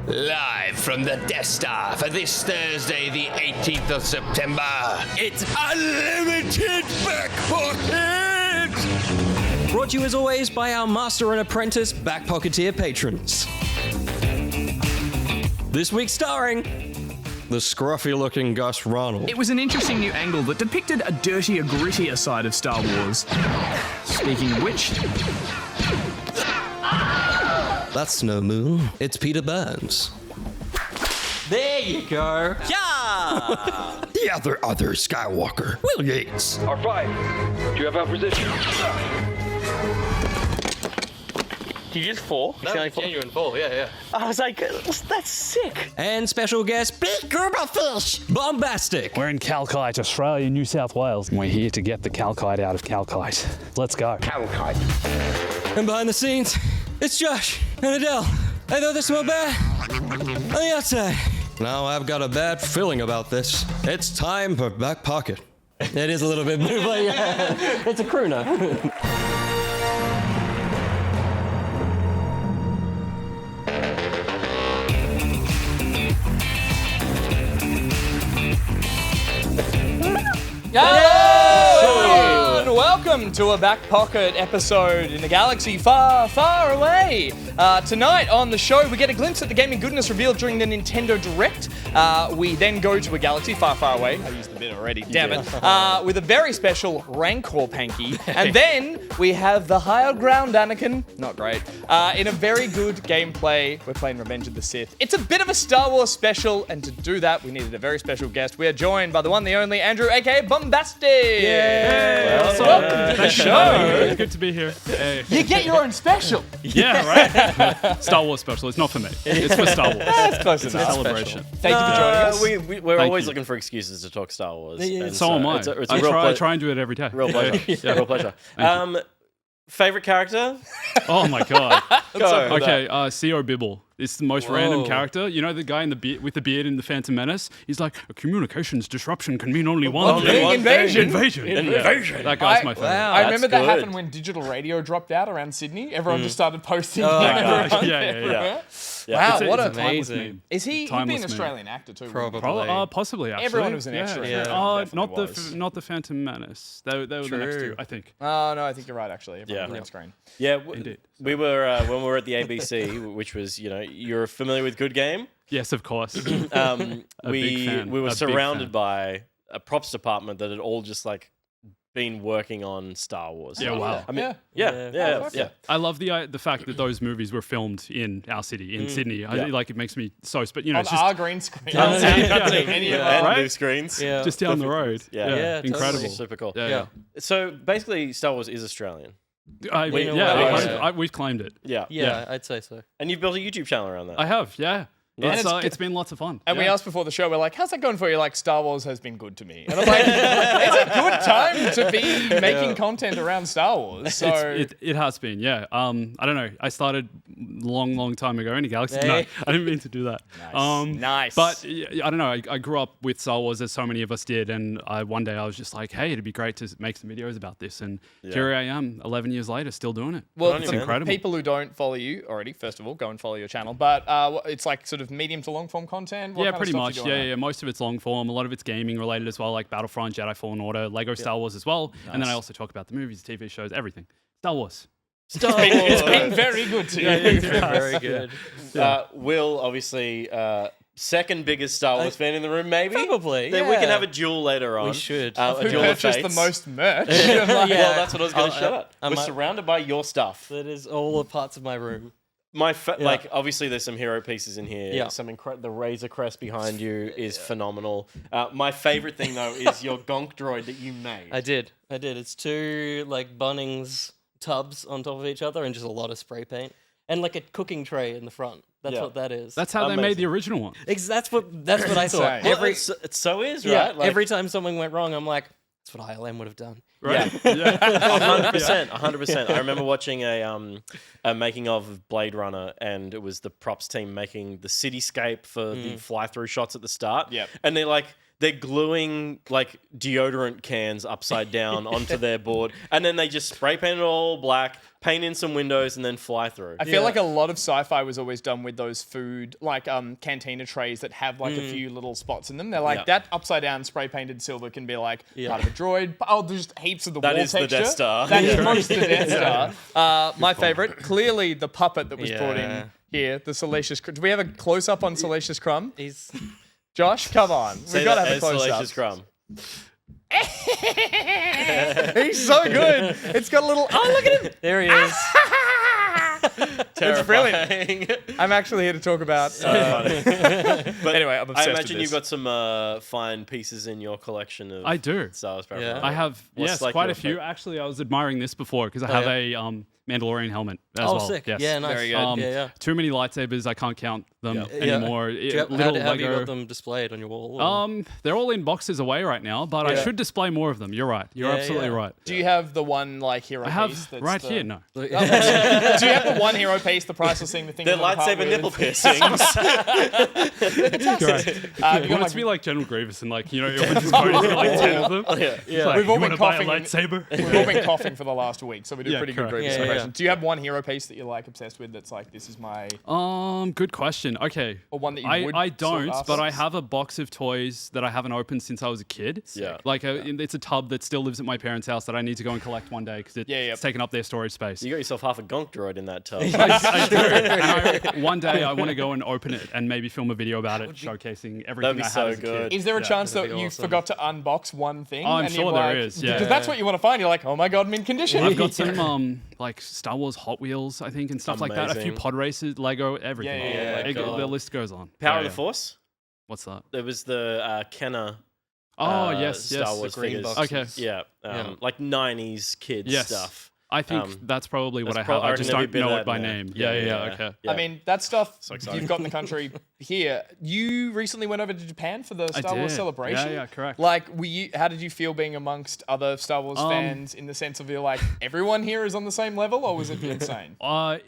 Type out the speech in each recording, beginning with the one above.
Live from the Death Star for this Thursday, the 18th of September, it's Unlimited Back Pocket! Brought to you as always by our Master and Apprentice Back Pocketeer patrons. This week starring the scruffy-looking Gus Ronald. It was an interesting new angle that depicted a dirtier, grittier side of Star Wars. Speaking of which... That's no moon. It's Peter Burns. There you go. Yeah! The other Skywalker, Will Yates. R5, do you have our position? Did you just fall? That was a genuine fall, yeah. I was like, that's sick. And special guest, Big Gerberfish, Bombastic. We're in Calcite, Australia, New South Wales. And we're here to get the calcite out of Calcite. Let's go. Calcite. And behind the scenes, it's Josh and Adele. I thought this smelled bad on the outside. Now I've got a bad feeling about this. It's time for Back Pocket. It is a little bit, but yeah, it's a crooner. Hello and welcome to a Back Pocket episode in a galaxy far, far away. Tonight on the show, we get a glimpse at the gaming goodness revealed during the Nintendo Direct. We then go to a galaxy far, far away. I used the bit already, damn it. With a very special Rancor Panky. And then we have the higher ground Anakin, not great, in a very good gameplay. We're playing Revenge of the Sith. It's a bit of a Star Wars special, and to do that, we needed a very special guest. We are joined by the one, the only Andrew, aka Bombastic. Welcome to the show. It's good to be here. Hey. You get your own special. Yeah, right? Star Wars special. It's not for me. It's for Star Wars. That's close It's a enough. celebration. Thank you for joining us. We're Thank always you. looking for excuses to talk Star Wars. Yeah, and So am I. It's a I real try and do it every day. Real pleasure. Real pleasure. Favorite character? Oh my god. Go. Okay, C.O. Bibble. It's the most random character. You know the guy in the with the beard in the Phantom Menace? He's like, a communications disruption can mean only one thing. Invasion. Invasion. Yeah. That guy's my favorite. I remember that good. happened when digital radio dropped out around Sydney. Everyone just started posting. gosh. everyone Yeah. everywhere. Yeah. Wow, It's what a a timeless amazing. meme. Is he? He'd be Timeless an meme. Australian actor too. Probably. Possibly, actually. Everyone was an extra. Yeah. Definitely Not was. not the Phantom Menace. They were the next two, I think. Oh no, I think you're right. Actually, everyone Yeah. was on screen. Yeah, Indeed. we were when we were at the ABC, which was, you're familiar with Good Game. Yes, of course. We fan. we were A big surrounded fan. by a props department that had all just like been working on Star Wars. Yeah, wow. I mean, Yeah. yeah. I love the fact that those movies were filmed in our city, in Sydney. It makes me so, but On it's just our green screen. Yeah. Any of And our- new screens. Yeah. just down the road. Yeah. Yeah, incredible. totally. Super cool. Yeah. So basically, Star Wars is Australian. We've claimed it. Yeah. Yeah, I'd say so. And you've built a YouTube channel around that. I have, yeah. And It's been lots of fun. And we Yeah. asked before the show, we're like, how's that going for you? Like, Star Wars has been good to me. And I'm like, it's a good time to be making content around Star Wars. So It has been, yeah. I don't know. I started long time ago in a galaxy. No, Hey. I didn't mean to do that. Nice. But I don't know. I grew up with Star Wars, as so many of us did, and one day I was just like, hey, it'd be great to make some videos about this. And here I am, 11 years later, still doing it. well, It's for incredible. people who don't follow you already, first of all, go and follow your channel. But it's like sort of medium to long form content. What Yeah, kind of pretty stuff much. you doing Yeah, there? most of it's long form. A lot of it's gaming related as well, like Battlefront, Jedi Fallen Order, Lego Star Wars as well. And then I also talk about the movies, TV shows, everything. Star Wars. It's been very good to you. Very good. Will, obviously, second biggest Star Wars fan in the room, maybe? Probably, Then we can yeah. have a duel later on. We should. A Who duel of purchased the fates. most merch? Well, that's what I was going to I'll- shut up. I We're might- surrounded by your stuff. That is all the parts of my room. Like, obviously, there's some hero pieces in here. Yeah. The Razor Crest behind you is phenomenal. My favorite thing, though, is your gonk droid that you made. I did. It's two like Bunnings tubs on top of each other and just a lot of spray paint. And like a cooking tray in the front. That's Yeah. what that is. That's how they made the original one. That's what I thought. Insane. Well, it so is, yeah, right? Like, every time something went wrong, I'm like, that's what ILM would have done. Right? 100%. I remember watching a making of Blade Runner, and it was the props team making the cityscape for the fly-through shots at the start. Yep. And they're like, they're gluing like deodorant cans upside down onto their board, and then they just spray paint it all black, paint in some windows, and then fly through. I feel like a lot of sci-fi was always done with those food, like cantina trays that have like a few little spots in them. They're like that upside down spray painted silver can be like part of a droid. Oh, there's just heaps of the That wall is the texture. Death Star. That is most of the Death Star. My favorite, clearly the puppet that was brought in here, the Salacious Crumb. Do we have a close up on Salacious Crumb? He's Josh, come on. We've got to have a close up. Salacious Crumb. He's so good. It's got a little. Oh, look at him. there he is. It's brilliant. I'm actually here to talk about. But anyway, I'm obsessed I with imagine this. you've got some fine pieces in your collection of. I do. Star Wars Yeah. I have What's like quite your a few. favorite? Actually, I was admiring this before because I have a Mandalorian helmet as well. Sick. Yes. Yeah, nice. Very good. Yeah. Too many lightsabers. I can't count them Yeah. anymore. Do you have, how Little have you Lego. got them displayed on your wall? or- They're all in boxes away right now, but I should display more of them. You're right. You're Yeah, absolutely yeah. right. Do you have the one like hero I piece? have That's right the... here. No. Do you have the one hero piece? The priceless thing. The thing. They're you wanna part lightsaber with? nipple piercings. He wants to be like General Grievous and like opens his phone. He's got like 10 of them. yeah. Like, We've all you been wanna buy a coughing. lightsaber? We've all been coughing for the last week, so we do Yeah, pretty good correct. Grievous Yeah, yeah. impressions. Do you have one hero piece that you're like obsessed with? That's like this is my. Good question. Okay. Or one that you would I sort don't, of but I ask? have a box of toys that I haven't opened since I was a kid. Yeah. Like it's a tub that still lives at my parents' house that I need to go and collect one day because it's taken up their storage space. You got yourself half a gonk droid in that tub. I do. And one day I want to go and open it and maybe film a video about it, showcasing everything That'd be I had so as a good. kid. Is there a chance that that'd be you awesome. forgot to unbox one thing? I'm and sure you're there like, is, yeah. Because that's what you want to find. You're like, oh my god, I'm in condition. I've got some like Star Wars Hot Wheels, I think, and stuff like that. A few Amazing. pod races, Lego, everything. Yeah, Like, cool. the list goes on. Power Yeah, of the yeah. Force. What's that? There was the Kenner. Oh yes, Star yes. Wars green figures. boxes. Okay. Yeah, like 90s kids Yes. stuff. I think that's probably what that's I have. I I reckon just there'll don't be a bit know of it by that in there. name. Yeah, Yeah, yeah. okay. Yeah. I mean, that stuff exciting. you've got in the country here. You recently went over to Japan for the Star Wars did. celebration. Yeah, correct. Like, how did you feel being amongst other Star Wars fans in the sense of you're like, everyone here is on the same level, or was it insane?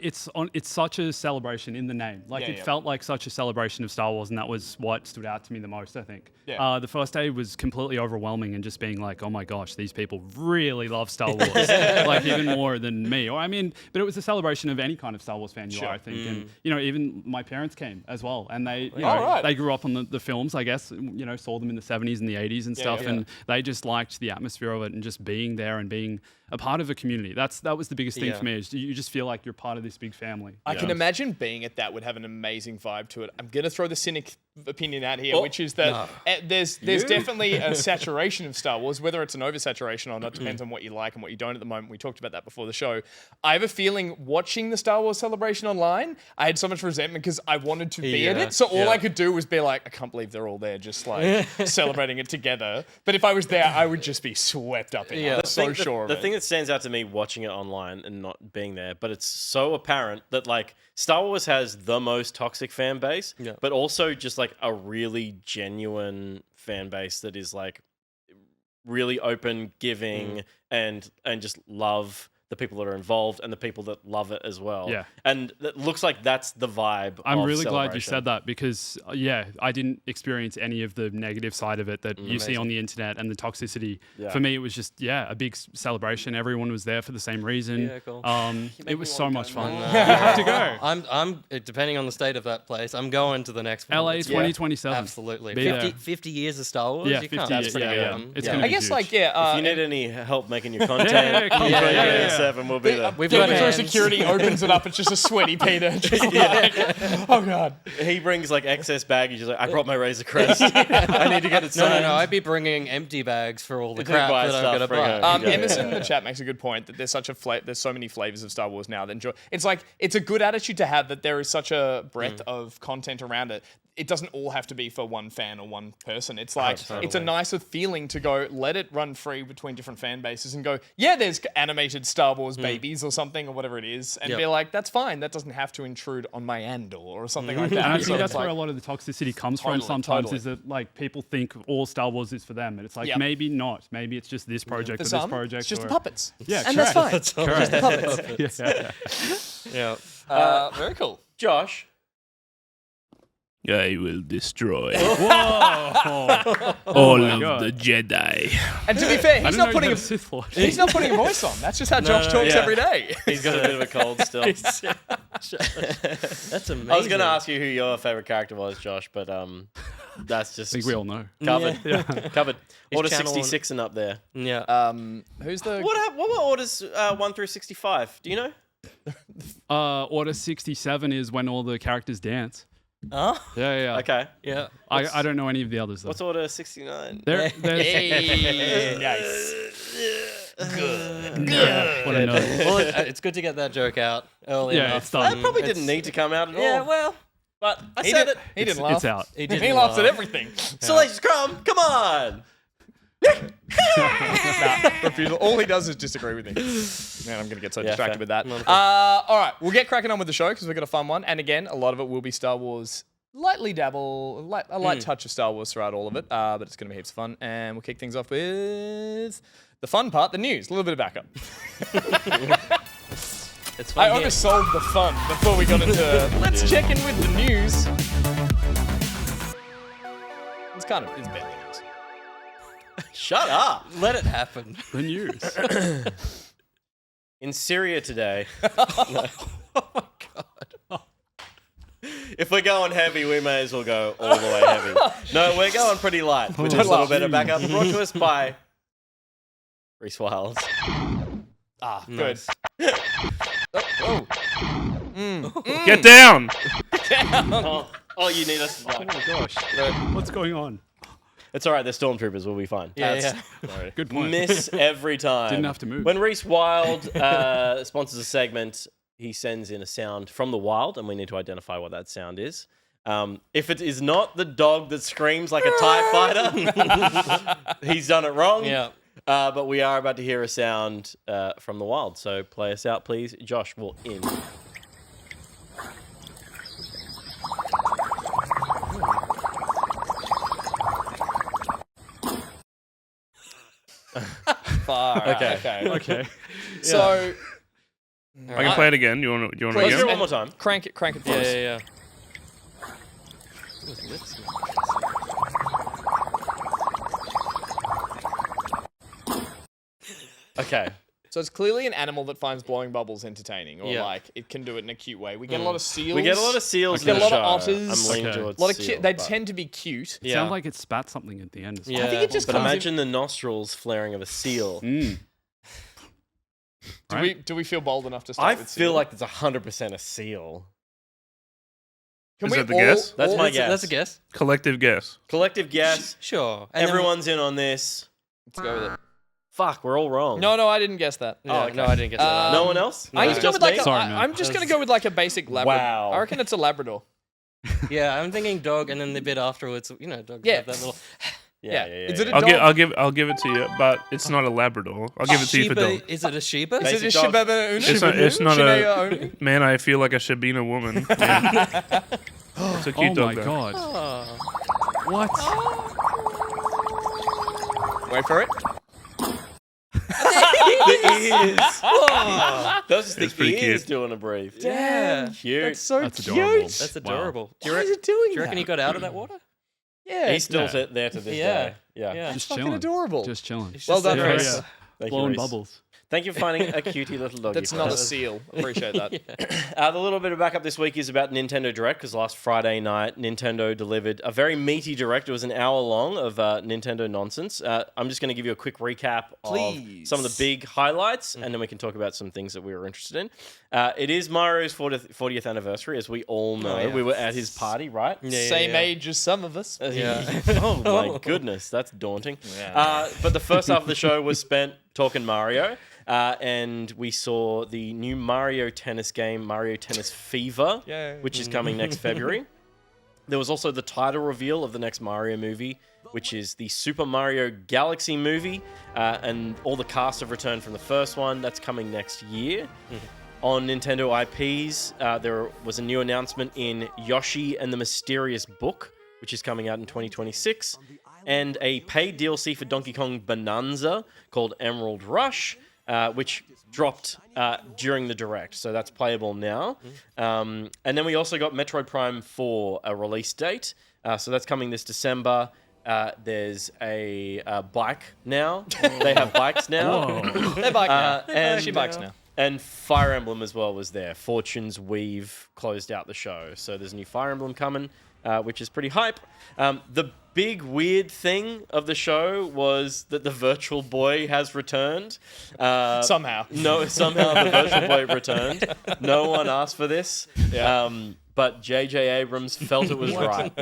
It's such a celebration in the name. Like Yeah, it yeah. felt like such a celebration of Star Wars, and that was what stood out to me the most. I think. Yeah. The first day was completely overwhelming, and just being like, oh my gosh, these people really love Star Wars, like even more than me. Or I mean, but it was a celebration of any kind of Star Wars fan you are, I think, and even my parents came as well, and they right. they grew up on the films, I guess, saw them in the 70s and the 80s and stuff, yeah. and they just liked the atmosphere of it and just being there and being a part of a community. That was the biggest thing for me. Is you just feel like you're part of this big family. I can imagine being at that would have an amazing vibe to it. I'm going to throw the cynic opinion out here, which is that there's definitely a saturation of Star Wars, whether it's an oversaturation or not, depends on what you like and what you don't at the moment. We talked about that before the show. I have a feeling watching the Star Wars celebration online, I had so much resentment because I wanted to be at it. So all I could do was be like, I can't believe they're all there just like celebrating it together. But if I was there, I would just be swept up in it. I'm so sure of The it. thing that stands out to me watching it online and not being there, but it's so apparent that like Star Wars has the most toxic fan base, but also just like a really genuine fan base that is like really open, giving, and just love the people that are involved and the people that love it as well. Yeah. And it looks like that's the vibe. I'm of really glad you Celebration. said that because, I didn't experience any of the negative side of it that you see on the internet and the toxicity. Yeah. For me, it was just, a big celebration. Everyone was there for the same reason. Yeah, cool. It was so much fun. You have to go. I'm depending on the state of that place. I'm going to the next one. LA It's- 2027. Absolutely. Be 50, there. 50 years of Star Wars. Yeah, you 50 can't. years. Yeah. It's gonna I be guess huge. like, If you need any help making your content, Yeah, come on. Yeah. 7, we'll be there. We've Getting got through hands. security opens it up. It's just a sweaty Peter. Just like, oh god. He brings like excess baggage. He's like, I brought my Razor Crest. I need to get it No, signed. I'd be bringing empty bags for all the To crap buy that I'm stuff, going to bring buy. home. Yeah. Emerson in the chat makes a good point that there's such a there's so many flavors of Star Wars now that enjoy. It's like it's a good attitude to have that there is such a breadth of content around it. It doesn't all have to be for one fan or one person. It's like it's a nicer feeling to go let it run free between different fan bases and go, there's animated Star Wars babies or something or whatever it is, and be like, that's fine. That doesn't have to intrude on my Andor or something like that. And I So think it's that's where like- a lot of the toxicity comes Totally, from sometimes totally. is that like people think all Star Wars is for them. And it's like, Yep. maybe not. Maybe it's just this project for or this some, project. it's just or... the puppets. Yeah, and that's fine. That's all. Just the puppets. Yeah. Yeah. Very cool. Josh, I will destroy Whoa! all my of God. the Jedi. And to be fair, I he's didn't not know putting you a had a Sith Lord. he's not putting a voice on. That's just how Josh talks yeah. every day. He's got a bit of a cold still. That's amazing. I was going to ask you who your favorite character was, Josh, but that's just I think we all know. covered. Covered. Order channel 66 and up there. Yeah. Who's the What were orders 1 through 65? Do you know? Order 67 is when all the characters dance. Huh? Yeah. Okay. Yeah. I don't know any of the others though. What's order 69? There's nice? what a nerd. Well, it's good to get that joke out early Yeah, enough. it's done. That probably didn't need to come out at all. Yeah, well, But I He said did- it. He didn't laugh. It's out. he did. He laughs at everything. Salacious Crumb, come on! Refusal. All he does is disagree with me. Man, I'm gonna get so Yeah, distracted fair. with that. All right, we'll get cracking on with the show because we've got a fun one. And again, a lot of it will be Star Wars. Lightly dabble, a light touch of Star Wars throughout all of it, but it's gonna be heaps of fun. And we'll kick things off with the fun part, the news. A little bit of backup. It's fun I here. oversold the fun before we got into. Let's check in with the news. It's barely news. Shut up! Let it happen. The news. In Syria today. If we're going heavy, we may as well go all the way heavy. No, we're going pretty light with this little bit of backup brought to us by Reese Wiles. Good. Get down! Oh, you need us to Oh my gosh. What's going on? It's all right. They're stormtroopers. We'll be fine. Yeah. Good point. Miss every time. Didn't have to move. When Reese Wild sponsors a segment, he sends in a sound from the wild, and we need to identify what that sound is. If it is not the dog that screams like a TIE fighter, he's done it wrong. Yeah. But we are about to hear a sound from the wild. So play us out, please. Josh will in. Okay. Okay. So I can play it again. You want to Please. Let's do it go? one more time. crank it for Yeah, us. yeah. Okay. So it's clearly an animal that finds blowing bubbles entertaining, or Yeah. like it can do it in a cute way. We get a lot of seals. We get a lot of seals We in get the a lot of show. otters. I'm leaning Okay. towards A lot of seal, they but- tend to be cute. Yeah. Sounds like it spat something at the end. Yeah. I think it just But comes in- imagine the nostrils flaring of a seal. Mm. Do we feel bold enough to start I with feel seal? like there's 100% a seal. Can Is we that the all- guess? That's all- my guess. That's a guess. Collective guess. Collective guess. Sure. And then- Everyone's in on this. Let's go with it. Fuck, we're all wrong. No, I didn't guess that. Yeah, okay. No, I didn't guess that. No one else? I'm just going with like Sorry, man. I'm just gonna go with like a basic Labrador. Wow. I reckon it's a Labrador. Yeah, I'm thinking dog, and then the bit afterwards, dogs Yeah. have that little. Yeah. Is it a I'll dog? give it to you, but it's not a Labrador. I'll give it to you for Shiba? dog. Is it a Shiba? Is it a Basic dog. Shibaba Unu? It's not Shibaya a Unu? man. I feel like a Shabina woman. Yeah. It's a Oh cute my dog. Though. god. Oh. What? Wait for it. The ears. Those are It's the pretty ears cute. doing a breathe. Yeah. Cute. That's so That's cute. adorable. That's Wow. adorable. Why is it doing Do you reckon that? he got out of that water? Yeah. He's still Yeah. there to this Yeah. day. Yeah. Yeah. Just fucking chilling. adorable. Just chilling. It's Well just done, there. Reese. Yeah. Thank you, Blowing Reese. bubbles. Thank you for finding a cutie little doggy. That's for not a us. seal. Appreciate that. The little bit of backup this week is about Nintendo Direct, because last Friday night, Nintendo delivered a very meaty Direct. It was an hour long of Nintendo nonsense. I'm just going to give you a quick recap of some of the big highlights, and then we can talk about some things that we were interested in. It is Mario's 40th anniversary, as we all know. yeah. We were at his party, right? Same age as some of us. Yeah. Oh my goodness, that's daunting. But the first half of the show was spent talking Mario. And we saw the new Mario Tennis game, Mario Tennis Fever, Yay. which is coming next February. There was also the title reveal of the next Mario movie, which is the Super Mario Galaxy movie. And all the cast have returned from the first one. That's coming next year. On Nintendo IPs, there was a new announcement in Yoshi and the Mysterious Book, which is coming out in 2026. And a paid DLC for Donkey Kong Bananza called Emerald Rush, which dropped during the Direct, so that's playable now. And then we also got Metroid Prime 4, a release date. So that's coming this December. There's a bike now. They have bikes now. They're bike now. And She bikes now. And Fire Emblem as well was there. Fortune's Weave closed out the show. So there's a new Fire Emblem coming, which is pretty hype. The big weird thing of the show was that the Virtual Boy has returned. Somehow. No, somehow the Virtual Boy returned. No one asked for this. But J.J. Abrams felt it was right.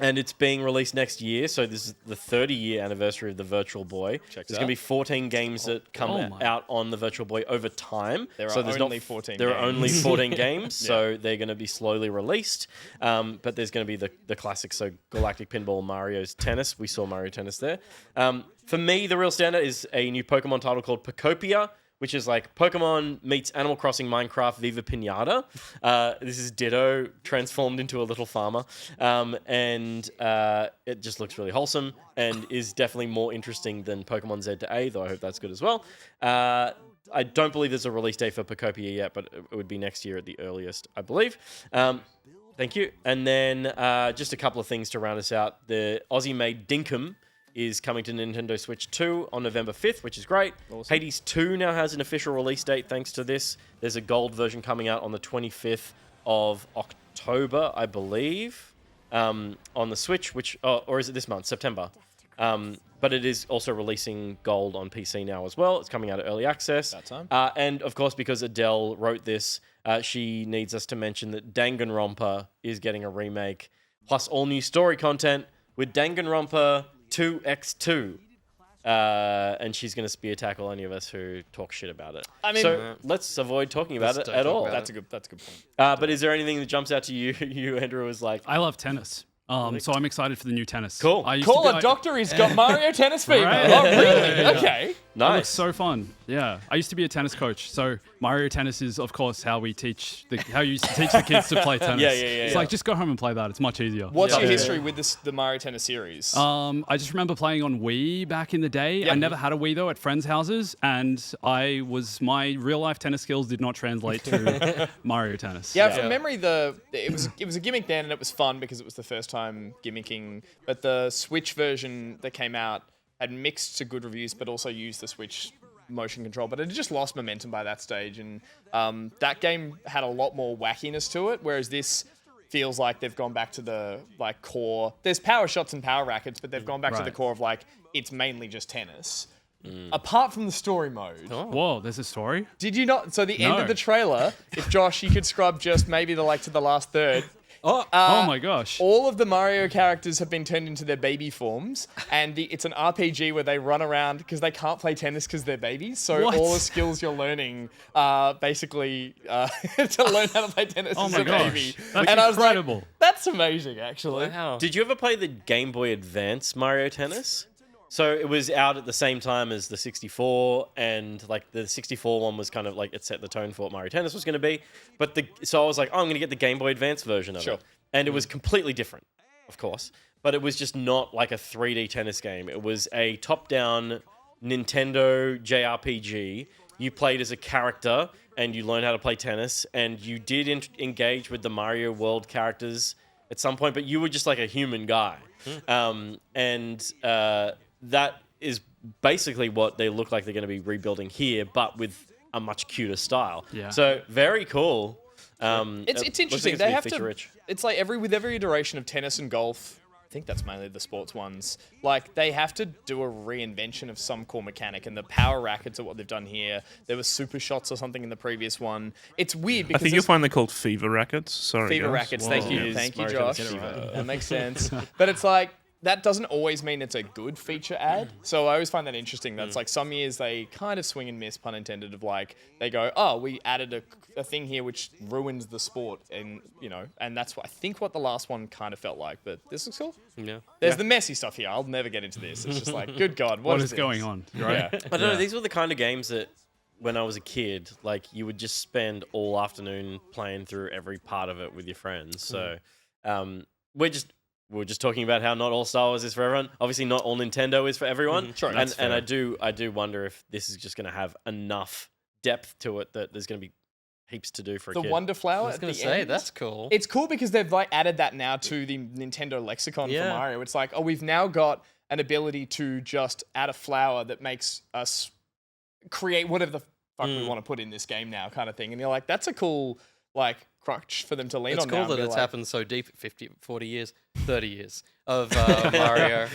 And it's being released next year, so this is the 30-year anniversary of the Virtual Boy. There's going to be 14 games that come out on the Virtual Boy over time. There are only 14 There are games. only 14 games, so they're going to be slowly released. But there's going to be the classics, so Galactic Pinball, Mario's Tennis. We saw Mario Tennis there. For me, the real standout is a new Pokemon title called Pokopia, which is like Pokemon meets Animal Crossing, Minecraft, Viva Pinata. This is Ditto transformed into a little farmer. And it just looks really wholesome and is definitely more interesting than Pokemon Z to A, though I hope that's good as well. I don't believe there's a release date for Pokopia yet, but it would be next year at the earliest, I believe. Thank you. And then just a couple of things to round us out. The Aussie-made Dinkum is coming to Nintendo Switch 2 on November 5th, which is great. Awesome. Hades 2 now has an official release date thanks to this. There's a gold version coming out on the 25th of October, I believe, on the Switch, or is it this month, September? But it is also releasing gold on PC now as well. It's coming out at early access. That time. And of course, because Adele wrote this, she needs us to mention that Danganronpa is getting a remake, plus all new story content with Danganronpa 2x2. And she's going to spear tackle any of us who talk shit about it. I mean, so let's avoid talking about it at all. That's a good point. But is there anything that jumps out to you, Andrew, as like... I love tennis. So I'm excited for the new tennis. Cool. Call a doctor, he's got Mario Tennis fever. Right? Oh, really? Okay. That looks so fun. Yeah. I used to be a tennis coach. So Mario Tennis is, of course, how you used to teach the kids to play tennis. It's like, just go home and play that. It's much easier. What's your history with the Mario Tennis series? I just remember playing on Wii back in the day. I never had a Wii, though, at friends' houses. And my real-life tennis skills did not translate to Mario Tennis. From memory, it was a gimmick then, and it was fun because it was the first time gimmicking. But the Switch version that came out had mixed to good reviews, but also used the Switch motion control. But it just lost momentum by that stage, and that game had a lot more wackiness to it, whereas this feels like they've gone back to the core. There's power shots and power rackets, but they've gone back to the core of it's mainly just tennis. Apart from the story mode. Whoa, there's a story? Did you not? So the end of the trailer, if Josh, you could scrub just maybe to the last third. Oh my gosh. All of the Mario characters have been turned into their baby forms, and it's an RPG where they run around because they can't play tennis because they're babies. So all the skills you're learning are basically to learn how to play tennis as a baby. That's and incredible. I was like, that's amazing, actually. Wow. Did you ever play the Game Boy Advance Mario Tennis? So it was out at the same time as the 64, and the 64 one was kind of it set the tone for what Mario Tennis was going to be. So I was like, I'm going to get the Game Boy Advance version of it. And it was completely different, of course. But it was just not like a 3D tennis game. It was a top-down Nintendo JRPG. You played as a character, and you learned how to play tennis, and you did engage with the Mario World characters at some point, but you were just like a human guy. That is basically what they look like they're going to be rebuilding here, but with a much cuter style. Yeah. So very cool. It's interesting. They have to. It's like with every iteration of tennis and golf. I think that's mainly the sports ones. They have to do a reinvention of some core mechanic, and the power rackets are what they've done here. There was super shots or something in the previous one. It's weird because I think you'll find they're called fever rackets. Sorry, fever guys. rackets. Whoa. Thank you, Josh. That makes sense. But it's that doesn't always mean it's a good feature ad. So I always find that interesting. That's some years they kind of swing and miss, pun intended, of they go, oh, we added a thing here which ruins the sport. And, and that's what I think what the last one kind of felt like. But this looks cool. Yeah. There's the messy stuff here. I'll never get into this. It's just good God, what is going on? Right? I don't know. These were the kind of games that when I was a kid, you would just spend all afternoon playing through every part of it with your friends. So we're just we were just talking about how not all Star Wars is for everyone. Obviously, not all Nintendo is for everyone. Sure, and I do wonder if this is just going to have enough depth to it that there's going to be heaps to do for a The kid. Wonder Flower. I was at going the to say, end. that's cool. It's cool because they've like added that now to the Nintendo lexicon for Mario. It's like, oh, we've now got an ability to just add a flower that makes us create whatever the fuck we want to put in this game now, kind of thing. And you're like, that's a cool like crutch for them to lean It's on. cool now and that be it's like, happened so deep, 50, 40 years, 30 years of Mario.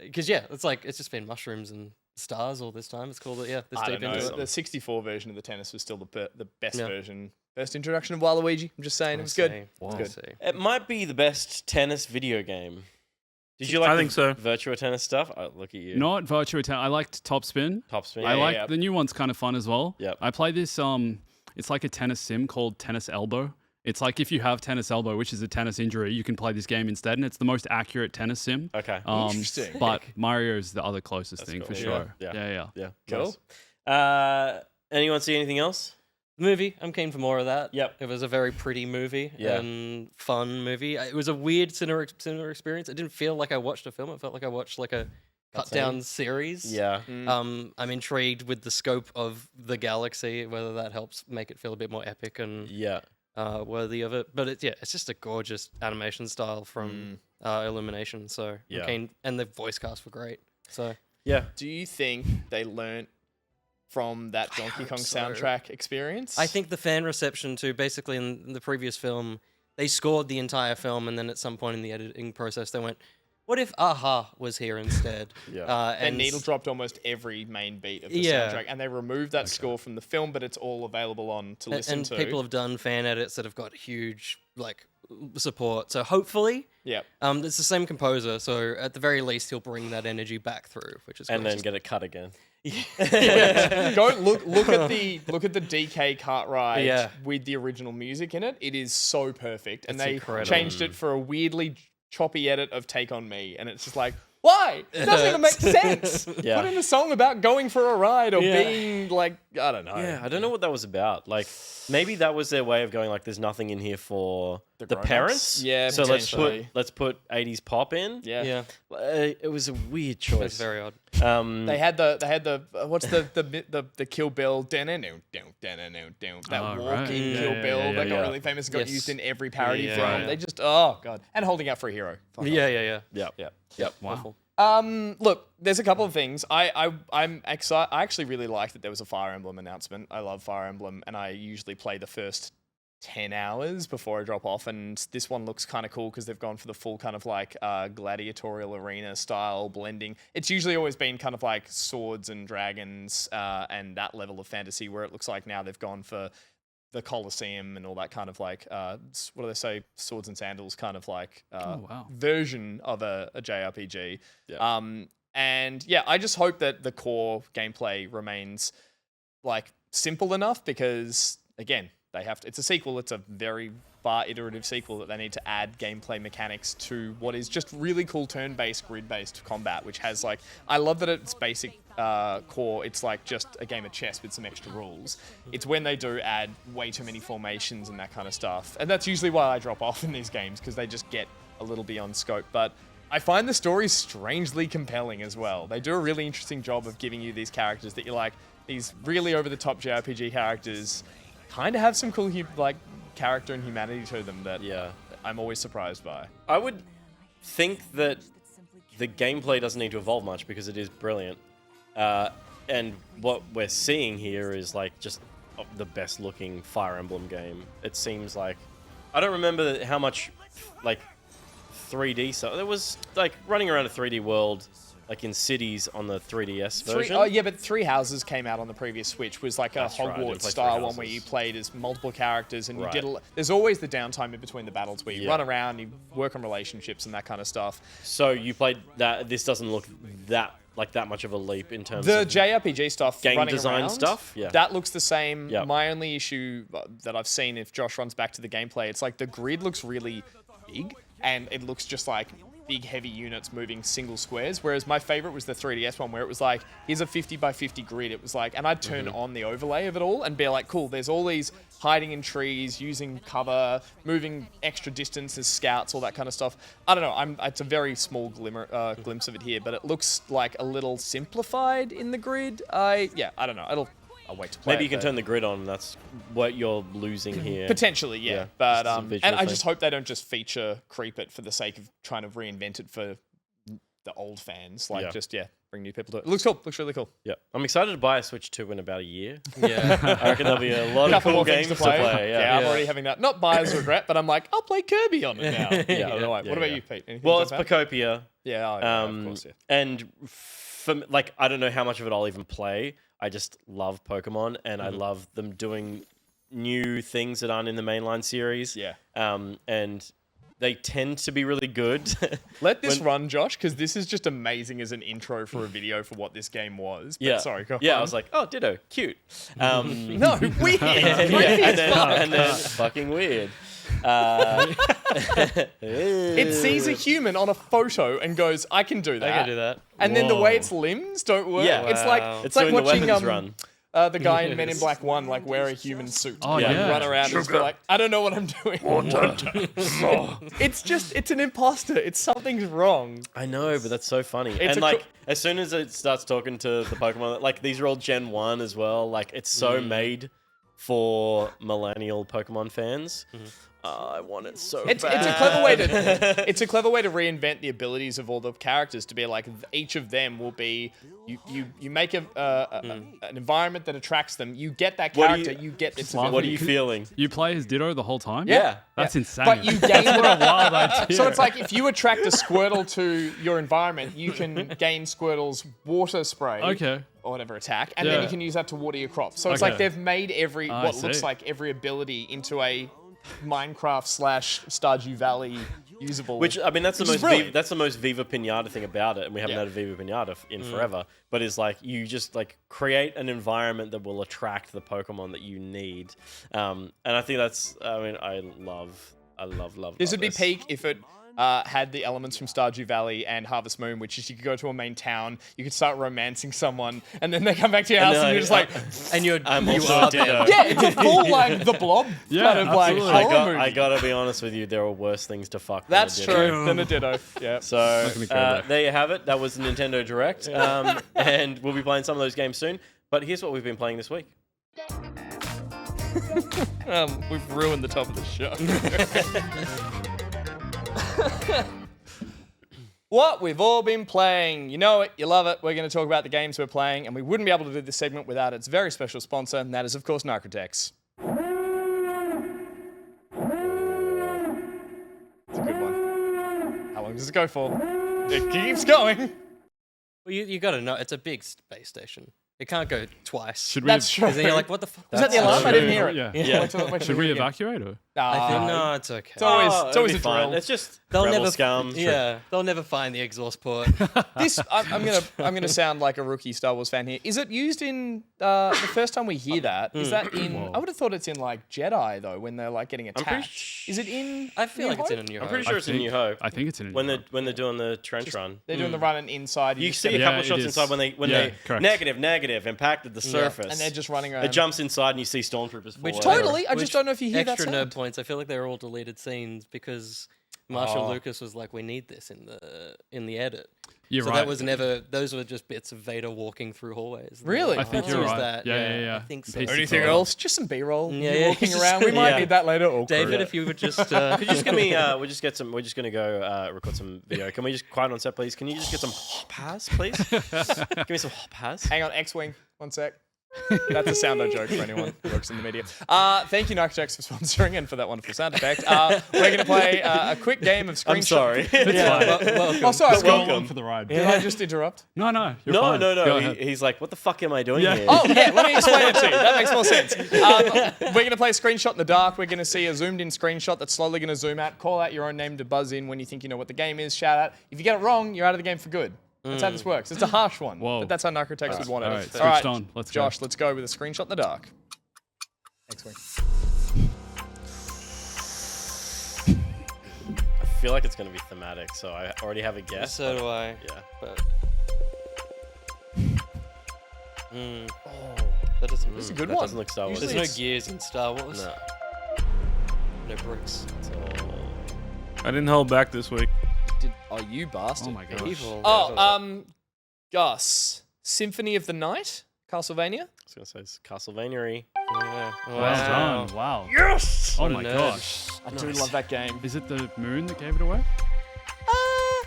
Because it's like, it's just been mushrooms and stars all this time. It's cool that, this I deep don't know. into it. The 64 version of the tennis was still the best version. Best introduction of Waluigi. I'm just saying, it was good. Good. It might be the best tennis video game. Did you like I think so. Virtua Tennis stuff? Oh, look at you. Not Virtua Tennis. I liked Top Spin. Top Spin. I like yeah. the new one's kind of fun as well. Yep. I play this. It's like a tennis sim called Tennis Elbow. It's like if you have tennis elbow, which is a tennis injury, you can play this game instead, and it's the most accurate tennis sim. Okay. Interesting. But Mario's the other closest thing cool. for Yeah. sure. Yeah. Yeah. Cool. Nice. Anyone see anything else? Movie, I'm keen for more of that. Yep. It was a very pretty movie and fun movie. It was a weird cinema experience. It didn't feel like I watched a film. It felt like I watched like a cut down series. Yeah. I'm intrigued with the scope of the galaxy, whether that helps make it feel a bit more epic and worthy of it. But it's just a gorgeous animation style from Illumination. So I'm keen, and the voice cast were great. So Yeah. Do you think they learnt from that Donkey Kong so. soundtrack experience? I think the fan reception too, basically in the previous film, they scored the entire film, and then at some point in the editing process, they went, what if Aha was here instead? and needle dropped almost every main beat of the soundtrack, and they removed that score from the film, but it's all available on to listen and to. people have done fan edits that have got huge support. So hopefully, it's the same composer. So at the very least, he'll bring that energy back through, which is And then gorgeous. get it cut again. Go look at the DK kart ride with the original music in it. It is so perfect, and they changed it for a weirdly choppy edit of "Take on Me," and it's just like, why? It doesn't even make sense. Put in a song about going for a ride or being like, I don't know. Yeah, I don't know what that was about. Like, maybe that was their way of going like, there's nothing in here for the grown-ups? parents. Yeah, so potentially. let's put 80s pop in. Yeah. It was a weird choice. It's very odd. They had the what's the Kill Bill that walk in Kill Bill that got really famous, got used in every parody film. They just and Holding Out for a Hero. Fuck off. Yep. Wow. Look, there's a couple of things. I'm excited. I actually really like that there was a Fire Emblem announcement. I love Fire Emblem, and I usually play the first 10 hours before I drop off, and this one looks kind of cool because they've gone for the full kind of like gladiatorial arena style blending. It's usually always been kind of like swords and dragons and that level of fantasy, where it looks like now they've gone for the Colosseum and all that kind of like what do they say, swords and sandals kind of like version of a JRPG. And I just hope that the core gameplay remains like simple enough, because again, they have to, it's a sequel. It's a very far iterative sequel that they need to add gameplay mechanics to what is just really cool turn-based, grid-based combat, which has like, I love that its basic core, it's like just a game of chess with some extra rules. It's when they do add way too many formations and that kind of stuff. And that's usually why I drop off in these games, because they just get a little beyond scope. But I find the story strangely compelling as well. They do a really interesting job of giving you these characters that you're like, these really over-the-top JRPG characters kind of have some cool like character and humanity to them that I'm always surprised by. I would think that the gameplay doesn't need to evolve much because it is brilliant. And what we're seeing here is like just the best looking Fire Emblem game. It seems like, I don't remember how much like 3D stuff. There was like running around a 3D world like in cities on the 3DS version. But Three Houses came out on the previous Switch, was like a Hogwarts style one where you played as multiple characters and you did there's always the downtime in between the battles where you run around, you work on relationships and that kind of stuff. So you played that. This doesn't look that much of a leap in terms the of JRPG stuff, game running design around, stuff. Yeah, that looks the same. Yep. My only issue that I've seen, if Josh runs back to the gameplay, it's like the grid looks really big and it looks just like big heavy units moving single squares. Whereas my favorite was the 3DS one where it was like, here's a 50 by 50 grid. It was like, and I'd turn on the overlay of it all and be like, cool, there's all these hiding in trees, using cover, moving extra distance as scouts, all that kind of stuff. I don't know. It's a very small glimpse of it here, but it looks like a little simplified in the grid. I don't know. I'll wait to play. Maybe you can turn the grid on. That's what you're losing here. Potentially, yeah. But and I thing. just hope they don't just feature creep it for the sake of trying to reinvent it for the old fans. Like, bring new people to it. It looks cool. Looks really cool. Yeah, I'm excited to buy a Switch 2 in about a year. Yeah. I reckon there'll be a lot of Couple cool more games things to play. Yeah, I'm already having that. Not buyer's regret, but I'm like, I'll play Kirby on it now. I don't know why. What about you, Pete? Anything Well, to it's jump out? Pokopia. Yeah, of course, yeah. And like, I don't know how much of it I'll even play. I just love Pokemon, and I love them doing new things that aren't in the mainline series. Yeah. And they tend to be really good. Let this run, Josh, because this is just amazing as an intro for a video for what this game was. But sorry, go on. I was like, oh, ditto, cute. No, weird. and then fucking weird. It sees a human on a photo and goes, I can do that. I can do that. And then the way its limbs don't work. Yeah. It's like It's like doing the watching weapons run. The guy in Men in Black 1 like wear a human suit and run around and just be like, I don't know what I'm doing. It's an imposter. It's something's wrong. I know, but that's so funny. It's and like, as soon as it starts talking to the Pokemon, like these are all Gen 1 as well. Like, it's so made for millennial Pokemon fans. I want it so bad. It's a clever way to reinvent the abilities of all the characters to be like each of them will be you make an environment that attracts them. You get that character. You get its ability. What are you feeling? You play as Ditto the whole time? Yeah. That's insane. But you gain What a wild idea. So it's like if you attract a Squirtle to your environment, you can gain Squirtle's water spray. Okay. Or whatever attack, and then you can use that to water your crops. So it's like they've made what looks like every ability into a Minecraft / Stardew Valley usable. Which, I mean, that's the most Viva Pinata thing about it, and we haven't Yeah. had a Viva Pinata in forever. But it's like you just like create an environment that will attract the Pokemon that you need, and I think that's. I mean, I love. This would be peak if it had the elements from Stardew Valley and Harvest Moon, which is you could go to a main town, you could start romancing someone, and then they come back to your house and you're just like, and you also are Ditto. them. yeah, it's a full like The Blob kind of like absolutely. horror movie. I gotta be honest with you, there are worse things to fuck. than That's a Ditto. true. Than a Ditto. Yeah. So be correct. there you have it. That was the Nintendo Direct, and we'll be playing some of those games soon. But here's what we've been playing this week. We've ruined the top of the show. What we've all been playing. You know it, you love it. We're going to talk about the games we're playing, and we wouldn't be able to do this segment without its very special sponsor, and that is, of course, Narcotex. It's a good one. How long does it go for? It keeps going. Well, you got to know, it's a big space station. It can't go twice. Should we? That's true. Because then you're like, what the fuck? Was that the alarm? I didn't hear it. Yeah. Yeah. Should we evacuate or? I think, no, it's okay. It's always, Oh, it's always a it'll be fine. drill. It's just They'll rebel never, scum. they'll never find the exhaust port. This I'm gonna sound like a rookie Star Wars fan here. Is it used in the first time we hear that? Is that in? I would have thought it's in like Jedi though, when they're like getting attacked. Is it in? I feel New like it's in Hope? a New I'm Hope. pretty sure it's in New Hope. I think it's in. When they're doing the trench run. They're doing the run and inside. You just see a get- couple of it shots is. inside when they correct. negative impacted the surface. and they're just running around. It jumps inside and you see stormtroopers fall Which over. Totally. I just don't know if you hear that Extra sound. nerd points. I feel like they're all deleted scenes because Marshall Lucas was like, we need this in the edit. You're So right. that was never. Those were just bits of Vader walking through hallways. Really? I think Let's you're use right. that. Yeah. I think so. Piece of Anything color. else? Just some B-roll. Yeah, You yeah, walking just- around. We might yeah. need that later. Awkward. David, if you would just. Could you just give me? We're just gonna go record some video. Can we just quiet on set, please? Can you just get some pass, please? Give me some pass. Hang on, X-Wing. One sec. That's a soundo joke for anyone who works in the media. Thank you, Narcotex, for sponsoring and for that wonderful sound effect. We're going to play a quick game of screenshot. I'm sorry. welcome. Oh, sorry. Go Well, along for the ride. did I just interrupt? No, you're fine. Go No. ahead. He's like, what the fuck am I doing Yeah. here? Oh, yeah, let me explain it to you. That makes more sense. We're going to play screenshot in the dark. We're going to see a zoomed in screenshot that's slowly going to zoom out. Call out your own name to buzz in when you think you know what the game is. Shout out. If you get it wrong, you're out of the game for good. That's how this works. It's a harsh one, Whoa. but that's how Narcotex would want it. All right, switched on. Let's go. Josh, let's go with a screenshot in the dark. X-Wing. feel like it's going to be thematic, so I already have a guess. So do I. Yeah. But... that doesn't. It's a good That one. doesn't look Star Wars. There's Usually no it's- gears in Star Wars. No. No bricks. So, I didn't hold back this week. Oh, you bastard. Oh my gosh. Evil. Oh, Gus. Symphony of the Night? Castlevania? I was going to say it's Castlevania-y. Yeah. Well done. Wow. Yes! Oh What a my nerd. gosh. I do love that game. Is it the moon that gave it away?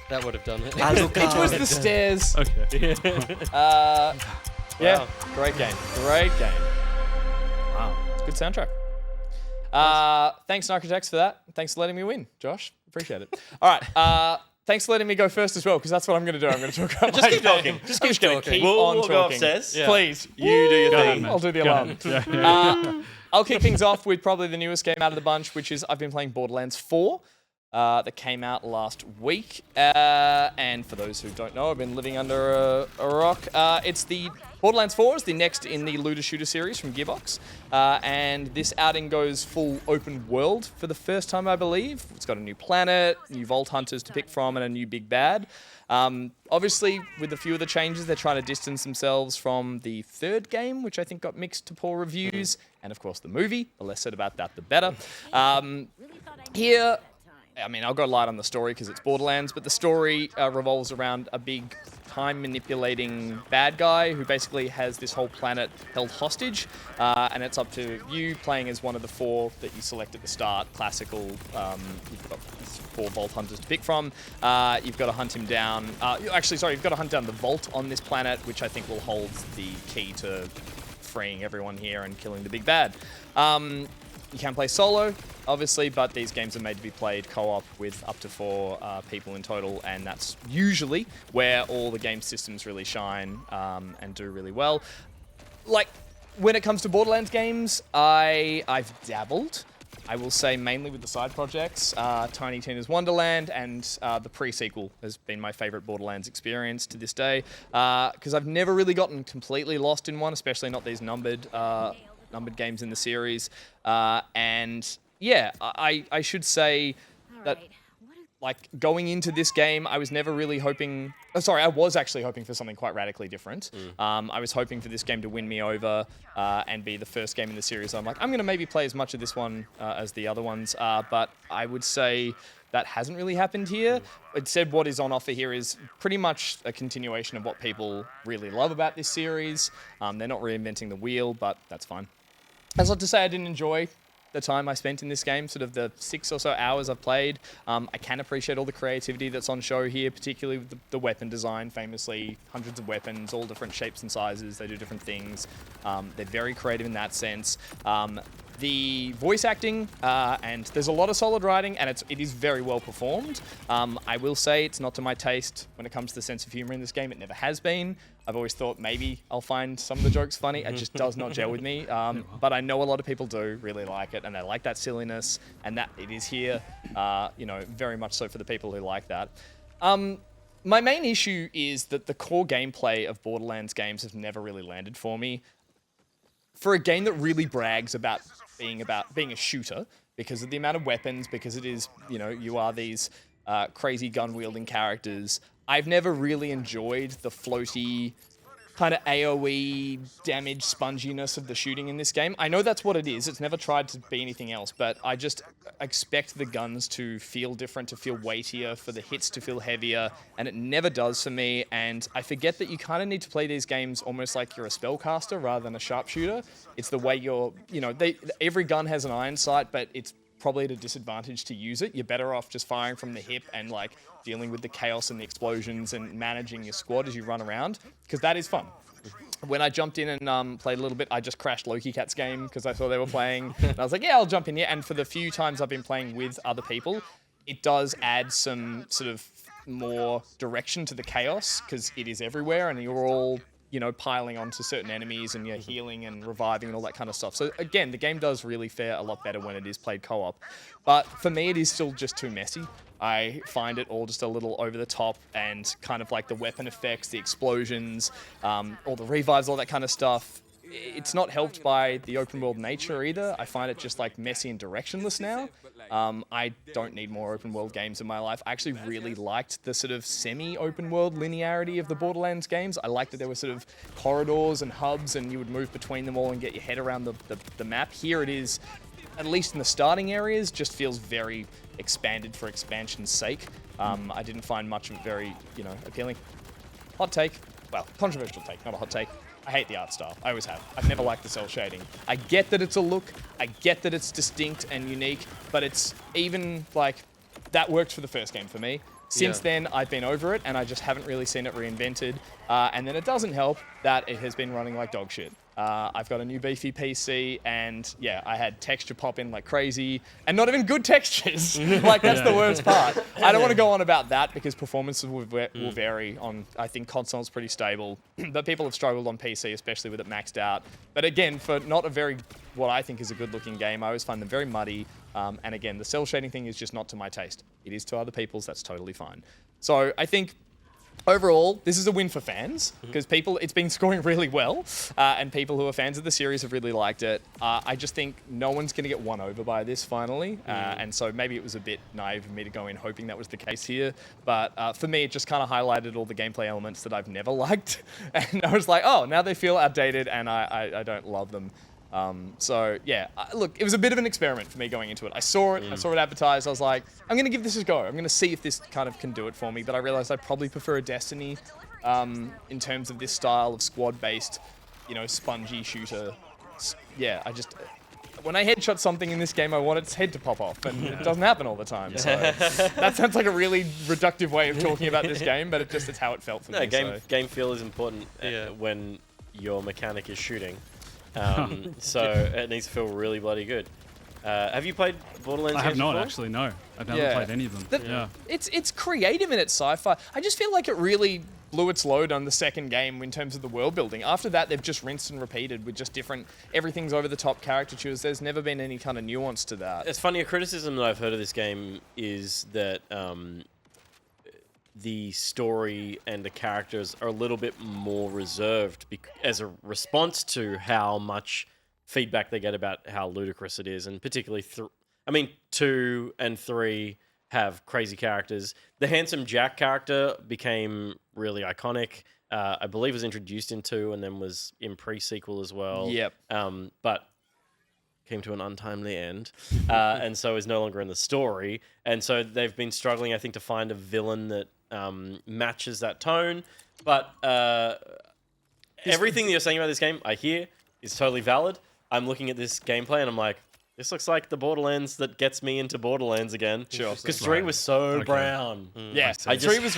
That would have done it. It was the stairs. Okay. Yeah, great game. Great game. Wow. Good soundtrack. Thanks, Narcotex, for that. Thanks for letting me win, Josh. Appreciate it. All right. Thanks for letting me go first as well, because that's what I'm going to do. I'm going to talk about Just keep talking. Just keep talking. Keep We'll on go talking. upstairs. Yeah. Please. You do your Go ahead, thing. man. I'll do the Go alarm. ahead. Yeah. I'll kick things off with probably the newest game out of the bunch, which is I've been playing Borderlands 4. That came out last week. And for those who don't know, I've been living under a rock. It's the Borderlands 4 is the next in the looter shooter series from Gearbox. And this outing goes full open world for the first time, I believe. It's got a new planet, new vault hunters to pick from, and a new big bad. Obviously, with a few of the changes, they're trying to distance themselves from the third game, which I think got mixed to poor reviews. And of course, the movie. The less said about that, the better. Here, I mean, I'll go light on the story because it's Borderlands, but the story revolves around a big time-manipulating bad guy who basically has this whole planet held hostage, and it's up to you playing as one of the four that you select at the start. Classical, you've got 4 vault hunters to pick from. You've got to hunt him down. You've got to hunt down the vault on this planet, which I think will hold the key to freeing everyone here and killing the big bad. You can play solo, obviously, but these games are made to be played co-op with up to 4 people in total, and that's usually where all the game systems really shine and do really well. Like, when it comes to Borderlands games, I've dabbled. I will say mainly with the side projects, Tiny Tina's Wonderland, and the pre-sequel has been my favorite Borderlands experience to this day, because I've never really gotten completely lost in one, especially not these numbered games in the series. And yeah, I should say that, like, going into this game, I was never really hoping... I was actually hoping for something quite radically different. I was hoping for this game to win me over and be the first game in the series. I'm like, I'm going to maybe play as much of this one as the other ones. But I would say that hasn't really happened here. Instead, what is on offer here is pretty much a continuation of what people really love about this series. They're not reinventing the wheel, but that's fine. That's not to say I didn't enjoy the time I spent in this game, sort of the 6 or so hours I've played. I can appreciate all the creativity that's on show here, particularly with the weapon design, famously hundreds of weapons, all different shapes and sizes, they do different things. They're very creative in that sense. The voice acting, and there's a lot of solid writing, and it is very well performed. I will say it's not to my taste when it comes to the sense of humor in this game. It never has been. I've always thought maybe I'll find some of the jokes funny. It just does not gel with me. But I know a lot of people do really like it, and they like that silliness, and that it is here, very much so for the people who like that. My main issue is that the core gameplay of Borderlands games has never really landed for me. For a game that really brags about being a shooter, because of the amount of weapons, because it is, you are these crazy gun-wielding characters, I've never really enjoyed the floaty, kind of AoE damage sponginess of the shooting in this game. I know that's what it is. It's never tried to be anything else, but I just expect the guns to feel different, to feel weightier, for the hits to feel heavier, and it never does for me. And I forget that you kind of need to play these games almost like you're a spellcaster rather than a sharpshooter. It's the way you're, every gun has an iron sight, but it's probably at a disadvantage to use it. You're better off just firing from the hip and dealing with the chaos and the explosions and managing your squad as you run around, because that is fun. When I jumped in and played a little bit, I just crashed Loki Cat's game because I saw they were playing. And I was like, yeah, I'll jump in here. And for the few times I've been playing with other people, it does add some sort of more direction to the chaos, because it is everywhere and you're all, piling onto certain enemies and you're healing and reviving and all that kind of stuff. So again, the game does really fare a lot better when it is played co-op. But for me, it is still just too messy. I find it all just a little over the top, and kind of like the weapon effects, the explosions, all the revives, all that kind of stuff. it's not helped by the open world nature either. I find it just like messy and directionless now. I don't need more open world games in my life. I actually really liked the sort of semi-open world linearity of the Borderlands games. I liked that there were sort of corridors and hubs and you would move between them all and get your head around the map. Here it is, at least in the starting areas, just feels very expanded for expansion's sake. I didn't find much of it very, appealing. Hot take. Well, controversial take, not a hot take. I hate the art style. I always have. I've never liked the cell shading. I get that it's a look. I get that it's distinct and unique, but it's even like that worked for the first game for me. Since then, I've been over it, and I just haven't really seen it reinvented. And then it doesn't help that it has been running like dog shit. I've got a new beefy PC, and I had texture pop in like crazy, and not even good textures. Like, that's the worst part. I don't want to go on about that because performances will vary on, I think console's pretty stable, but people have struggled on PC, especially with it maxed out. But again, for not a very, what I think is a good looking game, I always find them very muddy. And again, the cell shading thing is just not to my taste. It is to other people's, that's totally fine. So I think overall, this is a win for fans because it's been scoring really well, and people who are fans of the series have really liked it. I just think no one's going to get won over by this finally, and so maybe it was a bit naive of me to go in hoping that was the case here. But for me, it just kind of highlighted all the gameplay elements that I've never liked, and I was like, oh, now they feel outdated, and I don't love them. Look, it was a bit of an experiment for me going into it. I saw it advertised. I was like, I'm going to give this a go. I'm going to see if this kind of can do it for me. But I realized I probably prefer a Destiny in terms of this style of squad-based, spongy shooter. When I headshot something in this game, I want its head to pop off, and it doesn't happen all the time. So that sounds like a really reductive way of talking about this game, but it's how it felt for me. Game feel is important when your mechanic is shooting. So it needs to feel really bloody good. Have you played Borderlands? I have not before? actually. No, I've never played any of them. It's creative in its sci-fi. I just feel like it really blew its load on the second game in terms of the world building. After that, they've just rinsed and repeated with just different. Everything's over the top caricatures. There's never been any kind of nuance to that. It's funny. A criticism that I've heard of this game is that the story and the characters are a little bit more reserved as a response to how much feedback they get about how ludicrous it is, and particularly 2 and 3 have crazy characters. The Handsome Jack character became really iconic. I believe was introduced in 2 and then was in pre-sequel as well. Yep. But came to an untimely end, and so is no longer in the story. And so they've been struggling, I think, to find a villain that matches that tone. But everything that you're saying about this game, I hear, is totally valid. I'm looking at this gameplay and I'm like, this looks like the Borderlands that gets me into Borderlands again. Sure. Because 3 was so brown. Yeah, I just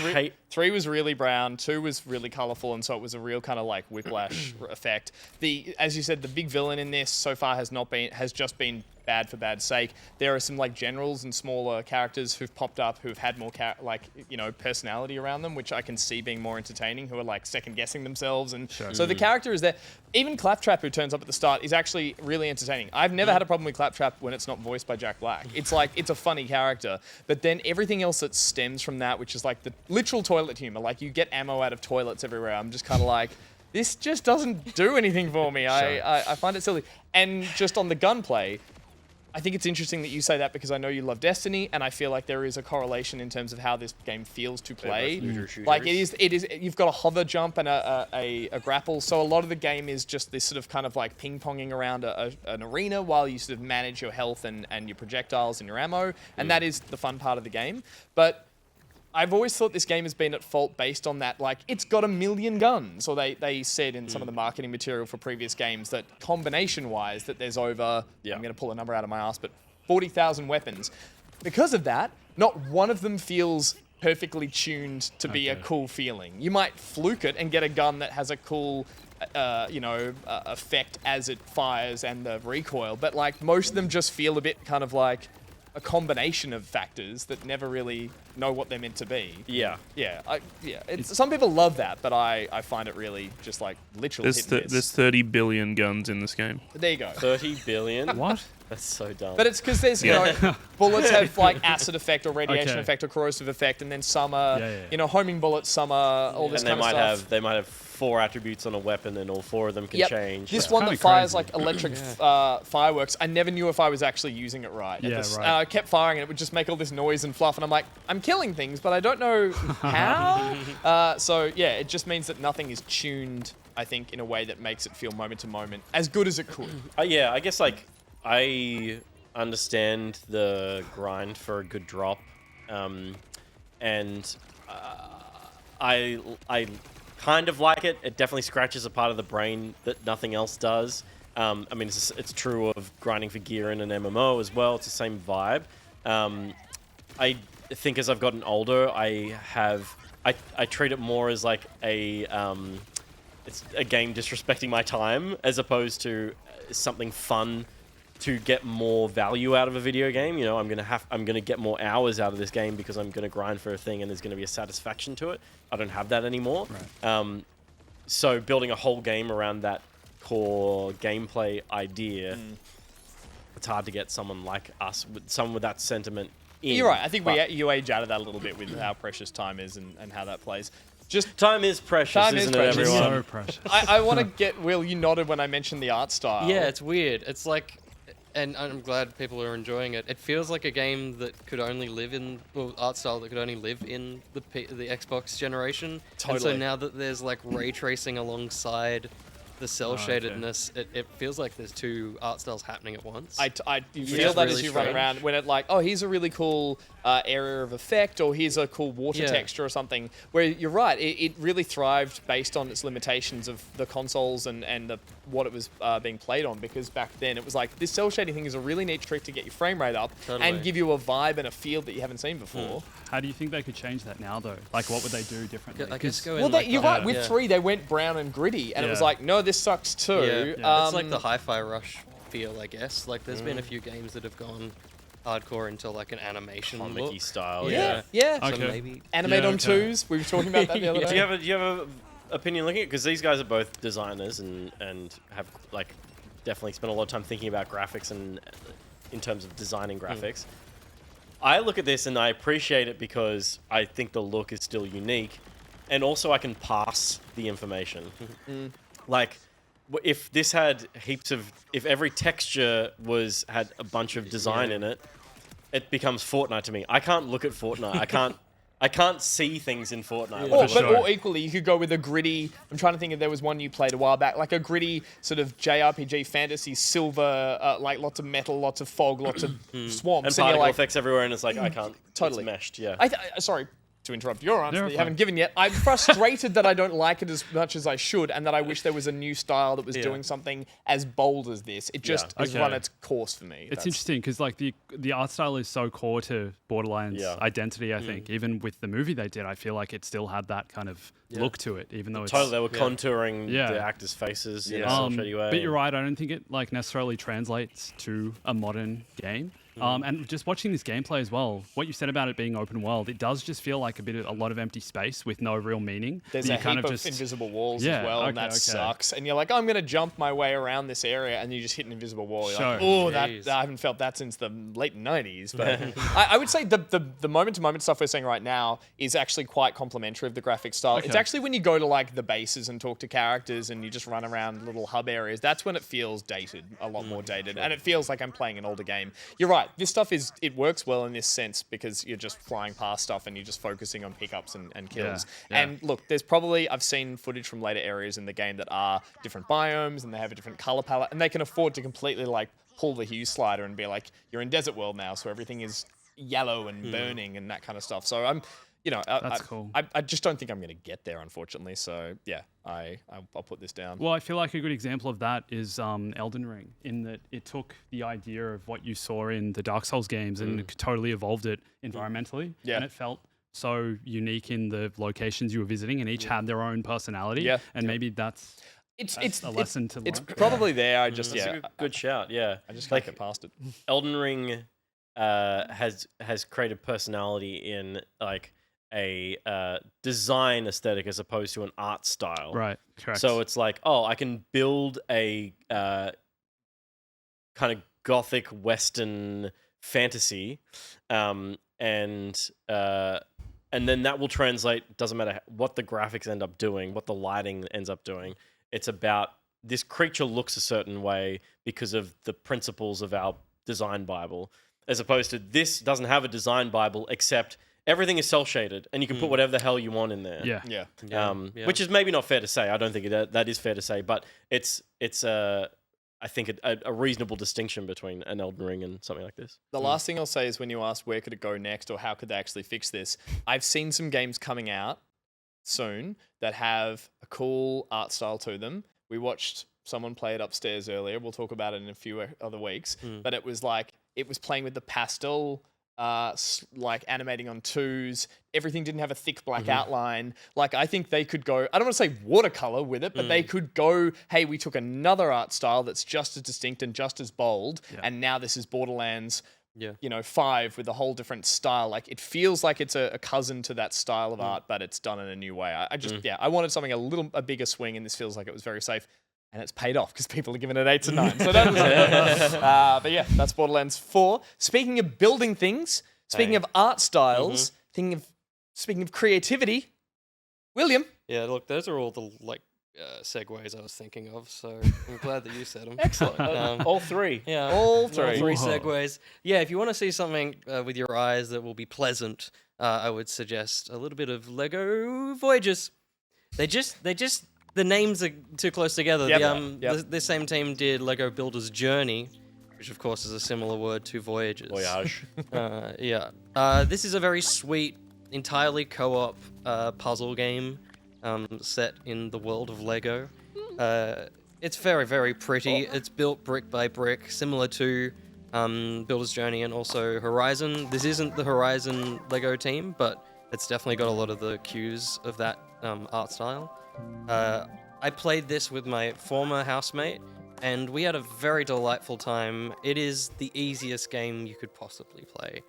3 was really brown, 2 was really colourful, and so it was a real kind of like whiplash effect. As you said, the big villain in this so far has just been bad for bad's sake. There are some like generals and smaller characters who've popped up who've had more personality around them, which I can see being more entertaining, who are like second guessing themselves, and so the character is there. Even Claptrap, who turns up at the start, is actually really entertaining. I've never had a problem with Claptrap when it's not voiced by Jack Black. It's like, it's a funny character, but then everything else that stems from that, which is like the literal toilet humor, like you get ammo out of toilets everywhere. I'm just kind of like, this just doesn't do anything for me. I find it silly. And just on the gunplay, I think it's interesting that you say that because I know you love Destiny, and I feel like there is a correlation in terms of how this game feels to play. Like it is. You've got a hover jump and a grapple, so a lot of the game is just this sort of kind of like ping-ponging around an arena while you sort of manage your health and your projectiles and your ammo, and that is the fun part of the game. But I've always thought this game has been at fault based on that, like, it's got 1 million guns, or they said in some of the marketing material for previous games that combination-wise that there's over, I'm going to pull a number out of my ass, but 40,000 weapons. Because of that, not one of them feels perfectly tuned to be a cool feeling. You might fluke it and get a gun that has a cool effect as it fires and the recoil, but like most of them just feel a bit kind of like a combination of factors that never really know what they're meant to be. Some people love that, but I find it really just like literally hit and miss. There's 30 billion guns in this game. There you go. 30 billion? What? That's so dumb. But it's because there's, you know, bullets have like acid effect or radiation effect or corrosive effect, and then some are, you know, homing bullets, some are all this kind of stuff. They might have 4 attributes on a weapon, and all 4 of them can change. This one that fires like electric fireworks, I never knew if I was actually using it right. I kept firing, and it would just make all this noise and fluff, and I'm like, I'm killing things, but I don't know how. So yeah, it just means that nothing is tuned, I think, in a way that makes it feel moment to moment as good as it could. Yeah, I guess like I understand the grind for a good drop, and I kind of like it. It definitely scratches a part of the brain that nothing else does. I mean, it's true of grinding for gear in an MMO as well. It's the same vibe. I think as I've gotten older, I treat it more as like it's a game disrespecting my time as opposed to something fun to get more value out of a video game. You know, I'm gonna get more hours out of this game because I'm gonna grind for a thing and there's gonna be a satisfaction to it. I don't have that anymore. Right. So building a whole game around that core gameplay idea, it's hard to get someone like us, someone with that sentiment in. You're right. I think you age out of that a little bit with how precious time is and how that plays. Just time is precious, isn't it, everyone? So precious. I want to get Will. You nodded when I mentioned the art style. Yeah, it's weird. It's like, and I'm glad people are enjoying it. It feels like a game that could only live in, well, art style that could only live in the Xbox generation. Totally. And so now that there's like ray tracing alongside the cell shadedness, it feels like there's 2 art styles happening at once. You feel that as you run around when it like, oh, here's a really cool area of effect, or here's a cool water texture or something. Where you're right, it really thrived based on its limitations of the consoles and what it was being played on. Because back then it was like, this cell shading thing is a really neat trick to get your frame rate up and give you a vibe and a feel that you haven't seen before. How do you think they could change that now, though? Like, what would they do differently? I guess you're right. With 3, they went brown and gritty, and it was like, no, this sucks too. It's like the Hi-Fi Rush feel, I guess. Like, there's been a few games that have gone hardcore into like an animation comic-y style. Yeah. So maybe animate on 2s. We were talking about that the other day. Do you have a opinion looking at it? Because these guys are both designers and have like definitely spent a lot of time thinking about graphics and in terms of designing graphics. I look at this and I appreciate it because I think the look is still unique, and also I can pass the information. Like, if this had if every texture had a bunch of design in it, it becomes Fortnite to me. I can't look at Fortnite. I can't see things in Fortnite. Or equally, you could go with a gritty. I'm trying to think if there was one you played a while back, like a gritty sort of JRPG fantasy silver, like lots of metal, lots of fog, lots of swamps, and particle effects everywhere, and it's like I can't. Totally it's meshed. Yeah. Sorry to interrupt your answer that you haven't given yet. I'm frustrated that I don't like it as much as I should, and that I wish there was a new style that was doing something as bold as this. It just has run its course for me. It's interesting because like the art style is so core to Borderlands identity. I think even with the movie they did, I feel like it still had that kind of look to it, even though they were contouring the actors' faces in a shady way. But you're right. I don't think it like necessarily translates to a modern game. And just watching this gameplay as well, what you said about it being open world, it does just feel like a lot of empty space with no real meaning. There's a heap of invisible walls as well, and that sucks. And you're like, oh, I'm going to jump my way around this area, and you just hit an invisible wall. You're like, oh, I haven't felt that since the late 90s. But I would say the moment-to-moment stuff we're seeing right now is actually quite complimentary of the graphic style. It's actually when you go to like the bases and talk to characters and you just run around little hub areas, that's when it feels dated, a lot more dated. And it feels like I'm playing an older game. You're right. This stuff it works well in this sense because you're just flying past stuff and you're just focusing on pickups and kills. And look, I've seen footage from later areas in the game that are different biomes and they have a different color palette, and they can afford to completely like pull the hue slider and be like, you're in desert world now, so everything is yellow and burning and that kind of stuff. So I'm, that's cool. I just don't think I'm going to get there, unfortunately. So yeah, I'll put this down. Well, I feel like a good example of that is Elden Ring, in that it took the idea of what you saw in the Dark Souls games and totally evolved it environmentally. And it felt so unique in the locations you were visiting, and each had their own personality. And maybe that's a lesson to learn. It's probably there. I just a good shout. Yeah, I just can't get past it. Elden Ring has created personality in like a design aesthetic as opposed to an art style. Right, correct. So it's like, oh, I can build a kind of gothic Western fantasy, and then that will translate. Doesn't matter what the graphics end up doing, what the lighting ends up doing. It's about this creature looks a certain way because of the principles of our design Bible, as opposed to this doesn't have a design Bible except everything is cell shaded and you can put whatever the hell you want in there. Yeah. Which is maybe not fair to say. I don't think that is fair to say, but it's I think a reasonable distinction between an Elden Ring and something like this. The last thing I'll say is when you ask where could it go next or how could they actually fix this, I've seen some games coming out soon that have a cool art style to them. We watched someone play it upstairs earlier. We'll talk about it in a few other weeks. But it was playing with the pastel, like animating on twos. Everything didn't have a thick black outline. Like, I think they could go, I don't want to say watercolor with it, but they could go, hey, we took another art style that's just as distinct and just as bold. And now this is Borderlands, 5 with a whole different style. Like, it feels like it's a cousin to that style of art, but it's done in a new way. I wanted something a bigger swing, and this feels like it was very safe. And it's paid off because people are giving it 8s and 9s. So that was but yeah, that's Borderlands 4. Speaking of building things, speaking of art styles, speaking of creativity, William. Yeah, look, those are all the segues I was thinking of. So I'm glad that you said them. Excellent. All three. Yeah, all three segues. Yeah, if you want to see something with your eyes that will be pleasant, I would suggest a little bit of Lego Voyagers. The names are too close together. The same team did Lego Builder's Journey, which of course is a similar word to Voyagers. Voyage. This is a very sweet, entirely co-op puzzle game set in the world of Lego. It's very, very pretty. It's built brick by brick, similar to Builder's Journey and also Horizon. This isn't the Horizon Lego team, but it's definitely got a lot of the cues of that art style. I played this with my former housemate, and we had a very delightful time. It is the easiest game you could possibly play.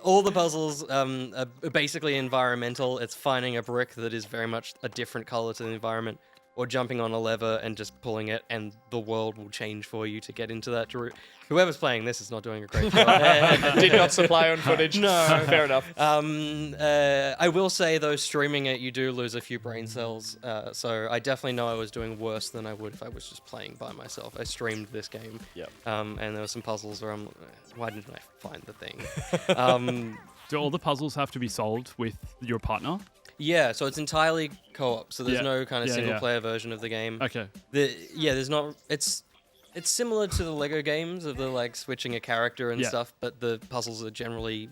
All the puzzles are basically environmental. It's finding a brick that is very much a different color to the environment, or jumping on a lever and just pulling it, and the world will change for you to get into that route. Whoever's playing this is not doing a great job. Did not supply on footage. No. Fair enough. I will say, though, streaming it, you do lose a few brain cells. So I definitely know I was doing worse than I would if I was just playing by myself. I streamed this game. And there were some puzzles where I'm why didn't I find the thing? Do all the puzzles have to be solved with your partner? Yeah, so it's entirely co-op, so there's no kind of single-player version of the game. Okay. There's not. It's similar to the Lego games of the switching a character and stuff, but the puzzles are generally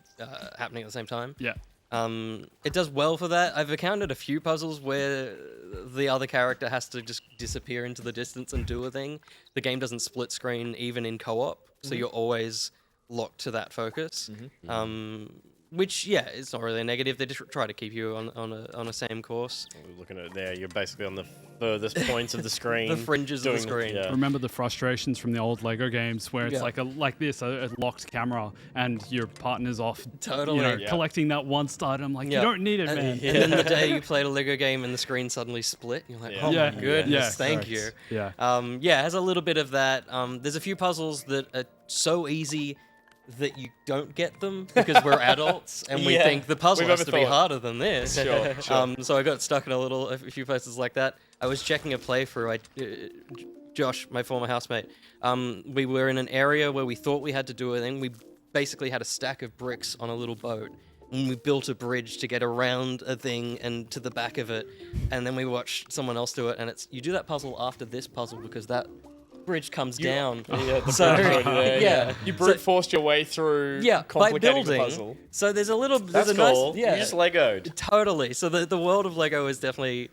happening at the same time. Yeah. It does well for that. I've encountered a few puzzles where the other character has to just disappear into the distance and do a thing. The game doesn't split screen even in co-op, so you're always locked to that focus. Which, it's not really a negative. They just try to keep you on a same course. Looking at it there, you're basically on the furthest points of the screen. The fringes of the screen. Yeah. Remember the frustrations from the old Lego games where it's like a locked camera and your partner's off collecting that one star. I'm like, you don't need it, man. And then the day you played a Lego game and the screen suddenly split, you're like, oh my goodness, thank you. Yeah. It has a little bit of that. There's a few puzzles that are so easy that you don't get them because we're adults and we think the puzzle has to be harder than this. Sure. So I got stuck in a few places like that. I was checking a playthrough. Josh, my former housemate, we were in an area where we thought we had to do a thing. We basically had a stack of bricks on a little boat, and we built a bridge to get around a thing and to the back of it. And then we watched someone else do it, and you do that puzzle after this puzzle because that bridge comes down. You brute forced your way through complicating the puzzle. So there's a little That's a cool. Nice, You just Legoed. Totally. So the world of Lego is definitely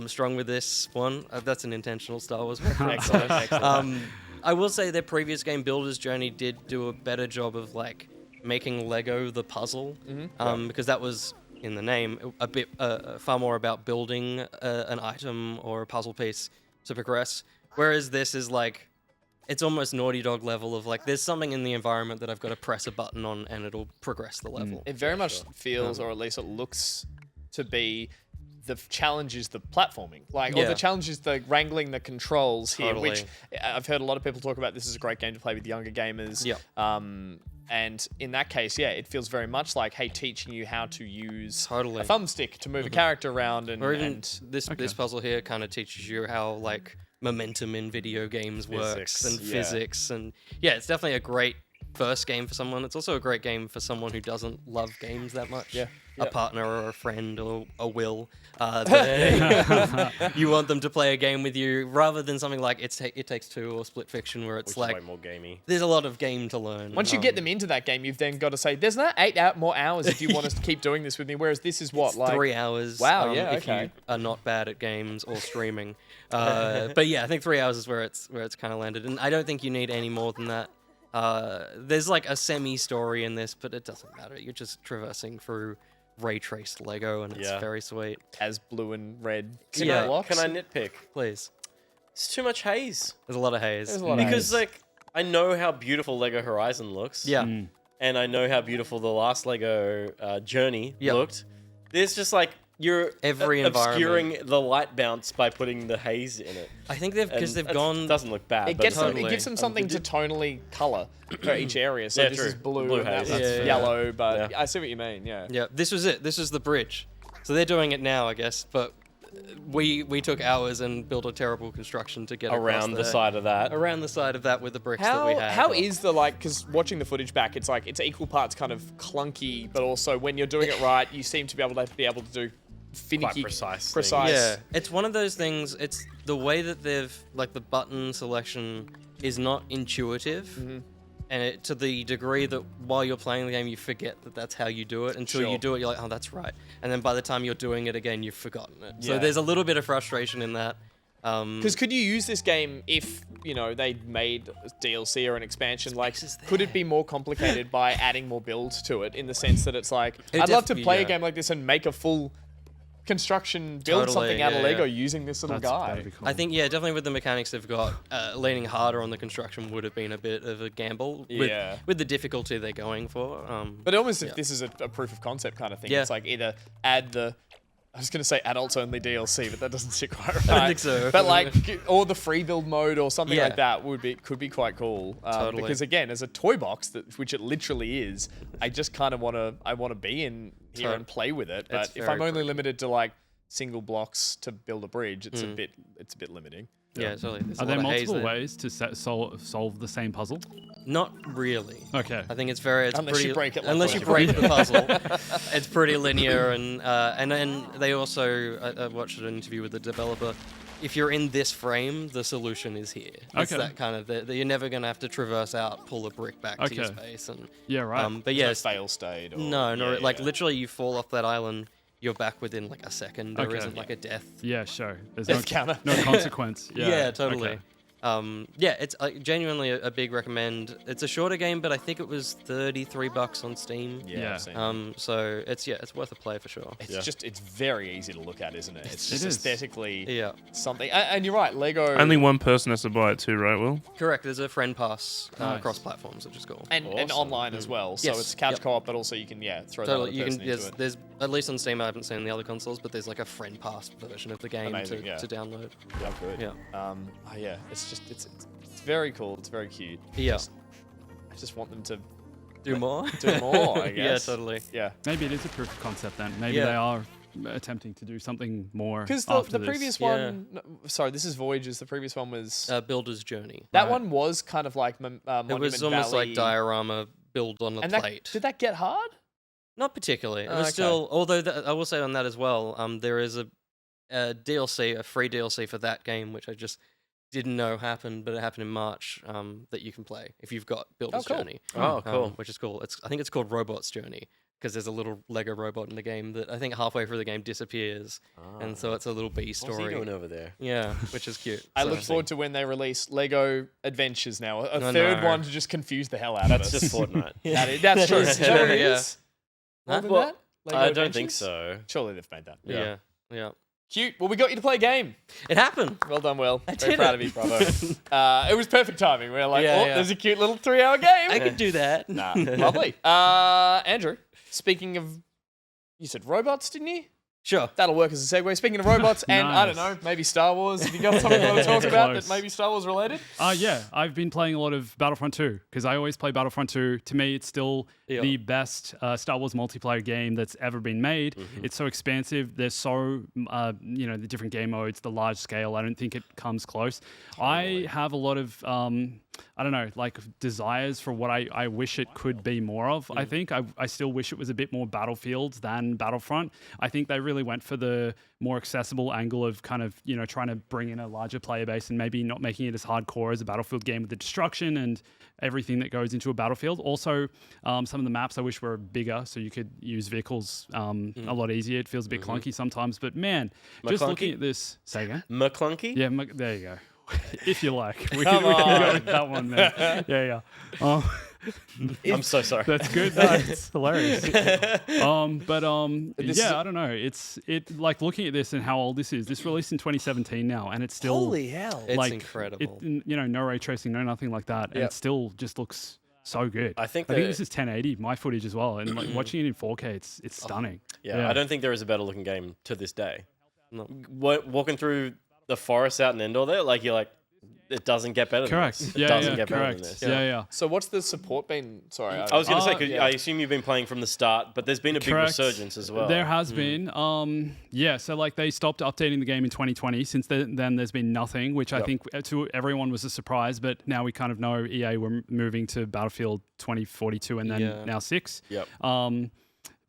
strong with this one. That's an intentional Star Wars reference. Excellent. I will say their previous game, Builder's Journey, did do a better job of making Lego the puzzle, because that was in the name a bit far more about building an item or a puzzle piece to progress. Whereas this is it's almost Naughty Dog level of there's something in the environment that I've got to press a button on and it'll progress the level. It very much feels, or at least it looks to be the challenge is the platforming, or the challenge is the wrangling the controls here, which I've heard a lot of people talk about. This is a great game to play with younger gamers. And in that case, it feels very much like, hey, teaching you how to use a thumbstick to move a character around, or even this puzzle here kind of teaches you how like momentum in video games works and physics, and it's definitely a great first game for someone. It's also a great game for someone who doesn't love games that much. A partner or a friend or a will. You want them to play a game with you rather than something like It Takes Two or Split Fiction, where it's like way more gamey. There's a lot of game to learn. Once you get them into that game, you've then got to say, there's not 8 more hours if you want us to keep doing this with me. Whereas this is what, it's 3 hours. Wow, if you are not bad at games or streaming. But I think 3 hours is where it's kind of landed, and I don't think you need any more than that. There's like a semi-story in this, but it doesn't matter. You're just traversing through ray-traced Lego, and it's very sweet. As blue and red blocks. Can I nitpick? Please. It's too much haze. There's a lot of haze. Because like I know how beautiful Lego Horizon looks. And I know how beautiful the last Lego Journey looked. There's just like you're obscuring the light bounce by putting the haze in it. I think they've gone. Doesn't look bad. It gives them something to tonally color for each area. So this is blue and that's yellow. But I see what you mean. Yeah. This was it. This was the bridge. So they're doing it now, I guess. But we took hours and built a terrible construction to get around the side of that. Around the side of that with the bricks that we had. How is the because watching the footage back, it's like it's equal parts kind of clunky, but also when you're doing it right, you seem to be able to do finicky, precise. Yeah, it's one of those things. It's the way that they've the button selection is not intuitive, and to the degree that while you're playing the game, you forget that that's how you do it. Until you do it, you're like, oh, that's right. And then by the time you're doing it again, you've forgotten it. So there's a little bit of frustration in that. Because could you use this game if they made DLC or an expansion? Could it be more complicated by adding more builds to it? In the sense that it's like, I'd love to play a game like this and make a full construction, build something out of Lego using this little guy. Cool. I think, definitely with the mechanics they've got, leaning harder on the construction would have been a bit of a gamble with the difficulty they're going for. But almost if this is a proof of concept kind of thing, it's like either add I was going to say adults only DLC, but that doesn't sit quite right. I don't think so. But or the free build mode or something like that could be quite cool. Because again, as a toy box, which it literally is, I just kind of want to be in here and play with it. But if I'm only limited to single blocks to build a bridge, it's a bit limiting. Yeah, totally. Are there multiple ways to solve the same puzzle? Not really. Okay. I think unless you break it. Unless you break the puzzle, it's pretty linear, and then they also I watched an interview with the developer. If you're in this frame, the solution is here. It's that kind of you're never gonna have to traverse out, pull a brick back to your space, and but no fail state. Literally, you fall off that island. You're back within a second. There isn't a death. Yeah, sure. There's no consequence. Yeah, totally. Okay. It's genuinely a big recommend. It's a shorter game, but I think it was $33 on Steam. Yeah. So it's worth a play for sure. It's very easy to look at, isn't it? It's just aesthetically something. And you're right, Lego. Only one person has to buy it too, right, Will? Correct. There's a friend pass across platforms, which is cool. And online as well. So it's couch co-op, but also you can throw that other person into it. There's at least on Steam. I haven't seen the other consoles, but there's a friend pass version of the game to download. Yeah, good. Yeah. It's very cool. It's very cute. Yeah. I just want them to do more. I guess. Yeah, totally. Yeah. Maybe it is a proof of concept then. Maybe they are attempting to do something more. Because the previous one, sorry, this is Voyagers. The previous one was Builder's Journey. That one was kind of like Monument It was almost Valley. like diorama build on a plate. Did that get hard? Not particularly. It was still, although I will say on that as well. There is a DLC, a free DLC for that game, which I just didn't know happened, but it happened in March. That you can play if you've got Builder's Journey. Oh, cool. Which is cool. I think it's called Robot's Journey because there's a little Lego robot in the game that I think halfway through the game disappears, and so it's a little B story. What's he doing over there? Yeah, which is cute. I look forward to when they release Lego Adventures now, a third one to just confuse the hell out of us. That's just Fortnite. That's true. Is that what it is? Huh? More than that? Lego I don't think Adventures? so. Surely they've made that. Yeah. Cute. Well, we got you to play a game. It happened. Well done, Will. I Very did proud it. of you, bravo. It was perfect timing. We were like, Yeah. there's a cute little 3-hour game. I could do that. Nah, lovely. Andrew, speaking of, you said robots, didn't you? Sure. That'll work as a segue. Speaking of robots, and I don't know, maybe Star Wars. Have you got something you want to talk about that maybe Star Wars related? Yeah, I've been playing a lot of Battlefront 2 because I always play Battlefront 2. To me, it's still the best Star Wars multiplayer game that's ever been made. It's so expansive. There's so, the different game modes, the large scale. I don't think it comes close. I have a lot of, desires for what I wish it could be more of. I think I still wish it was a bit more Battlefield than Battlefront. I think they really went for the more accessible angle of kind of, trying to bring in a larger player base and maybe not making it as hardcore as a Battlefield game with the destruction and everything that goes into a Battlefield. Also, some of the maps I wish were bigger so you could use vehicles a lot easier. It feels a bit clunky sometimes, but man, just looking at this... Say again? McClunky? Yeah, there you go. If you like. We can go with that one then. Yeah. I'm so sorry. That's good. No, it's hilarious. I don't know. It's looking at this and how old this is. This released in 2017 now, and it's still Holy hell! It's incredible. No ray tracing, no nothing like that, and it still just looks so good. I think this is 1080 my footage as well, and watching it in 4K, it's stunning. I don't think there is a better looking game to this day. No. Walking through the forest out in Endor there, it doesn't get better than this. It doesn't get better than this. Yeah. So what's the support been? Sorry. I was going to say, because I assume you've been playing from the start, but there's been a big resurgence as well. There has been. So they stopped updating the game in 2020. Since then there's been nothing, which I think to everyone was a surprise, but now we kind of know EA were moving to Battlefield 2042 and then now 6. Yep.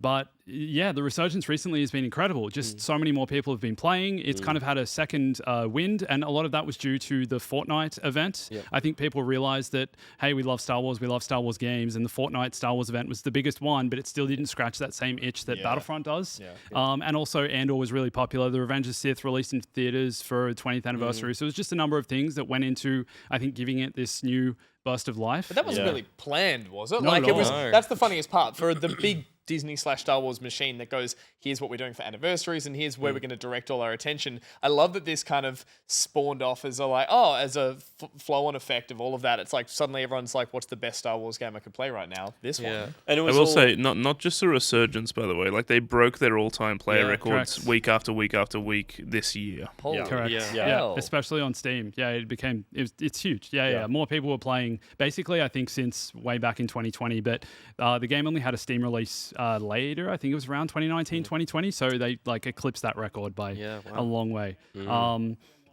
But yeah, the resurgence recently has been incredible. Just so many more people have been playing. It's kind of had a second wind, and a lot of that was due to the Fortnite event. Yep. I think people realized that, hey, we love Star Wars, we love Star Wars games, and the Fortnite Star Wars event was the biggest one, but it still didn't scratch that same itch that Battlefront does. Yeah. And also Andor was really popular. The Revenge of Sith released in theaters for 20th anniversary. So it was just a number of things that went into, I think, giving it this new burst of life. But that wasn't really planned, was it? Not at all. That's the funniest part. For the big Disney/Star Wars machine that goes, here's what we're doing for anniversaries and here's where we're going to direct all our attention. I love that this kind of spawned off as a flow-on effect of all of that. It's like suddenly everyone's like, what's the best Star Wars game I could play right now? This one. And it was I will say, not just a resurgence, by the way. Like, they broke their all-time player records week after week after week this year. Correct. Yeah. Especially on Steam. Yeah, it's huge. Yeah. More people were playing, basically, I think, since way back in 2020, but the game only had a Steam release later. I think it was around 2019, 2020. So they eclipsed that record by a long way.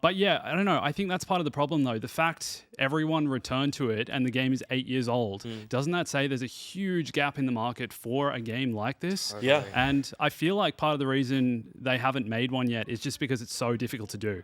But yeah, I don't know. I think that's part of the problem, though. The fact everyone returned to it and the game is 8 years old, doesn't that say there's a huge gap in the market for a game like this? Yeah. And I feel like part of the reason they haven't made one yet is just because it's so difficult to do.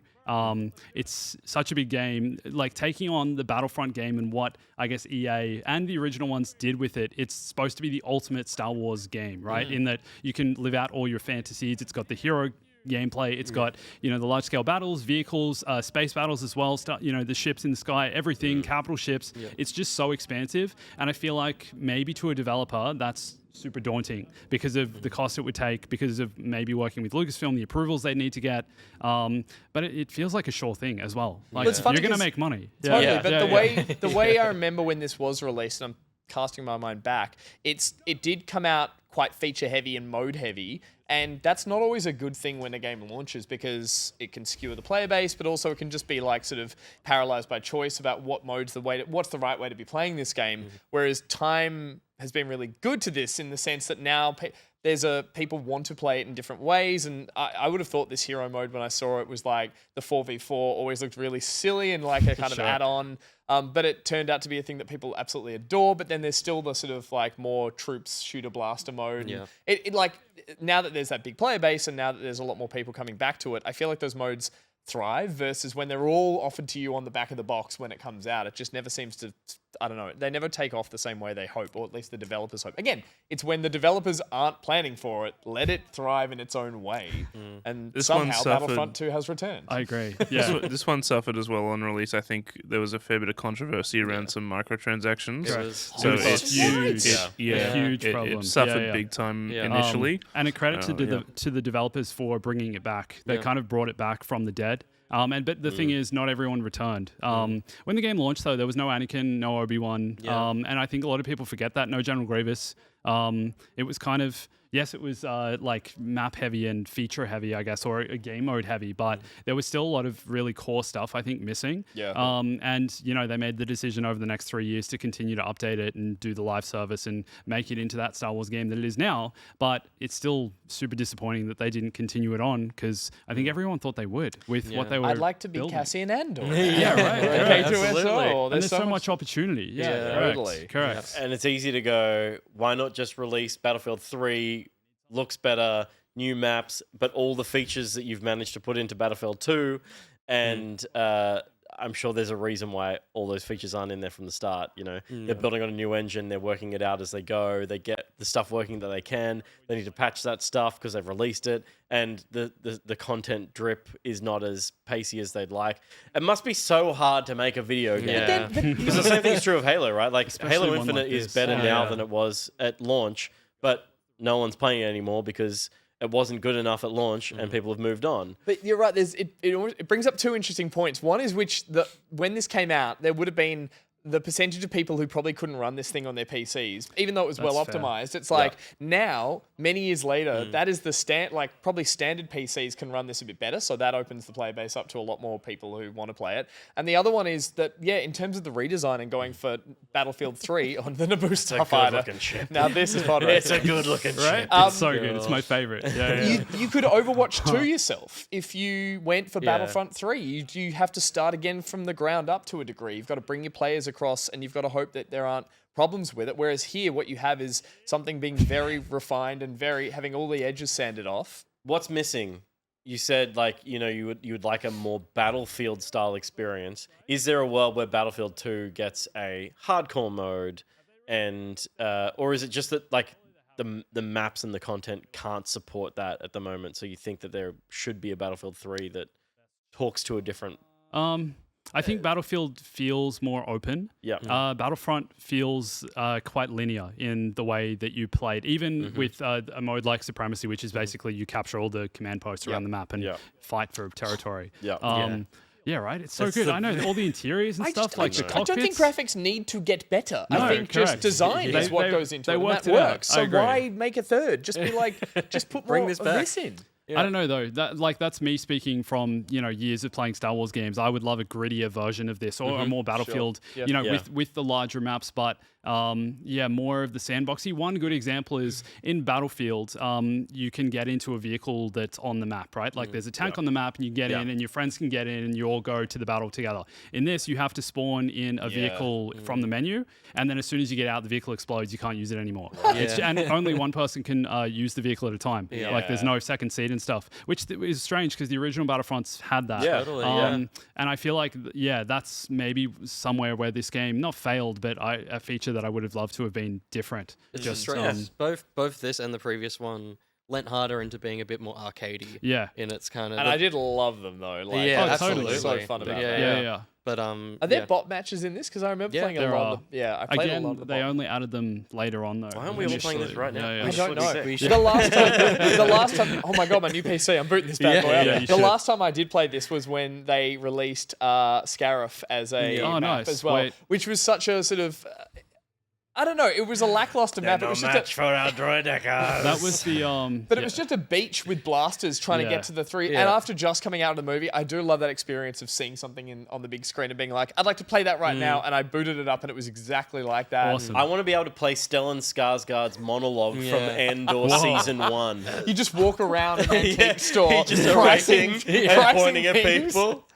It's such a big game. Like, taking on the Battlefront game and what I guess EA and the original ones did with it, it's supposed to be the ultimate Star Wars game, right? In that you can live out all your fantasies. It's got the hero gameplay. It's got, the large scale battles, vehicles, space battles as well, the ships in the sky, everything, capital ships. It's just so expansive. And I feel like maybe to a developer, that's super daunting because of the cost it would take, because of maybe working with Lucasfilm, the approvals they need to get. But it feels like a sure thing as well. Like, you're going to make money. Totally, but the way I remember when this was released, and I'm casting my mind back, it did come out quite feature heavy and mode heavy. And that's not always a good thing when a game launches, because it can skew the player base, but also it can just be like sort of paralyzed by choice about what mode's what's the right way to be playing this game. Whereas time has been really good to this in the sense that now people want to play it in different ways. And I would have thought this hero mode, when I saw it, was like the 4v4 always looked really silly and like a kind of add-on. But it turned out to be a thing that people absolutely adore. But then there's still the sort of like more troops shooter blaster mode. Yeah. It like, now that there's that big player base and now that there's a lot more people coming back to it, I feel like those modes thrive versus when they're all offered to you on the back of the box when it comes out. It just never seems to, I don't know, they never take off the same way they hope, or at least the developers hope. Again, it's when the developers aren't planning for it, let it thrive in its own way. And This somehow one suffered- Battlefront 2 has returned. I agree. Yeah. This one suffered as well on release. I think there was a fair bit of controversy around some microtransactions. So it's huge. Huge problem. It suffered big time initially. And a credit to the developers for bringing it back. They kind of brought it back from the dead. But the thing is, not everyone returned. When the game launched, though, there was no Anakin, no Obi-Wan, and I think a lot of people forget that. No General Grievous. It was kind of, yes, it was like map heavy and feature heavy, I guess, or a game mode heavy, but there was still a lot of really core stuff, I think, missing. Yeah. And, you know, they made the decision over the next 3 years to continue to update it and do the live service and make it into that Star Wars game that it is now. But it's still super disappointing that they didn't continue it on, because I think everyone thought they would with what they were I'd like to be building. Cassian Andor. Yeah, right. K2SO. And there's so much opportunity. Yeah, correct. totally. Correct. And it's easy to go, why not just release Battlefield 3, looks better, new maps, but all the features that you've managed to put into Battlefield 2, and I'm sure there's a reason why all those features aren't in there from the start. You know, they're building on a new engine, they're working it out as they go, they get the stuff working that they can, they need to patch that stuff because they've released it, and the content drip is not as pacey as they'd like. It must be so hard to make a video game. Because the same thing's true of Halo, right? Like, Especially Halo one Infinite like is this. better now than it was at launch, but no one's playing it anymore because it wasn't good enough at launch and people have moved on. But you're right. It brings up two interesting points. One is when this came out, there would have been the percentage of people who probably couldn't run this thing on their PCs, even though it was well optimized. It's like now, many years later, that is the probably standard PCs can run this a bit better. So that opens the player base up to a lot more people who want to play it. And the other one is that, in terms of the redesign and going for Battlefield 3 on the Naboo Starfighter. Looking ship. Now this is fun. It's a good looking ship. It's so good. It's my favorite. You could Overwatch 2 yourself if you went for Battlefront 3. You have to start again from the ground up to a degree. You've got to bring your players across, and you've got to hope that there aren't problems with it. Whereas here, what you have is something being very refined and having all the edges sanded off. What's missing? You said, like, you know, you would like a more Battlefield style experience. Is there a world where Battlefield 2 gets a hardcore mode, and or is it just that, like, the maps and the content can't support that at the moment? So you think that there should be a Battlefield 3 that talks to a different... I think Battlefield feels more open. Yeah. Battlefront feels quite linear in the way that you played, even with a mode like Supremacy, which is basically you capture all the command posts around the map and fight for territory. Yeah, right. It's so good. I know all the interiors and stuff, like the cockpits. I don't think graphics need to get better. No, I think just design is what goes into it. And that works. So why make a third? Just be like, just put more of this in. Yeah. I don't know though. That's me speaking from years of playing Star Wars games. I would love a grittier version of this, or a more Battlefield, with the larger maps, but more of the sandboxy. One good example is in Battlefield, you can get into a vehicle that's on the map, right? Like there's a tank on the map, and you get in, and your friends can get in, and you all go to the battle together. In this, you have to spawn in a vehicle from the menu, and then as soon as you get out, the vehicle explodes. You can't use it anymore. And only one person can use the vehicle at a time. Like there's no second seat and stuff, which is strange because the original Battlefronts had that. And I feel like that's maybe somewhere where this game not failed, but a feature that I would have loved to have been different. It's just strange. Both this and the previous one lent harder into being a bit more arcadey. Yeah, in its kind of. And I did love them though. Like, absolutely. So fun about that. Yeah. But are there bot matches in this? Because I remember playing a lot. I played a lot of the they only added them later on though. Why aren't we all playing this right now? Yeah. I don't know. The last time. Oh my god, my new PC! I'm booting this bad boy out. The last time I did play this was when they released Scarif as a map as well, which was such a sort of. I don't know. It was a lackluster map. It was just match for our droideckers. That was the But it was just a beach with blasters trying to get to the 3. And after just coming out of the movie, I do love that experience of seeing something on the big screen and being like, I'd like to play that right now. And I booted it up, and it was exactly like that. Awesome. I want to be able to play Stellan Skarsgård's monologue from Andor season 1. You just walk around an antique store, just pricing and pointing at things, people.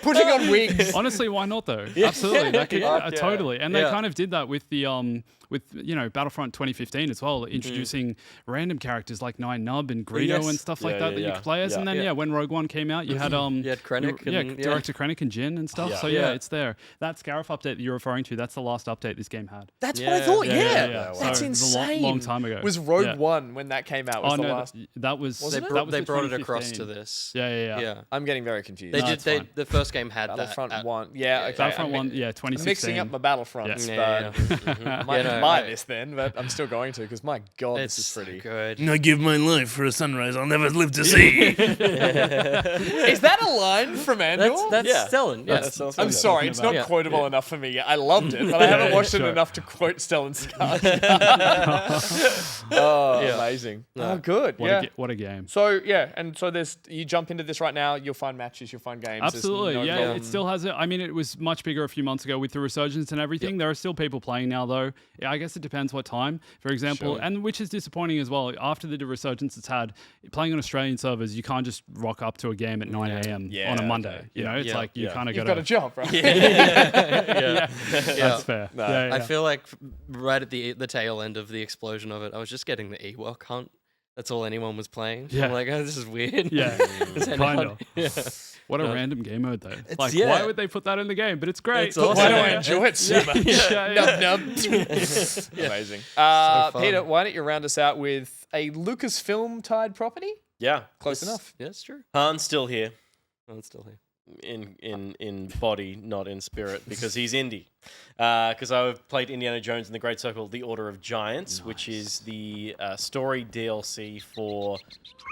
putting on wigs. Honestly, why not though? Absolutely, that could, totally. And they kind of did that with the Battlefront 2015 as well, introducing random characters like Nine Nub and Greedo and stuff like that you could play as. And then when Rogue One came out, you had Krennic, Director Krennic and Jin and stuff. So it's there. That Scarif update that you're referring to, that's the last update this game had. That's what I thought. Yeah. That's so insane. It was a long time ago. Was Rogue One when that came out? Was the last? That was. They brought it across to this. Yeah. I'm getting very confused. They did. The first game had Battlefront that. 1. Yeah. Okay. Battlefront 1. Yeah. 2016. Mixing up my Battlefronts. I might miss then, but I'm still going to because my god, It's this is pretty good. I give my life for a sunrise I'll never live to see. Is that a line from Andor? That's Yeah. Stellan. Yeah. I'm sorry, it's not Yeah. quotable enough for me. I loved it, but I haven't watched it enough to quote Stellan Skarsgård. Amazing. Oh, good. What a game. So there's you jump into this right now. You'll find matches. You'll find games. There's Absolutely, no yeah. problem. It still has it. I mean, it was much bigger a few months ago with the resurgence and everything. There are still people playing now, though. Yeah, I guess it depends what time, for example, and which is disappointing as well. After the resurgence it's had, playing on Australian servers, you can't just rock up to a game at 9 a.m. on a Monday. You know, it's like you kind of You've got a job, right? That's fair. I feel like right at the tail end of the explosion of it, I was just getting the Ewok hunt. That's all anyone was playing. Yeah. I'm like, oh, this is weird. Yeah, kind of. Yeah. What a random game mode, though. Like, yeah. why would they put that in the game? But it's great. It's awesome. Why do I enjoy it so much? Amazing. Peter, why don't you round us out with a Lucasfilm tied property? Yeah. Close enough. Yeah, it's true. Han's still here. Oh, it's still here. In body, not in spirit, because he's indie. Because I've played Indiana Jones and the Great Circle, The Order of Giants, which is the story DLC for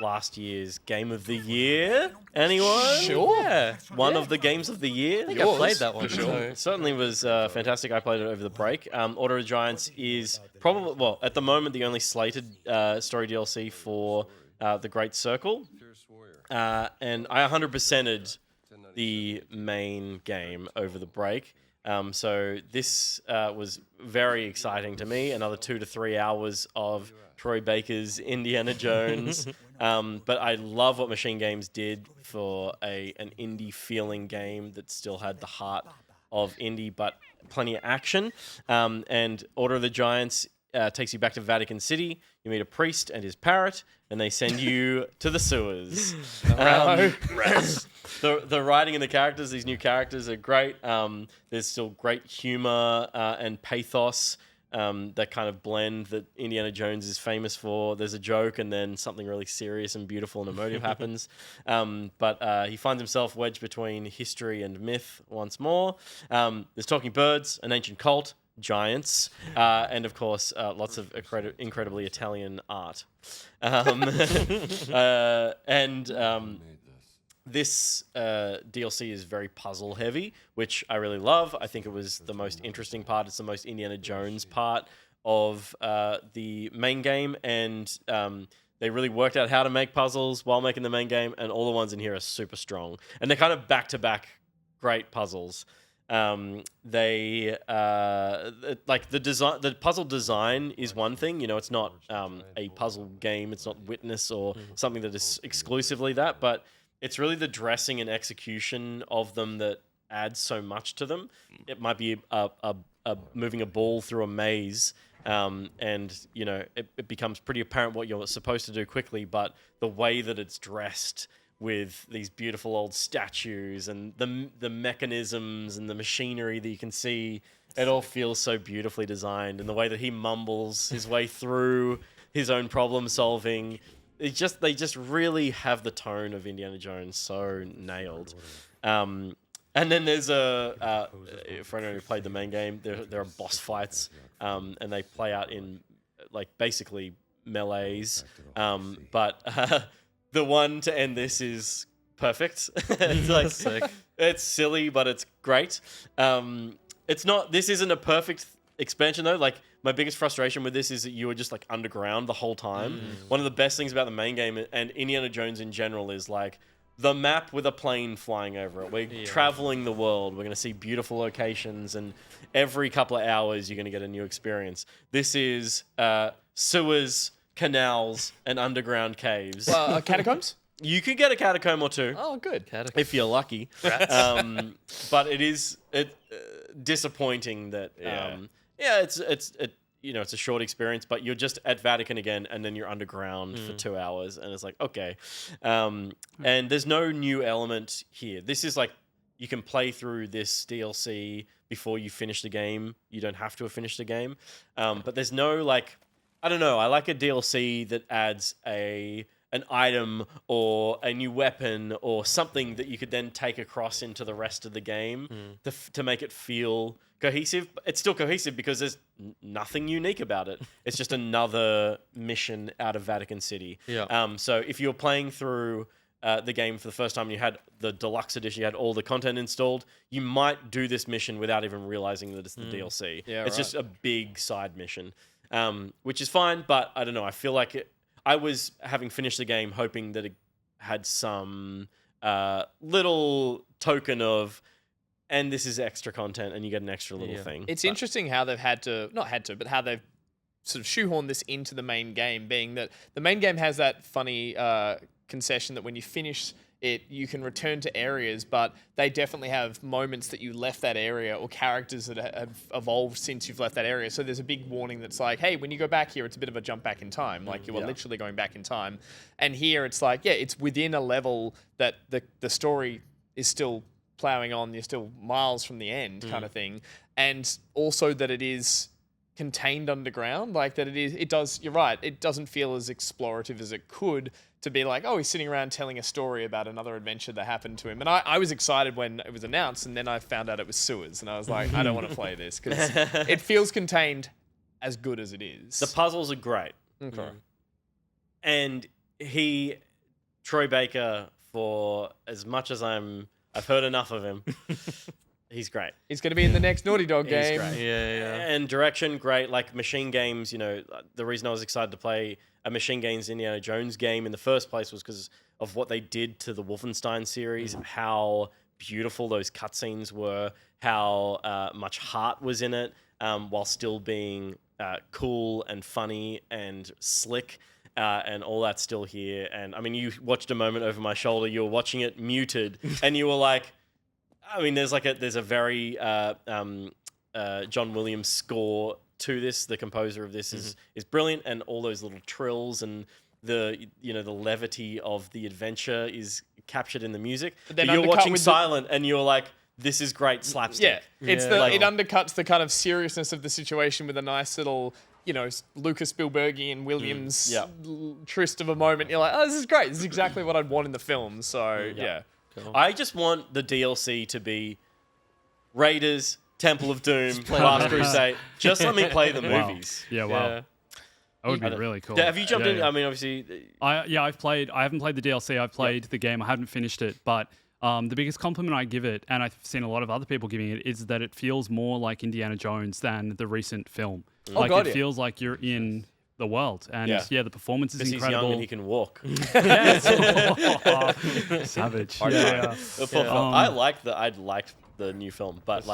last year's Game of the Year. Anyone? Sure. Yeah. One of the games of the year. I played that one. So it certainly was fantastic. I played it over the break. Order of Giants is probably, well, at the moment, the only slated story DLC for the Great Circle. And I 100%ed the main game over the break. So this was very exciting to me. Another 2 to 3 hours of Troy Baker's Indiana Jones. But I love what Machine Games did for an indie feeling game that still had the heart of indie, but plenty of action. And Order of the Giants takes you back to Vatican City. You meet a priest and his parrot, and they send you to the sewers. The writing and the characters, these new characters are great. There's still great humor and pathos that kind of blend that Indiana Jones is famous for. There's a joke and then something really serious and beautiful and emotive happens. But he finds himself wedged between history and myth once more. There's talking birds, an ancient cult, giants, and of course lots of incredibly Italian art. This DLC is very puzzle heavy, which I really love. I think it was the most interesting part. It's the most Indiana Jones part of the main game, and they really worked out how to make puzzles while making the main game, and all the ones in here are super strong. And they're kind of back-to-back great puzzles. They like the puzzle design is one thing. You know, it's not a puzzle game. It's not Witness or something that is exclusively that, but it's really the dressing and execution of them that adds so much to them. It might be moving a ball through a maze, and you know it becomes pretty apparent what you're supposed to do quickly. But the way that it's dressed with these beautiful old statues and the mechanisms and the machinery that you can see, it all feels so beautifully designed. And the way that he mumbles his way through his own problem solving. They just really have the tone of Indiana Jones so nailed. And then there's for anyone who played the main game, there are boss fights, and they play out in like basically melees. But the one to end this is perfect. It's like sick. It's silly, but it's great. It's not. This isn't a perfect expansion though. Like my biggest frustration with this is that you were just like underground the whole time. One of the best things about the main game and Indiana Jones in general is like the map with a plane flying over it. We're traveling the world. We're going to see beautiful locations, and every couple of hours you're going to get a new experience. This is sewers, canals, and underground caves. Catacombs? You could get a catacomb or two. Oh, good. If you're lucky. But it is disappointing that it's a short experience, but you're just at Vatican again, and then you're underground for 2 hours, and it's like, okay. And there's no new element here. This is like, you can play through this DLC before you finish the game. You don't have to have finished the game. But there's no, like, I don't know, I like a DLC that adds a an item or a new weapon or something that you could then take across into the rest of the game to make it feel cohesive. It's still cohesive because there's nothing unique about it. It's just another mission out of Vatican City. Yeah. So if you're playing through the game for the first time, you had the deluxe edition, you had all the content installed, you might do this mission without even realizing that it's the DLC. Yeah, it's just a big side mission, which is fine, but I don't know. I feel like I was, having finished the game, hoping that it had some little token of, and this is extra content, and you get an extra little thing. It's interesting how they've but how they've sort of shoehorned this into the main game, being that the main game has that funny concession that when you finish it, you can return to areas, but they definitely have moments that you left that area or characters that have evolved since you've left that area. So there's a big warning that's like, hey, when you go back here, it's a bit of a jump back in time. Like you are literally going back in time. And here it's like, it's within a level that the story is still plowing on. You're still miles from the end kind of thing. And also that it is contained underground, like that you're right, it doesn't feel as explorative as it could to be like, oh, he's sitting around telling a story about another adventure that happened to him. And I was excited when it was announced, and then I found out it was sewers, and I was like, I don't want to play this because it feels contained as good as it is. The puzzles are great. Okay. And Troy Baker, for as much as I've heard enough of him, he's great. He's going to be in the next Naughty Dog game. Great. Yeah. And direction, great. Like Machine Games, the reason I was excited to play a Machine Games Indiana Jones game in the first place was because of what they did to the Wolfenstein series, how beautiful those cutscenes were, how much heart was in it, while still being cool and funny and slick. And all that's still here. And I mean, you watched a moment over my shoulder. You were watching it muted, and you were like, I mean, there's a very John Williams score to this. The composer of this is brilliant, and all those little trills and the levity of the adventure is captured in the music. But you're watching silent, and you're like, this is great slapstick. Yeah, it undercuts the kind of seriousness of the situation with a nice little, Lucas Spielbergian Williams tryst of a moment. You're like, oh, this is great. This is exactly what I'd want in the film. So, yeah. Cool. I just want the DLC to be Raiders, Temple of Doom, Last Crusade. Just let me play the movies. Yeah, wow. That would be really cool. Have you jumped in? I mean, obviously... I haven't played the DLC. I've played the game. I haven't finished it, but the biggest compliment I give it, and I've seen a lot of other people giving it, is that it feels more like Indiana Jones than the recent film. It feels like you're in the world, and the performance is incredible. He's young and he can walk. Savage. I liked the new film, but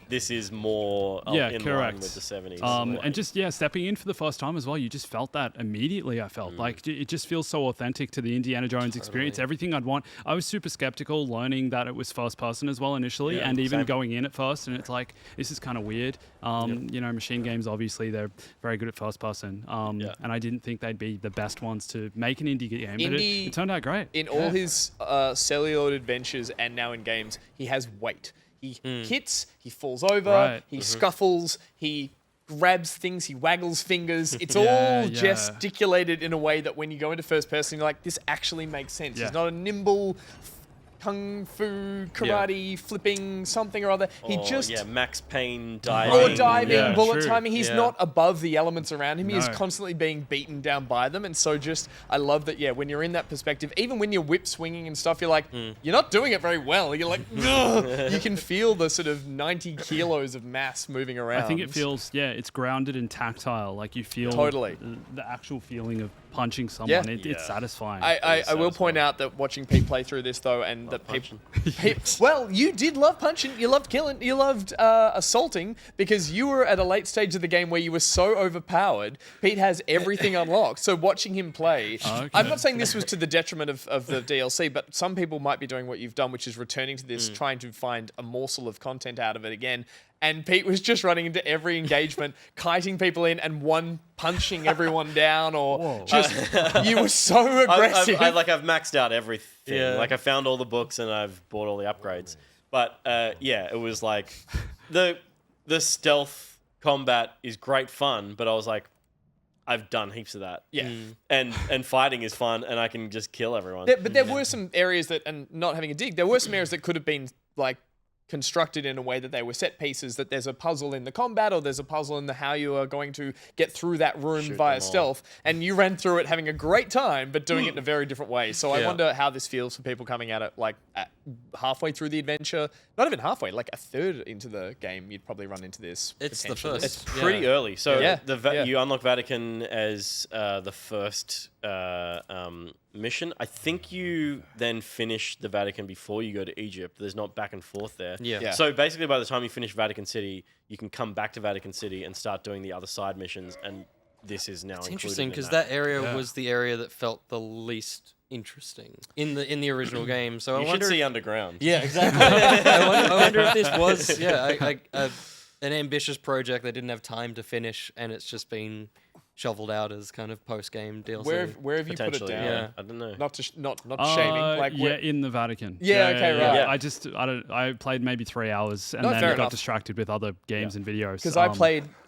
this is more in line with the 70s. And just stepping in for the first time as well, you just felt that immediately. I felt like it just feels so authentic to the Indiana Jones experience. Everything I'd want. I was super skeptical learning that it was first person as well initially, and even going in at first, and it's like, this is kind of weird. Machine Games, obviously they're very good at first person, and I didn't think they'd be the best ones to make an indie game, but it turned out great. In all his celluloid adventures and now in games, he has weight. He hits, he falls over, he scuffles, he grabs things, he waggles fingers. It's all gesticulated in a way that when you go into first person, you're like, this actually makes sense. He's not a nimble kung fu, karate, flipping something or other. He Max Payne diving. Bullet timing. He's not above the elements around him. He is constantly being beaten down by them. And so I love that, when you're in that perspective, even when you're whip swinging and stuff, you're like, you're not doing it very well. You're like, ugh. You can feel the sort of 90 kilos of mass moving around. I think it feels, it's grounded and tactile. Like you feel the actual feeling of punching someone. It's satisfying. I will point out that watching Pete play through this, though, and that people... well, you did love punching. You loved killing. You loved assaulting, because you were at a late stage of the game where you were so overpowered. Pete has everything unlocked. So watching him play... I'm not saying this was to the detriment of the DLC, but some people might be doing what you've done, which is returning to this, trying to find a morsel of content out of it again. And Pete was just running into every engagement, kiting people in and punching everyone down, or you were so aggressive. I've maxed out everything. Like I found all the books and I've bought all the upgrades. But it was like the stealth combat is great fun, but I was like, I've done heaps of that. Yeah. And fighting is fun, and I can just kill everyone. But there were some areas that, and not having a dig, there were some areas that could have been like constructed in a way that they were set pieces, that there's a puzzle in the combat or there's a puzzle in the how you are going to get through that room via stealth, and you ran through it having a great time but doing it in a very different way. So I wonder how this feels for people coming at it like halfway through the adventure, not even halfway, like a third into the game you'd probably run into this. It's the first. It's pretty early. So Yeah. you unlock Vatican as the first mission. I think you then finish the Vatican before you go to Egypt. There's not back and forth there. Yeah. So basically, by the time you finish Vatican City, you can come back to Vatican City and start doing the other side missions. And this is now It's included interesting in because that area was the area that felt the least interesting in the original game. So You I should wonder. see Underground. Yeah, exactly. I wonder if this was an ambitious project they didn't have time to finish, and it's just been shoveled out as kind of post-game DLC. Where have you put it Potentially, down? Yeah. I don't know. Not shaming. Like in the Vatican. Yeah, okay, right. I played maybe 3 hours and No, then fair got enough. distracted with other games and videos. Because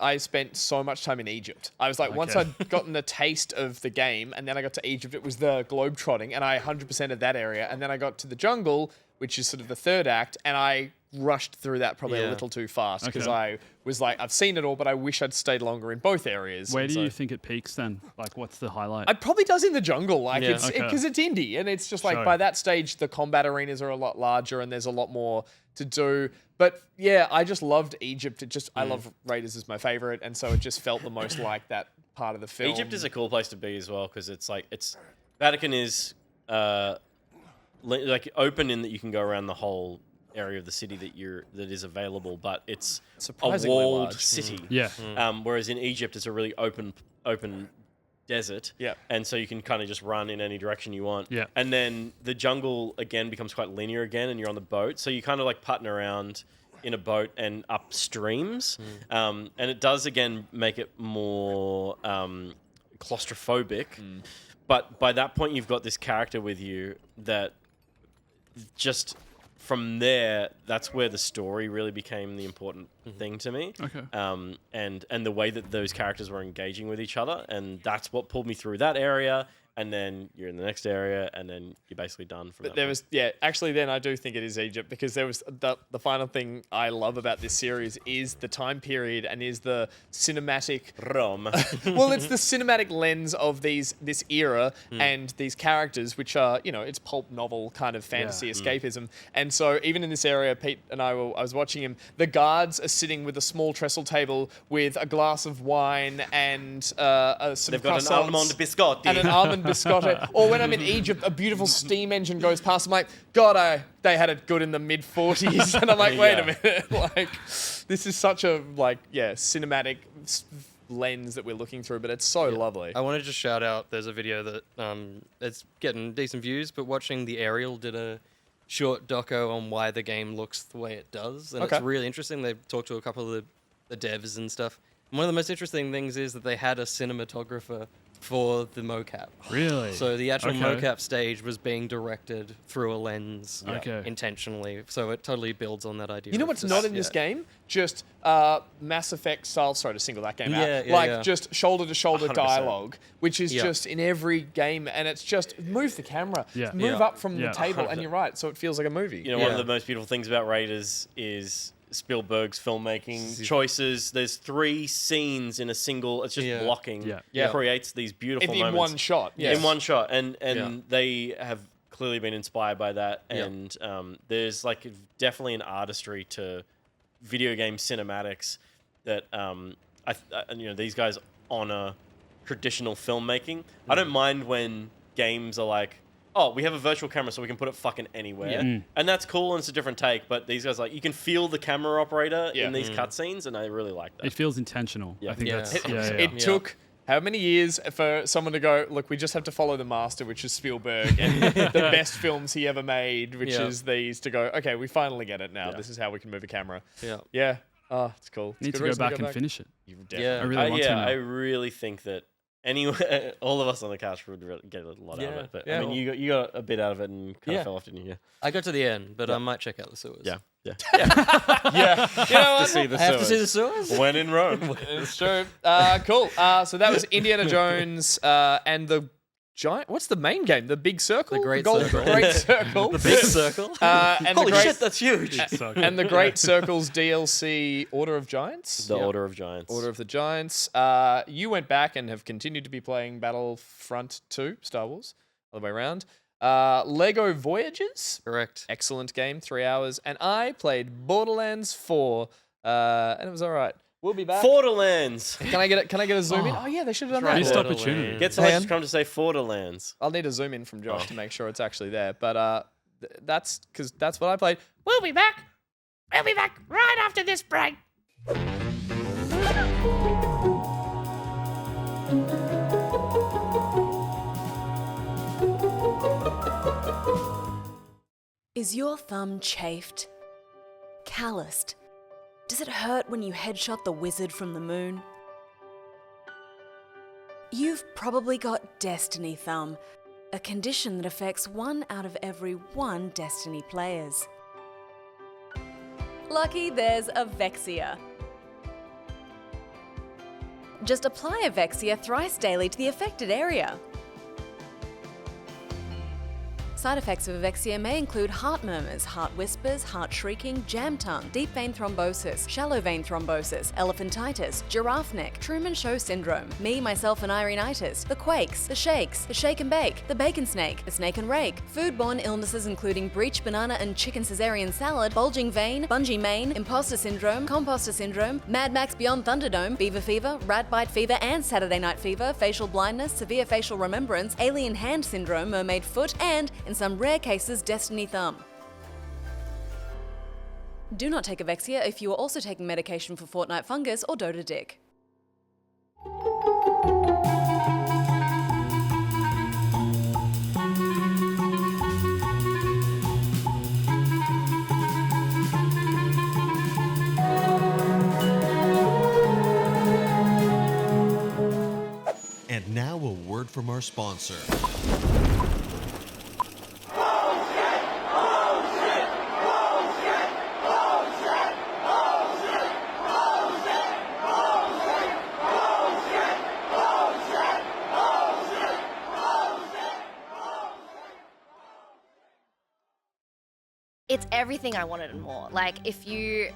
I spent so much time in Egypt. I was like, once I'd gotten the taste of the game, and then I got to Egypt, it was the globe-trotting, and I 100% of that area. And then I got to the jungle, which is sort of the third act, and I rushed through that probably a little too fast because I was like, I've seen it all, but I wish I'd stayed longer in both areas. Where do you think it peaks then? Like, what's the highlight? It probably does in the jungle, like Yeah. it's because it's indie, and it's just like by that stage the combat arenas are a lot larger and there's a lot more to do. But yeah, I just loved Egypt. I love Raiders is my favorite, and so it just felt the most like that part of the film. Egypt is a cool place to be as well because it's Vatican is like open in that you can go around the whole area of the city that is available, but it's surprisingly a walled large. city. Yeah. Whereas in Egypt, it's a really open desert. Yeah. And so you can kind of just run in any direction you want. Yeah. And then the jungle again becomes quite linear again, and you're on the boat, so you kind of like putting around in a boat and up streams. And it does again make it more claustrophobic. But by that point, you've got this character with you that just from there, that's where the story really became the important thing to me. Okay. And the way that those characters were engaging with each other, and that's what pulled me through that area. And then you're in the next area, and then you're basically done from But that there point. was, actually then I do think it is Egypt, because there was the final thing I love about this series is the time period and is the cinematic Rome. well, it's the cinematic lens of this era and these characters, which are, it's pulp novel kind of fantasy escapism. And so even in this area, Pete and I was watching him, the guards are sitting with a small trestle table with a glass of wine and They've got an almond biscotti. and an almond biscotti. Or when I'm in Egypt, a beautiful steam engine goes past. I'm like, God, they had it good in the mid 40s. And I'm like, wait a minute. Like, this is such a cinematic lens that we're looking through, but it's so lovely. I want to just shout out, there's a video that it's getting decent views, but watching The Aerial did a short doco on why the game looks the way it does. And it's really interesting. They've talked to a couple of the devs and stuff. And one of the most interesting things is that they had a cinematographer for the mocap. Really? So the actual mocap stage was being directed through a lens intentionally. So it totally builds on that idea. You know what's not in this game? Just Mass Effect style. Sorry to single that game out. Just shoulder to shoulder 100%. dialogue, which is just in every game, and it's just move the camera, move up from the table, and you're right. So it feels like a movie. One of the most beautiful things about Raiders is Spielberg's filmmaking choices. There's 3 scenes in a single. It's just blocking. Creates these beautiful moments in one shot. In one shot, and they have clearly been inspired by that. And there's like definitely an artistry to video game cinematics that these guys honor traditional filmmaking. I don't mind when games are like, oh, we have a virtual camera so we can put it fucking anywhere. And that's cool and it's a different take, but these guys you can feel the camera operator in these cutscenes, and I really like that. It feels intentional. I think that's... It took how many years for someone to go, look, we just have to follow the master, which is Spielberg, and the best films he ever made, which is these, to go, okay, we finally get it now. This is how we can move a camera. Oh, it's cool. Need to go back and finish it. I really want to now. I really think that Anyway, all of us on the couch would get a lot out of it. But I mean, you got a bit out of it and kind of fell off, didn't you? I got to the end, but I might check out the sewers. Yeah. You know what? I have to see the sewers. When in Rome. It's true. Cool. So that was Indiana Jones and the giant. What's the main game? The Big Circle. The Great Gold, Circle. Great Circle. The big circle. And Holy the great, shit, that's huge. and the Great Circle's DLC, Order of Giants. The Order of Giants. Order of the Giants. You went back and have continued to be playing Battlefront 2, Star Wars, all the way around. Lego Voyagers. Correct. Excellent game, 3 hours. And I played Borderlands 4, and it was all right. We'll be back. Borderlands. Can I get a zoom in? Oh yeah, they should have done that. Missed opportunity. Get someone to come to say Borderlands. I'll need a zoom in from Josh to make sure it's actually there. But that's because that's what I played. We'll be back. We'll be back right after this break. Is your thumb chafed? Calloused? Does it hurt when you headshot the wizard from the moon? You've probably got Destiny Thumb, a condition that affects 1 out of every 1 Destiny players. Lucky there's Avexia. Just apply Avexia thrice daily to the affected area. Side effects of Avexia may include heart murmurs, heart whispers, heart shrieking, jam tongue, deep vein thrombosis, shallow vein thrombosis, elephantitis, giraffe neck, Truman Show syndrome, me, myself and Irene-itis, the quakes, the shakes, the shake and bake, the bacon snake, the snake and rake, foodborne illnesses including breech banana and chicken Caesarean salad, bulging vein, bungee mane, imposter syndrome, Mad Max Beyond Thunderdome, beaver fever, rat bite fever and Saturday night fever, facial blindness, severe facial remembrance, alien hand syndrome, mermaid foot, and in some rare cases, Destiny Thumb. Do not take Avexia if you are also taking medication for Fortnite fungus or Dota Dick. And now a word from our sponsor. It's everything I wanted and more. Like, if you,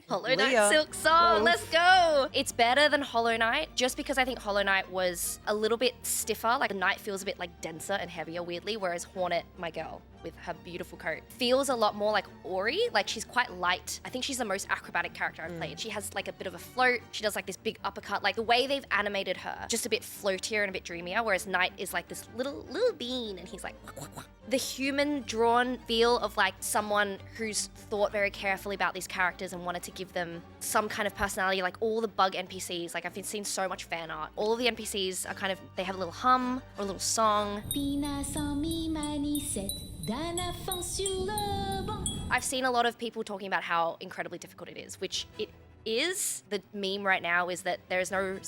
Hollow Knight Silk Song, let's go! It's better than Hollow Knight, just because I think Hollow Knight was a little bit stiffer, like the knight feels a bit like denser and heavier weirdly, whereas Hornet, my girl, with her beautiful coat, feels a lot more like Ori, like she's quite light. I think she's the most acrobatic character I've played. She has like a bit of a float, she does like this big uppercut, like the way they've animated her, just a bit floatier and a bit dreamier, whereas Knight is like this little bean and he's like, wah, wah, wah. The human drawn feel of like someone who's thought very carefully about these characters and wanted to give them some kind of personality, like all the bug NPCs, like I've seen so much fan art. All of the NPCs are kind of, they have a little hum or a little song. I've seen a lot of people talking about how incredibly difficult it is, which it is. The meme right now is that there is no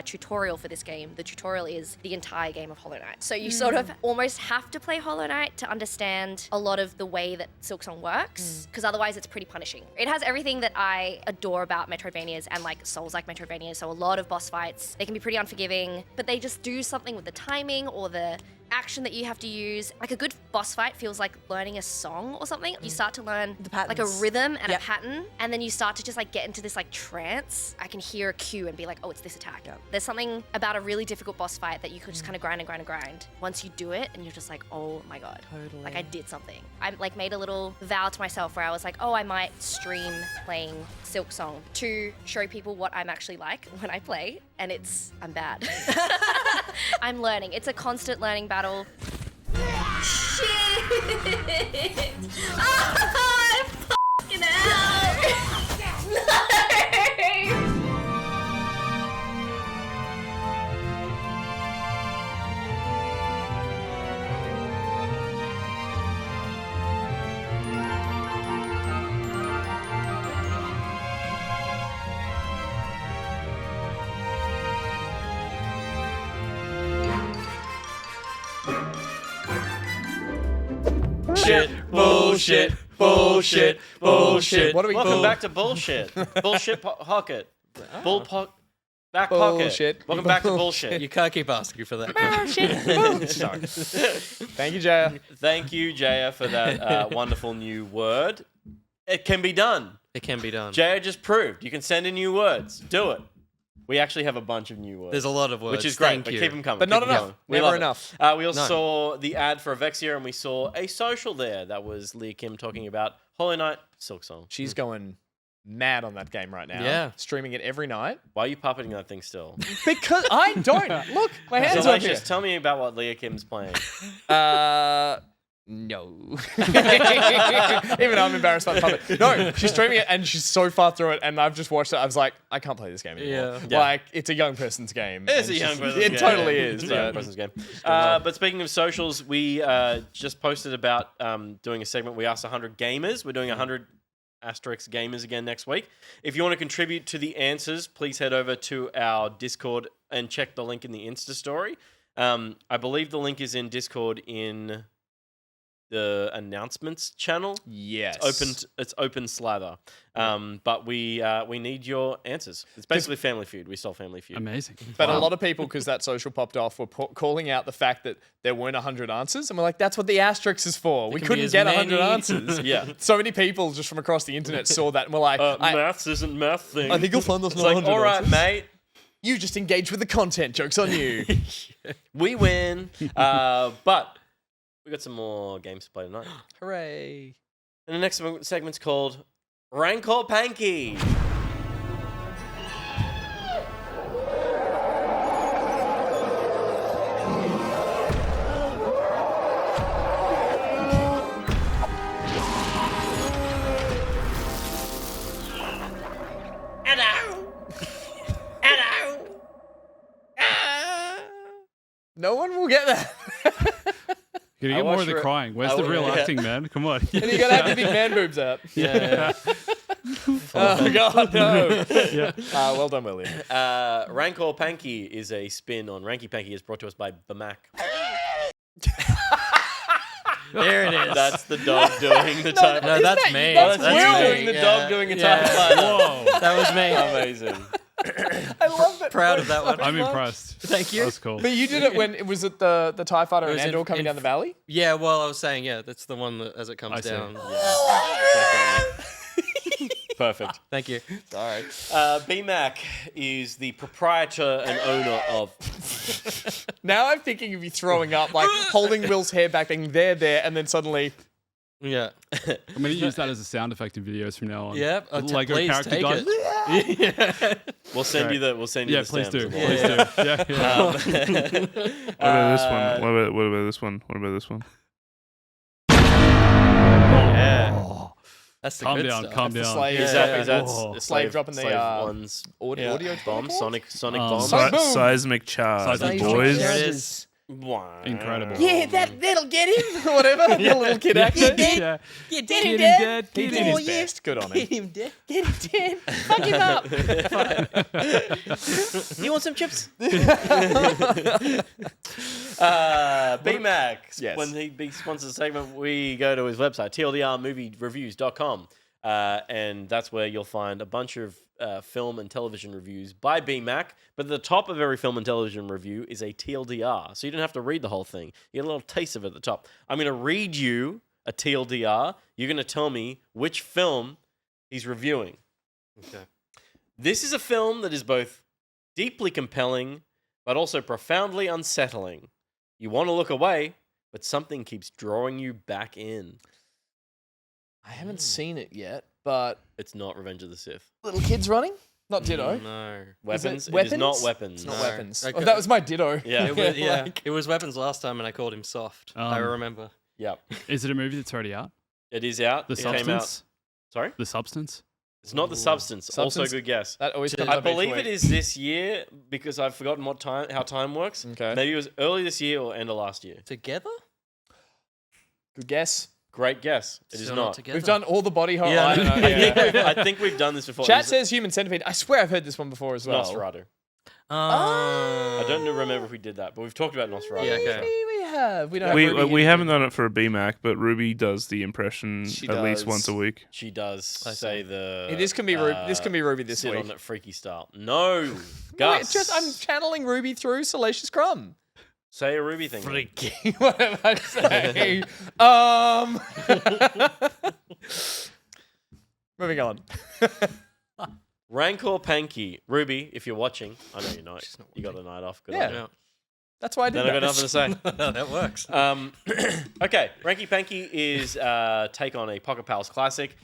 tutorial for this game. The tutorial is the entire game of Hollow Knight. So you sort of almost have to play Hollow Knight to understand a lot of the way that Silksong works, because otherwise it's pretty punishing. It has everything that I adore about Metroidvanias and like Souls-like Metroidvanias. So a lot of boss fights, they can be pretty unforgiving, but they just do something with the timing or the action that you have to use. Like a good boss fight feels like learning a song or something. You start to learn like a rhythm and a pattern, and then you start to just like get into this like trance. I can hear a cue and be like, oh, it's this attack. There's something about a really difficult boss fight that you could just kind of grind and grind and grind. Once you do it and you're just like, oh my God, like I did something. I like made a little vow to myself where I was like, oh, I might stream playing Silksong to show people what I'm actually like when I play, and I'm bad. I'm learning. It's a constant learning battle. Shit! Oh, fucking hell! No! bullshit, bullshit, bullshit. What are we Welcome doing? back to bullshit. Bullshit pocket. Back Bullshit. pocket. Welcome back to bullshit. You can't keep asking for that. Sorry. Thank you, Jaya. Thank you, Jaya, for that wonderful new word. It can be done. It can be done. Jaya just proved you can send in new words. Do it. We actually have a bunch of new words. There's a lot of words. Which is great, Thank but you. keep them coming. But not keep 'em enough. coming. We Never love it. enough. We also No. saw the ad for Avexia, and we saw a social there. That was Leah Kim talking about Hollow Knight Silk Song. She's going mad on that game right now. Yeah. Streaming it every night. Why are you puppeting that thing still? Because I don't. Look, my hands So are here. just tell me about what Leah Kim's playing. No. Even I'm embarrassed by the puppet. No, she's streaming it and she's so far through it, and I've just watched it. I was like, I can't play this game anymore. Yeah. Like, it's a young person's game. It's and a young she's- person's game. It totally is. It's a young But person's game. But speaking of socials, we just posted about doing a segment. We asked 100 gamers. We're doing 100 asterisk gamers again next week. If you want to contribute to the answers, please head over to our Discord and check the link in the Insta story. I believe the link is in Discord in the announcements channel. yes. It's open slather. But we need your answers. It's basically Family Feud. We stole Family Feud. Amazing. But a lot of people, because that social popped off, were calling out the fact that there weren't 100 answers. And we're like, that's what the asterisk is for. We can be couldn't as get 100 many. answers. Yeah. So many people just from across the internet saw that and were like, Maths isn't math thing. I think you'll find those It's not like, 100 all right, answers. mate. You just engage with the content. Joke's on you. We win. But we got some more games to play tonight. Hooray. And the next segment's called Rancor Panky. No one will get that. You I get more of watched the Ra- crying. Where's I the wa- real yeah. acting, man? Come on. And you gotta have the big man boobs out. Yeah. Oh, God, no. Yeah. Well done, William. Rancor Panky is a spin on Ranky Panky. Is brought to us by the Mac. There it is. That's the dog doing the type. No, that's me. That's Will me. doing the dog doing a type. Whoa. That was me. Amazing. I love that. Proud of that one. I'm impressed. Thank you. That's cool. But you did it when it was at the TIE Fighter It and was Andor in- coming in- down the valley? Yeah, well, I was saying, yeah, that's the one that as it comes I see. down. Perfect. Thank you. Sorry. BMAC is the proprietor and owner of. Now I'm thinking of you throwing up, like holding Will's hair back, being there, and then suddenly. Yeah. I'm going to use that as a sound effect in videos from now on. Yep. The Lego please character take going, it. We'll send you the. We'll send you Yeah, the please stems do. of Please all. do. Yeah, yeah. What about this one? What about this one? What about this one? Yeah. That's the Calm good down, stuff. calm The down. slave. Exactly. That's Whoa. the Slave dropping the, ones. Audio Bomb. Sonic Um, bomb. Sonic boom. Seismic charge, Seismic boys. There it is. Wow. Incredible. Yeah, that'll get him. Whatever. The little kid accent. Yeah. Get Get him dead. He Get did him his best. Good on him. him dead. Get him dead. Fuck him up. You want some chips? BMAC. Yes. When he sponsors the segment, we go to his website, tldrmoviereviews.com. And that's where you'll find a bunch of film and television reviews by BMAC. But at the top of every film and television review is a TLDR. So you don't have to read the whole thing. You get a little taste of it at the top. I'm going to read you a TLDR. You're going to tell me which film he's reviewing. Okay. This is a film that is both deeply compelling, but also profoundly unsettling. You want to look away, but something keeps drawing you back in. I haven't seen it yet, but It's not Revenge of the Sith. little kids running? Not Ditto. No. Weapons? It It is not weapons? weapons. It's not No. weapons. Okay. Oh, that was my Ditto. Yeah. It was, yeah. Like- It was weapons last time, and I called him soft. I remember. Yep. Is it a movie that's already out? It is out. The It came out. Substance? Sorry? The Substance? It's not The Substance. Also a Substance? good guess. That always comes I up each believe week. it is this year because I've forgotten how time works. Okay. Maybe it was early this year or end of last year. Together? Good guess. Great guess. It is Still not. together. We've done all the body horror. Yeah, I don't know. I Yeah. think we've done this before. Chat Is it says Human Centipede. I swear I've heard this one before as well. Nosferatu. I don't remember if we did that, but we've talked about Nosferatu. Yeah, okay. We have. We don't. have We haven't done it for a BMAC, but Ruby does the impression She at least does. once a week. She does say the. Yeah, this can be Ruby this sit week. on that freaky style. No, Wait, Gus. I'm channeling Ruby through Salacious Crumb. Say a Ruby thing. Freaky. What am I saying? Moving on. Rancor Panky. Ruby, if you're watching, I know you're not. You got the night off. Good on you. That's why I did Then I that. got nothing to say. That works. Okay, Ranky Panky is take on a Pocket Pals classic,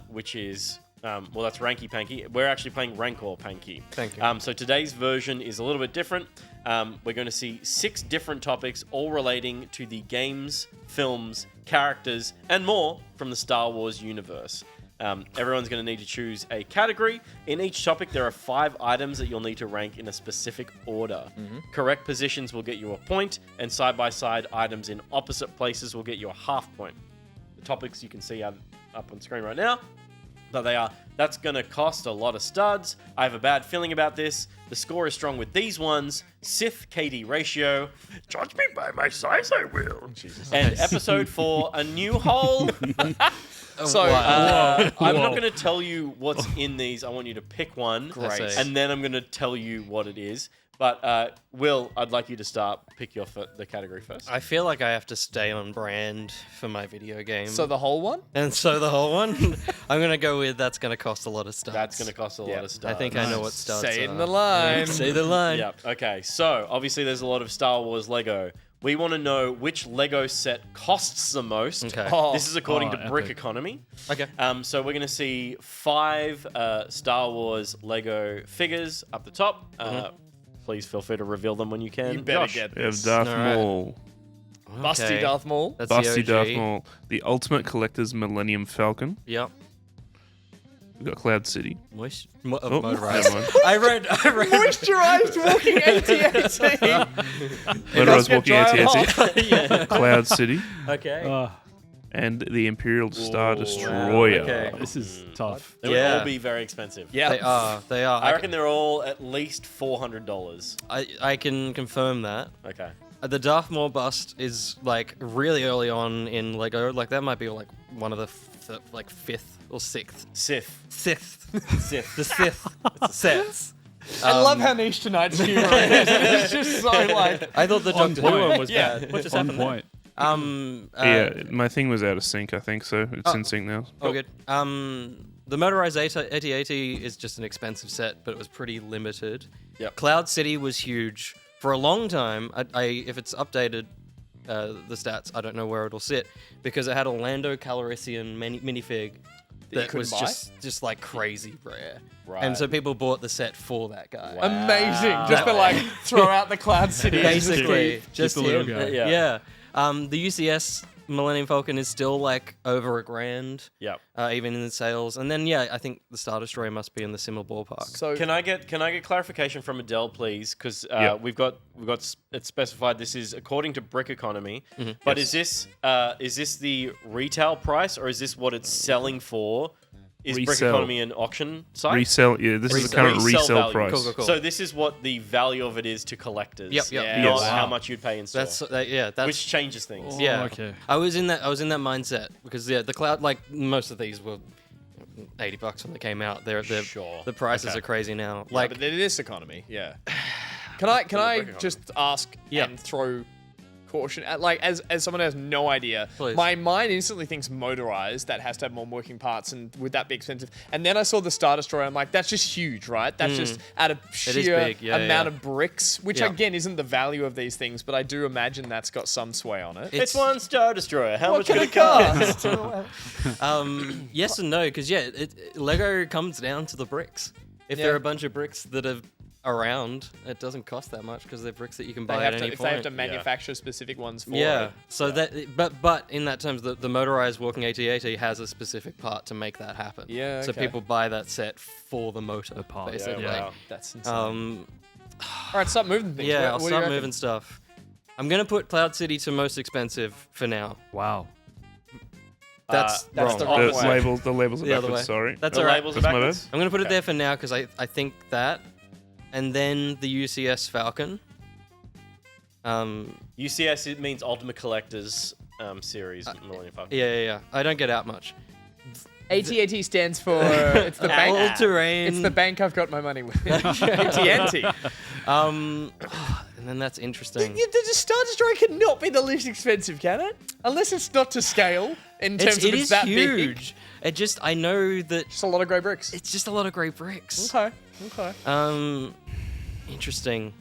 which is that's Ranky Panky. We're actually playing Rancor Panky. Thank you. So today's version is a little bit different. We're going to see 6 different topics, all relating to the games, films, characters, and more from the Star Wars universe. Everyone's going to need to choose a category. In each topic, there are 5 items that you'll need to rank in a specific order. Correct positions will get you a point, and side-by-side items in opposite places will get you a half point. The topics you can see up on screen right now, but that's going to cost a lot of studs. I have a bad feeling about this. The score is strong with these ones. Sith KD ratio. Judge me by my size, I will. Jesus. And episode 4, a new hole. So I'm not going to tell you what's in these. I want you to pick one. Great. And then I'm going to tell you what it is. But Will, I'd like you to start. Pick the category first. I feel like I have to stay on brand for my video game. So the whole one? And so the whole one? I'm going to go with that's going to cost a lot of stuff. That's going to cost a lot of stuff. I think I know what studs Say it are. in the line. Say the line. Yep. Okay. So obviously there's a lot of Star Wars Lego. We want to know which Lego set costs the most. Okay. This is according to Brick epic. Economy. Okay. So we're going to see 5 Star Wars Lego figures up the top. Please feel free to reveal them when you can. You better Josh. get We have this. Darth Alright. Maul. Busty Okay. Darth Maul. That's Busty the Darth OG. Maul. The Ultimate Collector's Millennium Falcon. Yep. We've got Cloud City. Motorized. never mind. I read. Moisturized walking AT-AT. Motorized walking dry AT-AT. Cloud City. Okay. And the Imperial Star Destroyer. Okay. This is tough. They would all be very expensive. Yeah. They are. They are. I reckon they're all at least $400. I can confirm that. Okay. The Darth Maul bust is like really early on in Lego. Like that might be like one of the fifth or sixth. Sith. The Sith sets. I love how niche tonight's humor is. It's just so like. I thought the On Doctor Who point. one was Yeah. bad. What just On happened? point. Yeah, my thing was out of sync, I think, so it's in sync now. Oh, good. The motorized AT-AT is just an expensive set, but it was pretty limited. Yep. Cloud City was huge. For a long time, if it's updated, the stats, I don't know where it'll sit, because it had a Lando Calrissian minifig that couldn't was buy? just like crazy rare. Right. And so people bought the set for that guy. Amazing. Just to like throw out the Cloud City. Basically, just the little him. guy. Yeah. The UCS Millennium Falcon is still like over $1,000. Yep. Even in the sales. And then I think the Star Destroyer must be in the similar ballpark. So Can I get clarification from Adele, please? Because we've got it specified. This is according to Brick Economy. But is this the retail price, or is this what it's selling for? Is Brick Resell. Economy an auction site? Resell, yeah, this is the current resell value. price. Cool. So this is what the value of it is to collectors. Yep. Not Yes. how much you'd pay in store. That's which changes things. yeah. okay. I was in that mindset because the cloud, like most of these were $80 when they came out. Sure. The prices Okay. are crazy now. Yeah, but it is economy. Yeah. Can I just ask Yeah. and throw caution at, like, as someone who has no idea, Please. my mind instantly thinks motorized, that has to have more working parts, and would that be expensive? And then I saw the Star Destroyer, I'm like, that's just huge, right? That's just out of sheer big, yeah, amount yeah. of bricks, which Yeah. again isn't the value of these things, but I do imagine that's got some sway on it. It's one Star Destroyer. How much What would can it it cost? cost? Yes and no, because Lego comes down to the bricks. If there are a bunch of bricks that are around, it doesn't cost that much because they're bricks that you can buy at any If point. they have to manufacture specific ones for Yeah. it. So but in that terms, the motorized walking AT-AT has a specific part to make that happen. Yeah, So okay. people buy that set for the motor, part, basically. wow. That's insane. Um, All right, stop moving things. yeah, What I'll do you start reckon? moving stuff. I'm gonna put Cloud City to most expensive for now. Wow. That's that's wrong. the wrong The way. labels are The other way. backwards, sorry. That's The all right. labels are That's my backwards. I'm gonna put it there for now because I think that and then the UCS Falcon. UCS, it means Ultimate Collectors series. Millennium Falcon. Yeah. I don't get out much. AT-AT stands for it's the bank. All-terrain. It's the bank I've got my money with. AT&T. And then that's interesting. The Star Destroyer cannot be the least expensive, can it? Unless it's not to scale in terms of It it's is that huge. big. I know that Just a lot of grey bricks. it's just a lot of grey bricks. Okay. Interesting.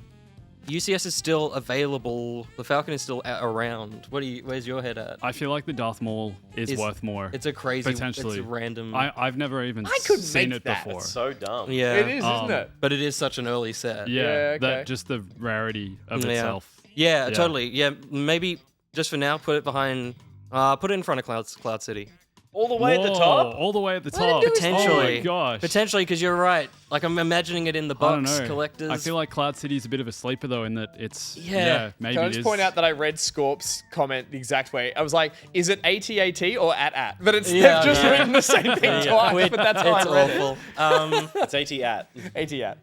UCS is still available. The Falcon is still around. Where's your head at? I feel like the Darth Maul is worth more. It's a crazy, potentially. It's a random. I've never even could seen make it that. before. It's so dumb. Yeah, It is, isn't it? But it is such an early set. Yeah, okay. that just the rarity of itself. Yeah, totally. Yeah, maybe just for now, put it behind. Put it in front of Cloud City. All the way at the Whoa, top? all the way at the top. Potentially. Oh my gosh. Potentially, because you're right. Like I'm imagining it in the I don't box know. collectors. I feel like Cloud City's a bit of a sleeper though, in that it's maybe Can I it just is. point out that I read Scorp's comment the exact way? I was like, is it AT-AT or at? But it's Yeah, they've just yeah. written the same thing twice, but that's how it's I read awful. It's AT-AT. it. AT-AT.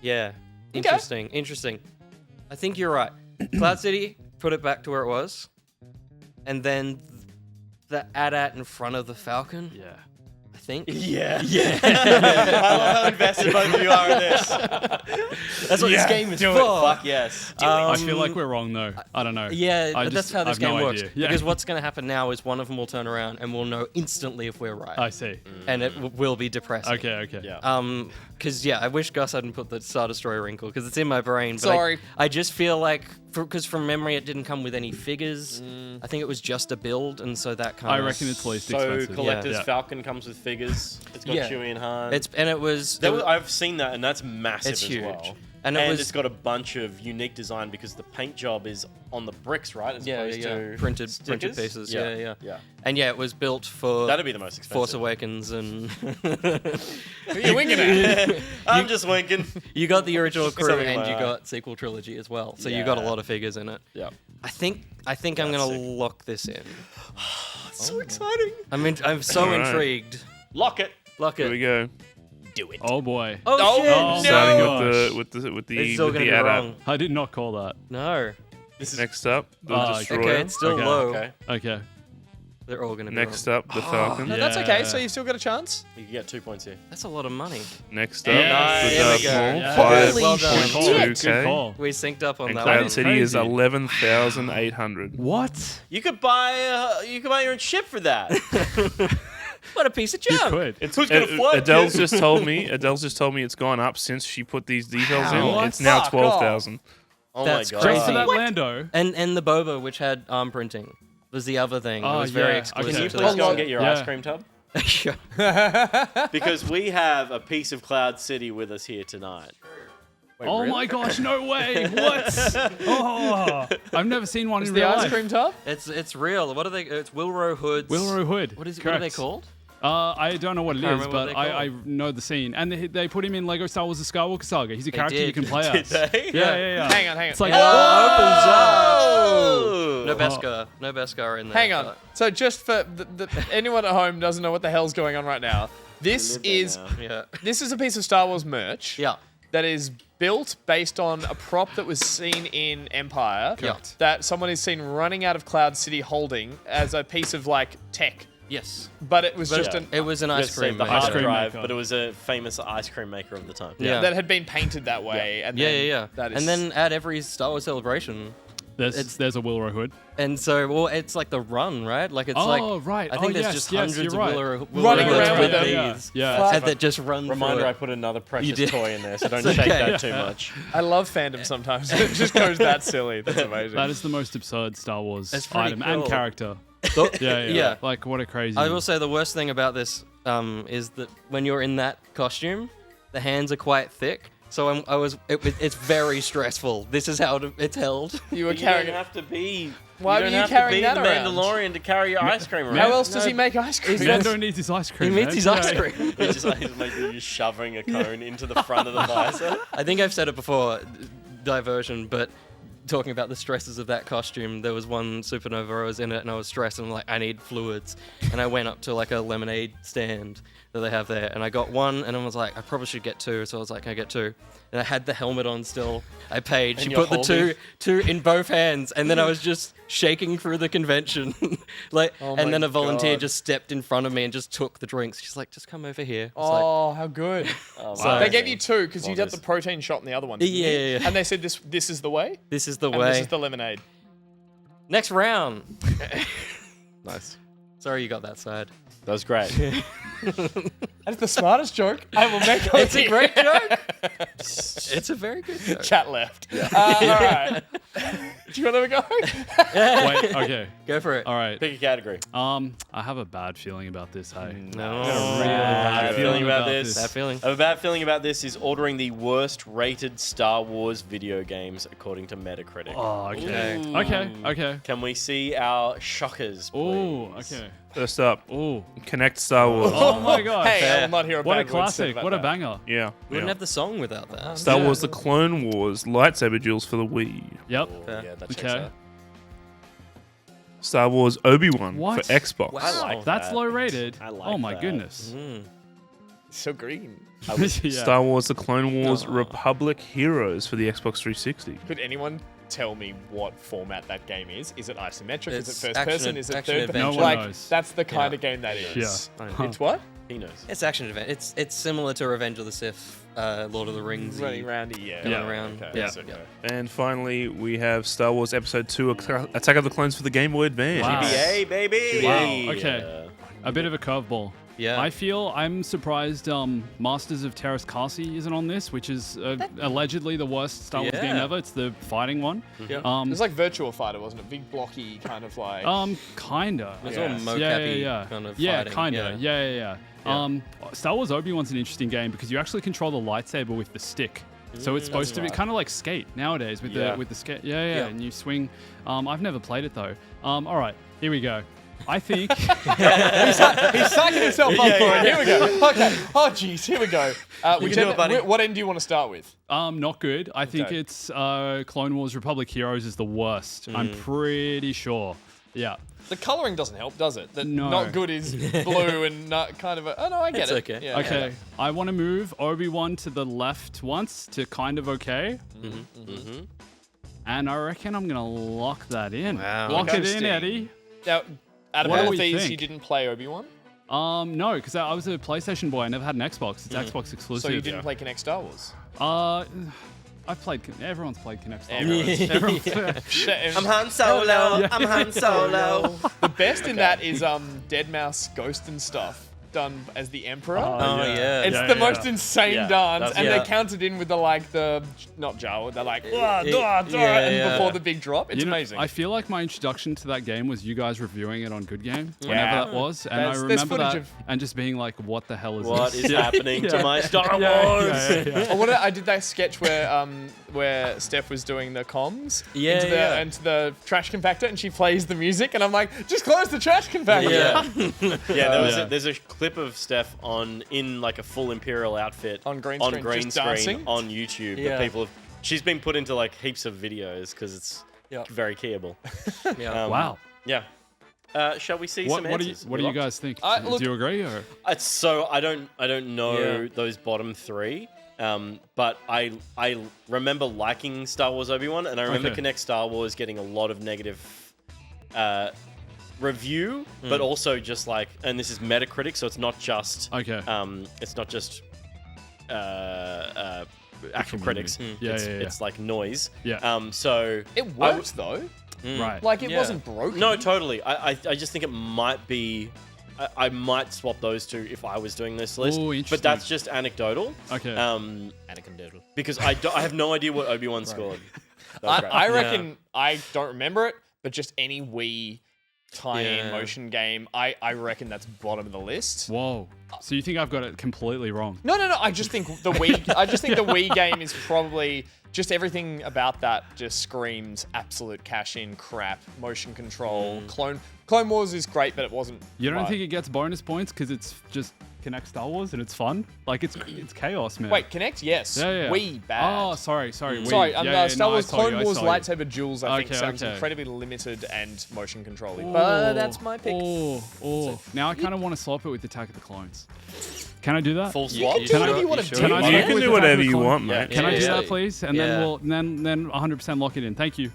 Yeah. Interesting. I think you're right. Cloud City, put it back to where it was. And then the AT-AT in front of the Falcon. Yeah. I think. Yeah. I love how invested both of you are in this. That's what this game is for. Fuck yes. I feel like we're wrong though. I don't know. Yeah, I but that's just- how this I've no game works. idea. Yeah. Because what's going to happen now is one of them will turn around and we'll know instantly if we're right. I see. And it will be depressing. Okay. Yeah. Because I wish Gus hadn't put the Star Destroyer wrinkle because it's in my brain. But Sorry. I just feel like because from memory it didn't come with any figures. I think it was just a build, and so that kind I of. reckon it's least So expensive. Collector's Yeah. Falcon comes with figures. It's got Chewie and Han. It was. I've seen that, and that's massive It's as huge. well. And And, it was it's got a bunch of unique design because the paint job is on the bricks, right? As opposed to printed stickers? pieces. Yeah. Yeah. And it was built for. That'd be the most expensive. Force Awakens and. Who are you winking at? I'm just winking. You got the original crew Something and like you that. got sequel trilogy as well, so you got a Yeah. lot of figures in it. Yeah. I think I'm gonna lock this in. It's so exciting. I'm so Alright. intrigued. Lock it. Lock Here it. we go. Do it. Oh boy. Oh, shit! Oh, Starting gosh. with the It's still gonna be AT-AT. wrong. I did not call that. No. Next up, the Oh, Destroyer. Okay, it's still Okay. low. Okay. Okay. They're all gonna be Next wrong. up, the Falcon. No, that's okay. Yeah. So you've still got a chance. You can get 2 points here. That's a lot of money. Next up, Yes. the There we Darth go. Maul. Yeah. Holy shit. 5.2k. Good call. We synced up on And that Cloud one. City is crazy. 11,800. What? You could buy your own ship for that. What a piece of You junk! could. It's who's gonna float. Adele's kid? just told me. Adele's just told me it's gone up since she put these details in. What? It's now Fuck 12,000. Oh That's my god. crazy. Just for that Lando. And the Boba, which had arm printing, was the other thing. It Oh, was very yeah. exclusive. Can you to please this go and game. get your Yeah. ice cream tub? Sure. Because we have a piece of Cloud City with us here tonight. Wait, Oh really? my gosh, no way. What? Oh, I've never seen one Is in the real ice life. cream tub? It's real. What are they? It's Wilrow Hoods. Wilrow Hood. What are they Correct. called? I don't know what it Can't is, remember what but they're I know the scene. And they put him in Lego Star Wars: The Skywalker Saga. He's a character you did. can play Did as. they? Yeah. Hang on. It's like, It all opens up. Oh! No Beskar. No Beskar in there. Hang on. So just for anyone at home doesn't know what the hell's going on right now. This live there is now. Yeah. this is a piece of Star Wars merch. Yeah. That is built based on a prop that was seen in Empire. Correct. That someone is seen running out of Cloud City holding as a piece of like tech. Yes. But it was just yeah. an It was an Let's ice say cream. the maker. hard cream drive, maker. but it was a famous ice cream maker of the time. Yeah. that had been painted that way. And then Yeah. That is, And then at every Star Wars celebration, there's a Wilrow Hood. and so it's like the run, right? Like it's Oh, like right. I think Oh, there's yes, just yes, hundreds you're of right. Wilrow Running Hoods around with them. these Yeah. and that just run Reminder, through I it. put another precious did. toy in there, so don't shake that too much. I love fandom sometimes. It just goes that silly. That's amazing. That is the most absurd Star Wars It's pretty item and cool. character. Yeah. Yeah. Like, what a crazy. I will say the worst thing about this is that when you're in that costume, the hands are quite thick. So it's very stressful. This is how it's held. You were You carrying don't it. have to be. Why you were don't you have carrying to be that the around? Mandalorian to carry your ice cream around. How else does he make ice cream? Mando needs his ice cream. He needs man. his Yeah. ice cream. It's just like maybe you shoving a cone into the front of the visor. I think I've said it before, diversion, but talking about the stresses of that costume, there was one supernova I was in it and I was stressed and I'm like, I need fluids. And I went up to like a lemonade stand that they have there, and I got one, and I was like, I probably should get two, so I was like, can I get two? And I had the helmet on still. I paid. And She you're put the two in both hands, and then I was just shaking through the convention, and then a volunteer just stepped in front of me and just took the drinks. She's like, just come over here. Oh, how good! Wow. They gave you two because you got the protein shot in the other one. didn't you? Yeah. And they said this is the way. This is the And way. this is the lemonade. Next round. Nice. Sorry you got that side. That was great. That's the smartest joke I will make. It's a great joke. It's a very good joke. Chat left. All right. Do you want to go? Wait, okay. Go for it. All right. Pick a category. I have a bad feeling about this, hey. No. Bad feeling about this. Bad feeling. I have a bad feeling about this is ordering the worst rated Star Wars video games according to Metacritic. Oh, okay. Ooh. Okay. Can we see our shockers, please? Oh, okay. First up, Oh. Connect Star Wars. Oh my gosh. Hey, I will not hear a What a bad word said classic. about What a that. banger. Yeah. We wouldn't have the song without that. Star Wars: The Clone Wars lightsaber duels for the Wii. Yep. Yeah, that checks Okay. out. Star Wars Obi-Wan What? for Xbox. I like That's that. low rated. I like oh my that. goodness. So green. Yeah. Star Wars: The Clone Wars Republic Heroes for the Xbox 360. Could anyone tell me what format that game is? Is it isometric? Is It's it first action- person? Is it action third adventure. person? No one Like knows. that's the kind of game that is. Yeah. It's what? He knows. It's action adventure. It's similar to Revenge of the Sith, Lord of the Rings. Running roundy, yeah. Going around. Okay, Yeah. that's okay. And finally, we have Star Wars Episode 2: Attack of the Clones for the Game Boy Advance. Wow. GBA, baby! Wow. Okay. A bit of a curveball. Yeah. I'm surprised Masters of Terrace Kasi isn't on this, which is allegedly the worst Star Wars game Yeah. ever. It's the fighting one. It was like Virtua Fighter, wasn't it? Big blocky kind of like. Kinda. It's all Yes. mocap-y kind of fighting. Kinda. Yeah. Star Wars Obi-Wan's an interesting game because you actually control the lightsaber with the stick. So it's supposed to be kind of like Skate nowadays with the skate. Yeah. And you swing. I've never played it though. All right, here we go. I think He's psyching himself up for it. Here we go. Okay. Oh, geez. Here we go. What end do you want to start with? not good. I think Okay. it's Clone Wars Republic Heroes is the worst. I'm pretty sure. Yeah. The coloring doesn't help, does it? The No. not good is blue and not kind of a. Oh no, I get It's it. okay. Yeah, Okay. I want to move Obi-Wan to the left once to kind of okay. And I reckon I'm gonna lock that in. Wow. Lock it in, Interesting. Eddie. Now, out of What do all we these, think? you didn't play Obi-Wan, No, because I was a PlayStation boy. I never had an Xbox. It's Xbox exclusive. so you didn't play Connect Star Wars. I've played. Everyone's played Connect Star Everyone's- Wars. Everyone's- I'm Han Solo. I'm Han Solo. The best in that is Deadmau5 Ghost and stuff done as the Emperor. yeah. It's the most insane Yeah, dance, that's- and yeah. they counted in with the not Jawa, they're like yeah, and yeah. before the big drop. It's You know, amazing. I feel like my introduction to that game was you guys reviewing it on Good Game, whenever Yeah. that was, and There's I remember footage that of- and just being like, "What the hell is What this?" is happening to my Star Wars? I did that sketch where Steph was doing the comms into the trash compactor, and she plays the music, and I'm like, just close the trash compactor. Yeah, there's a clip of Steph in like a full Imperial outfit On green screen, just dancing? on YouTube. Yeah. That people have. She's been put into like heaps of videos because it's very keyable. Yeah. Wow. Yeah. Shall we see some What do answers? you guys think? Look- Do you agree or? It's so I don't know Yeah. those bottom three. But I remember liking Star Wars Obi-Wan, and I remember Okay. Connect Star Wars getting a lot of negative review, but also just like, and this is Metacritic, so it's not just it's not just actual critics. Yeah, It's like noise. Yeah. So It worked though. Right. Like it wasn't broken. no, totally. I just think it might be. I might swap those two if I was doing this list. Ooh, but interesting. that's just anecdotal. Okay. Anecdotal. Because I have no idea what Obi-Wan scored. That was great. I reckon I don't remember it, but just any Wii tie-in motion game, I reckon that's bottom of the list. Whoa. So you think I've got it completely wrong? No. I just think the Wii game is probably just everything about that just screams absolute cash-in crap. Motion control, Clone Wars is great, but it wasn't. You don't right. think it gets bonus points because it's just Connect Star Wars and it's fun? Like it's chaos, man. Wait, Connect? Yes. Yeah. Wii, bad. Oh, sorry. Wii. Sorry, no, Star Wars I saw you, Clone I Wars saw you. lightsaber duels, I think, Okay, sounds okay. incredibly limited and motion controlling. But that's my pick. Now I kind of want to swap it with Attack of the Clones. Can I do that? Full swap? You can do whatever you want to do. Can I You can do whatever you want, mate. Can I do that, please? And then we'll then 100% lock it in. Thank you.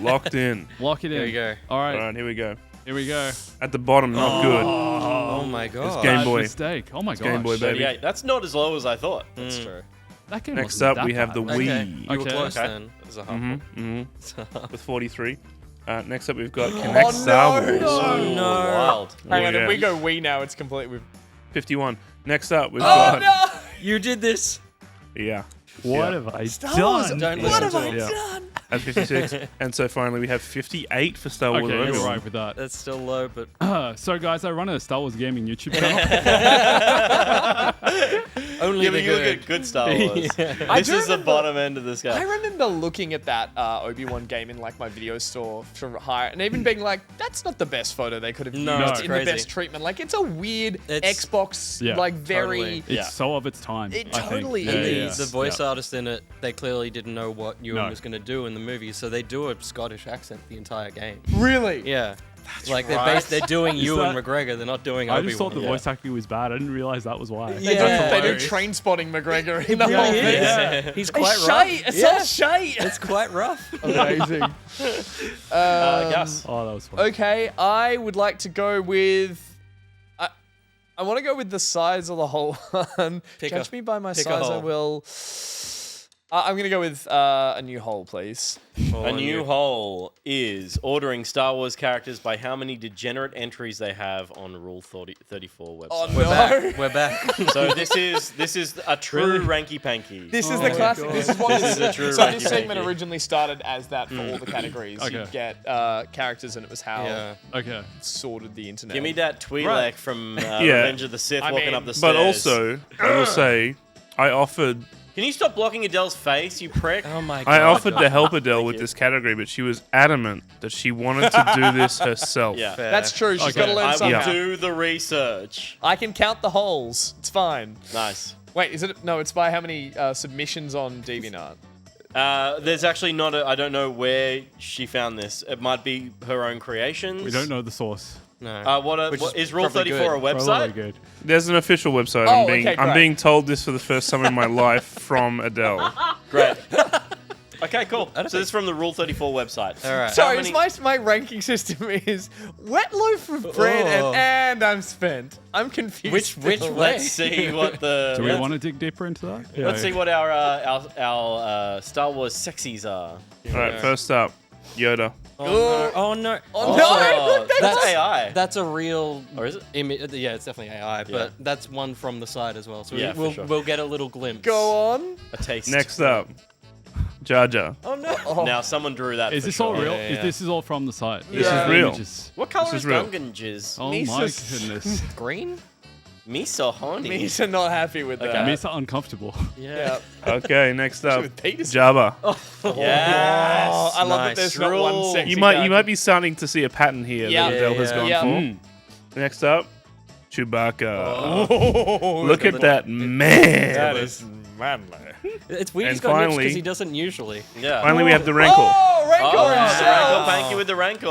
Locked in. Lock it in. Here we go. All right. All right, here we go. Here we go. At the bottom, not good. Oh my god. It's Game Bad Boy. mistake. Oh my It's gosh. Game Boy, baby. 38. That's not as low as I thought. That's true. That game Next wasn't up, that we have the bad. Wii You were Okay. close Okay. then. There's a half. with 43. Next up, we've got Kinect Star Wars. Oh, no. Wild. Hang on, yeah. if we go Wii now, it's complete with. 51. Next up, we've got... no! You did this. Yeah. What Yeah. have I Wars, done? Don't What listen have to I it. done? At 56. And so finally, we have 58 for Star Wars. Okay, you're Rebellion. right with that. That's still low, but So, guys, I run a Star Wars gaming YouTube channel. only Yeah, the but you look good. at good Star Wars. I This do is the remember- bottom end of the scale. I remember looking at that Obi-Wan game in like my video store to hire, and even being like, "That's not the best photo they could have No, used it's in crazy. the best treatment." Like, it's a weird It's- Xbox, Yeah, like very. totally. It's so of its time. It I think. totally Yeah, is. yeah, The voice yeah. artist in it, they clearly didn't know what Ewan No. was going to do in the movie, so they do a Scottish accent the entire game. Really? Yeah. Like right. they're doing Is Ewan that- McGregor, they're not doing I Obi-Wan. just thought the Yeah. voice acting was bad. I didn't realize that was why. Yeah. They do train spotting McGregor in the Yeah, whole he thing. is. He's quite It's rough. shite. It's Yeah. all shite. It's quite rough. Amazing. Gus. Oh, that was fun. Okay, I would like to go with. I want to go with the size of the whole one. Pick Judge a- me by my pick a size. I hole. will. I'm gonna go with a new hole, please. A new hole is ordering Star Wars characters by how many degenerate entries they have on Rule 34 website. Oh We're no! back. We're back. So this is a true Ranky Panky. This is the classic. This is what This is a true So Ranky this segment Panky. originally started as that for all the categories. Okay. You'd get characters, and it was how Yeah. Okay. it sorted the internet. Give me that Twi'lek Right. from Yeah. Revenge of the Sith I walking mean, up the stairs. But also, I will say, I offered Can you stop blocking Adele's face, you prick? Oh my god. I offered to help Adele with this category, but she was adamant that she wanted to do this herself. Yeah. That's true. She's Okay. got to learn I will somehow. do the research. I can count the holes. It's fine. Nice. Wait, is it? No, it's by how many submissions on DeviantArt. There's actually not a... I don't know where she found this. It might be her own creations. We don't know the source. No. What is Rule probably 34 a good. website? Probably good. There's an official website. Oh, I'm okay, I'm great. being told this for the first time in my life from Adele. Great. Okay, cool. So this is from the Rule 34 website. All right. Sorry, How it's many- my ranking system is wet loaf of bread Oh. and I'm spent. I'm confused. Which still. way? Let's see what the... Do we let's- want to dig deeper into that? Let's see what our Star Wars sexies are. All right, first up, Yoda. Oh no. Oh, Oh, no! that's AI. That's a real. Or is it? Yeah, it's definitely AI, but that's one from the side as well. So Yeah, for we'll sure. we'll get a little glimpse. Go on. A taste. Next up, Jar Jar. Oh no. Now someone drew that. Is for this sure. all real? Yeah. This is all from the site. This Yeah. is real. Images. What color This is is real. Gungan jizz? Oh my Misa's- goodness. Green? Me so horny. Me's are not happy with that. Okay. Makes it uncomfortable. Yeah. Okay, next up, with Peter's- Jabba. Yes. Oh, I love that Nice. there's not Rule- one sexy You might character. be starting to see a pattern here Yeah. that Adele has Yeah, gone yeah. for. Next up, Chewbacca. Oh, Look at that man. that is manly. It's weird And he's got nips finally- because he doesn't usually. Yeah. Finally, we have the Rancor. Oh, Rancor Oh, the himself. Rancor Panky with the Rancor.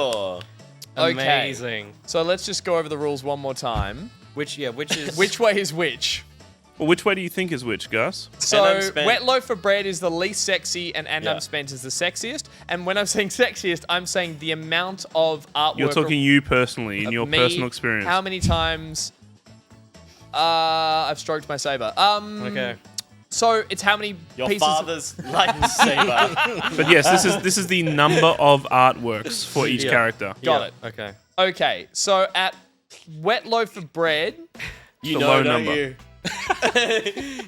Okay. Amazing. So let's just go over the rules one more time. Which is Which way is which? Well, which way do you think is which, Gus? So I'm spent. wet loaf of bread is the least sexy, and Yeah. I'm spent is the sexiest. And when I'm saying sexiest, I'm saying the amount of artwork. You're talking you personally in of your me, personal experience. How many times? I've stroked my saber. Okay. So it's how many Your pieces. father's lightsaber. But yes, this is the number of artworks for each Yeah. character. Got Yeah, it. Okay. Okay, so at wet loaf of bread, You The know, low don't number. you?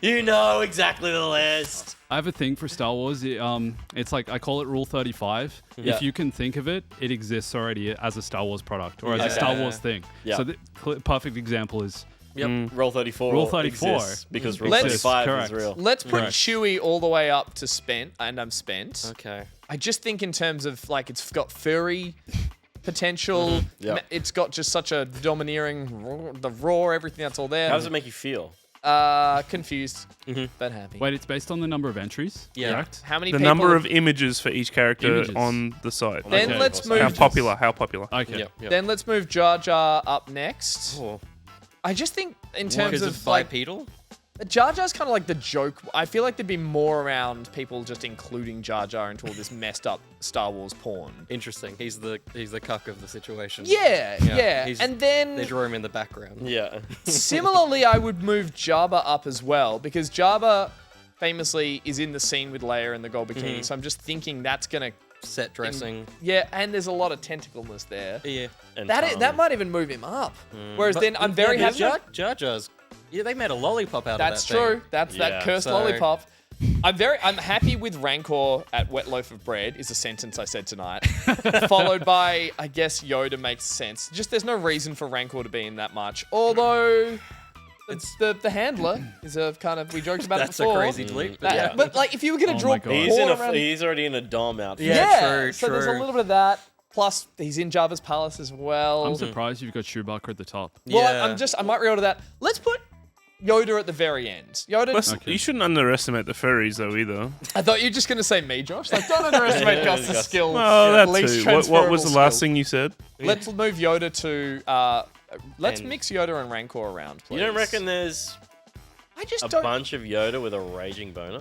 You know exactly the list. I have a thing for Star Wars. It's like I call it Rule 35. Yeah. If you can think of it, it exists already as a Star Wars product or as Yeah. a Star Wars thing. Yeah. So the perfect example is Roll 34. Rule 34 exists because Rule Let's- 35 correct. is real. let's put Correct. Chewie all the way up to spent, and I'm spent. Okay. I just think in terms of like it's got furry potential. Yeah. It's got just such a domineering, the roar, everything that's all there. How does it make you feel? Confused, but happy. wait, it's based on the number of entries. Yeah. Correct? How many The people? number of images for each character Images. on the site. Then Okay. let's move. How popular? How popular? Okay. Yep. Then let's move Jar Jar up next. Oh. I just think in terms Because of like bipedal. Jar Jar's kind of like the joke. I feel like there'd be more around people just including Jar Jar into all this messed up Star Wars porn. Interesting. He's the cuck of the situation. Yeah. And then they draw him in the background. Yeah. Similarly, I would move Jabba up as well because Jabba famously is in the scene with Leia in the gold bikini. So I'm just thinking that's gonna set dressing. And there's a lot of tentacleness there. Yeah. And That might even move him up. Whereas then I'm very happy. Jar Jar's. Yeah, they made a lollipop out That's of that. true. That's that cursed lollipop. I'm happy with Rancor at Wet Loaf of Bread is a sentence I said tonight. Followed by, I guess Yoda makes sense. Just there's no reason for Rancor to be in that much. Although it's the handler is a kind of, we joked about it before. That's a crazy leap. But like if you were going to draw he's already in a Dom outfit. True. So there's a little bit of that. Plus, he's in Jabba's palace as well. I'm surprised you've got Chewbacca at the top. Well, I might reorder that. Let's put Yoda at the very end. Yoda. You shouldn't underestimate the furries though either. I thought you were just going to say me, Josh. Like, don't underestimate Gus's skills. Oh, that too. What was the last thing you said? Let's move Yoda to. Let's mix Yoda and Rancor around, please. You don't reckon there's a bunch of Yoda with a raging boner?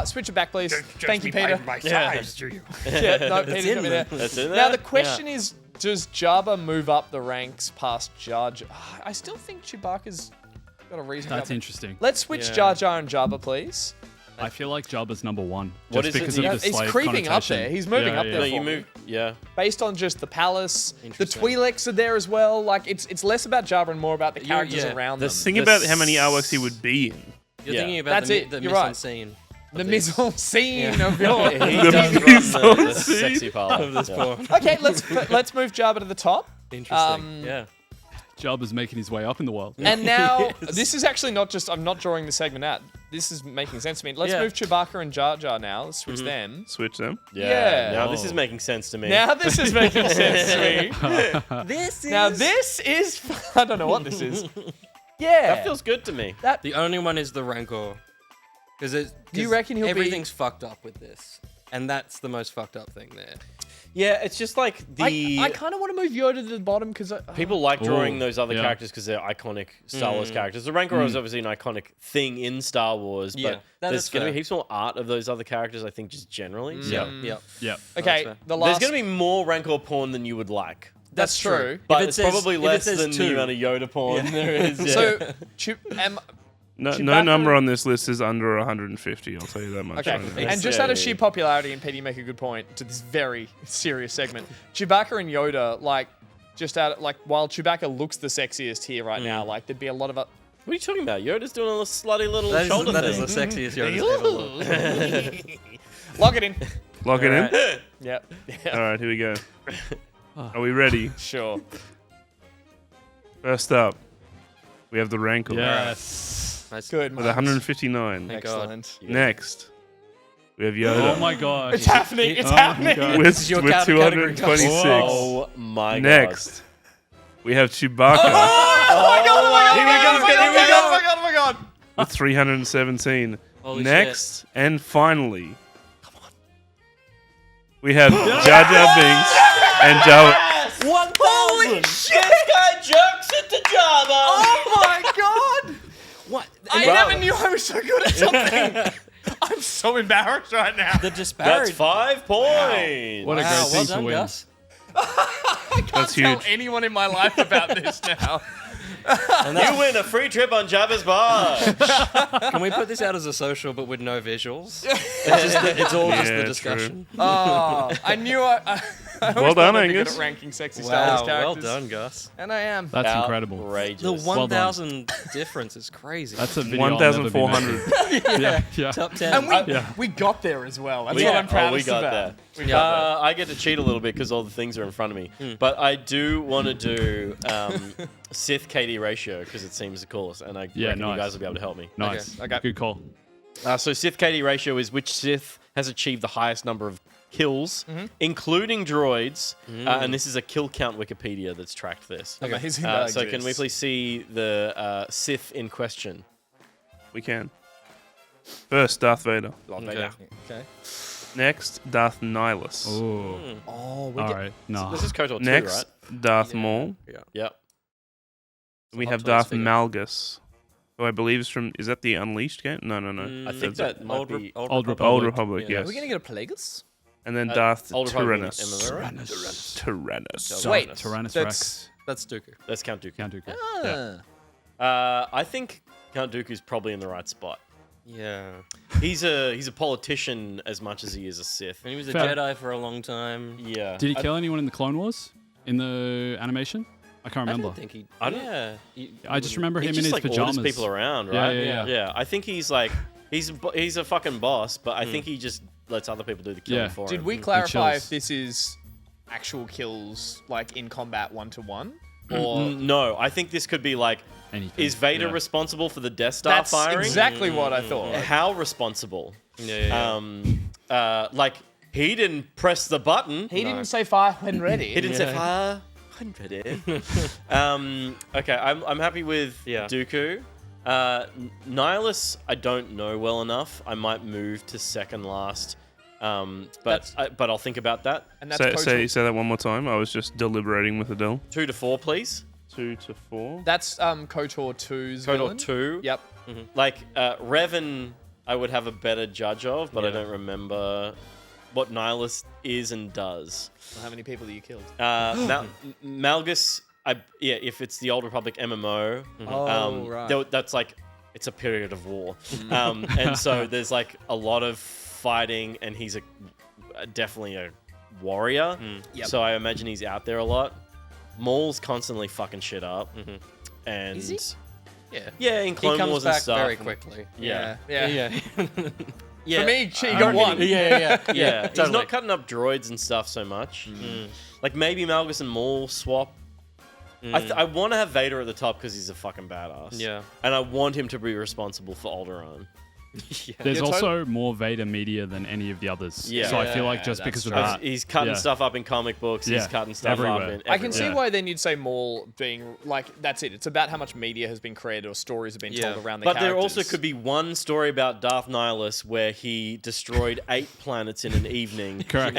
Switch it back, please. Thank you, Peter. My size, do you? No, Peter's got me there. That's in there. Now the question is, does Jabba move up the ranks past Jar Jar? I still think Chewbacca's got a reason. That's interesting. Let's switch Jar Jar and Jabba, please. I feel like Jabba's number one. What just is because it? of the He's slave creeping up there. He's moving up there. No, you move. Yeah. Based on just the palace, the Twi'leks are there as well. Like it's less about Jabba and more about the characters around them. Think about how many Ewoks he would be in. You're thinking about the mise-en-scene. The mise-en-scene of your... He does run the sexy part of this porn. Okay, let's move Jabba to the top. Interesting. Jabba's making his way up in the world. And now, this is actually not just... I'm not drawing the segment out. This is making sense to me. Let's move Chewbacca and Jar Jar now. Let's switch them. Switch them? Yeah. Now this is making sense to me. Now this is making sense to me. This is... I don't know what this is. Yeah. That feels good to me. The only one is the Rancor. Do you reckon he'll everything's fucked up with this, and that's the most fucked up thing there. Yeah, it's just like I kind of want to move Yoda to the bottom because people like drawing those other characters because they're iconic Star Wars characters. The Rancor is obviously an iconic thing in Star Wars, but there's going to be heaps more art of those other characters. I think just generally. Yeah. Okay, there's going to be more Rancor porn than you would like. That's true. But it's probably less than the amount of Yoda porn there is. Yeah. So, No number on this list is under 150. I'll tell you that much. Okay, and just out of sheer popularity, and Petey, make a good point to this very serious segment. Chewbacca and Yoda, while Chewbacca looks the sexiest here right now, there'd be a lot of. What are you talking about? Yoda's doing a little slutty little shoulder thing. That is the sexiest Yoda's ever looked. Log it in. Log it in? Yep. All right, here we go. Are we ready? Sure. First up, we have the Rancor. Yes. Good. With 159. Excellent. Next, we have Yoda. Oh my god. It's happening. It's happening. With 226. Oh my god. Next, we have Chewbacca. Oh my god. With 317. Holy Next, shit. and finally, we have Jar Jar Binks and Jabba. 1,000. Holy shit. This guy jokes it to Jabba. Oh my god. What? I never knew I was so good at something. I'm so embarrassed right now. The disparity. That's 5 points. What a great thing to win. Gus. I can't tell anyone in my life about this now. You win a free trip on Jabba's bar. Can we put this out as a social but with no visuals? It's all just the discussion. Oh, I knew I Well done, good Angus. at ranking sexy Star Wars characters. Well done, Gus. And I am. That's incredible. Outrageous. The 1,000 difference is crazy. That's a video I'll never be 1,400. yeah. Top 10. And we got there as well. That's what I'm proudest about. We got there. I get to cheat a little bit because all the things are in front of me. But I do want to do Sith KD ratio because it seems the coolest. And I reckon you guys will be able to help me. Nice. Okay. Good call. So Sith KD ratio is which Sith has achieved the highest number of kills, including droids. And this is a kill count Wikipedia that's tracked this. Amazing. So can we please see the Sith in question? We can. First, Darth Vader. Okay. Next, Darth Nihilus. Oh. Oh, All right. No. This is KOTOR 2, Next, right? Darth Maul. Yep. We have Darth Malgus, who I believe is from. Is that the Unleashed game? No. I think that might be Old Republic. Old Republic. Yes. Are we gonna get a Plagueis? And then Darth Old Republic, Tyrannus. am I right? Tyrannus. Wait, Tyrannosaurus. That's Dooku. That's Count Dooku. Count Dooku. I think Count Dooku's probably in the right spot. Yeah. He's a politician as much as he is a Sith. And he was a Fair. Jedi for a long time. Yeah. Did he kill anyone in the Clone Wars? In the animation? I can't I remember. don't think he. I don't- Yeah. I just remember He him in just his like pajamas. orders people around, right? Yeah. I think he's like he's a fucking boss, but I think he just lets other people do the killing Yeah. for Did him. we clarify chills. if this is actual kills, like in combat 1-to-1, or No, I think this could be like, Anything. is Vader Yeah. responsible for the Death Star that's firing? exactly what I thought. How responsible? Yeah. Like he didn't press the button. He didn't say fire when ready. He didn't say fire. Okay, I'm happy with Dooku. Nihilus, I don't know well enough. I might move to second last, but I'll think about that. And that's Say that one more time. I was just deliberating with Adele. 2 to 4, please. 2 to 4. That's KOTOR 2's villain. KOTOR 2. Yep. Like Revan, I would have a better judge of, but I don't remember what Nihilus is and does. How many people you killed? Malgus, if it's the Old Republic MMO, right. that's like, it's a period of war. And so there's like a lot of fighting, and he's definitely a warrior. Yep. So I imagine he's out there a lot. Maul's constantly fucking shit up. And Is he? yeah, in Clone He comes Wars and back stuff. very quickly. Yeah. Yeah. Yeah. For me, you got one. Yeah. totally. He's not cutting up droids and stuff so much. Like maybe Malgus and Maul swap. I want to have Vader at the top because he's a fucking badass. Yeah. And I want him to be responsible for Alderaan. There's also more Vader media than any of the others. Yeah. So I feel like just that's because of true. that. He's cutting stuff up in comic books. He's Yeah. cutting stuff Everywhere. up in I can see Yeah. why then you'd say Maul being like, that's it. It's about how much media has been created or stories have been told around the But characters. there also could be one story about Darth Nihilus where he destroyed 8 planets in an evening. Correct.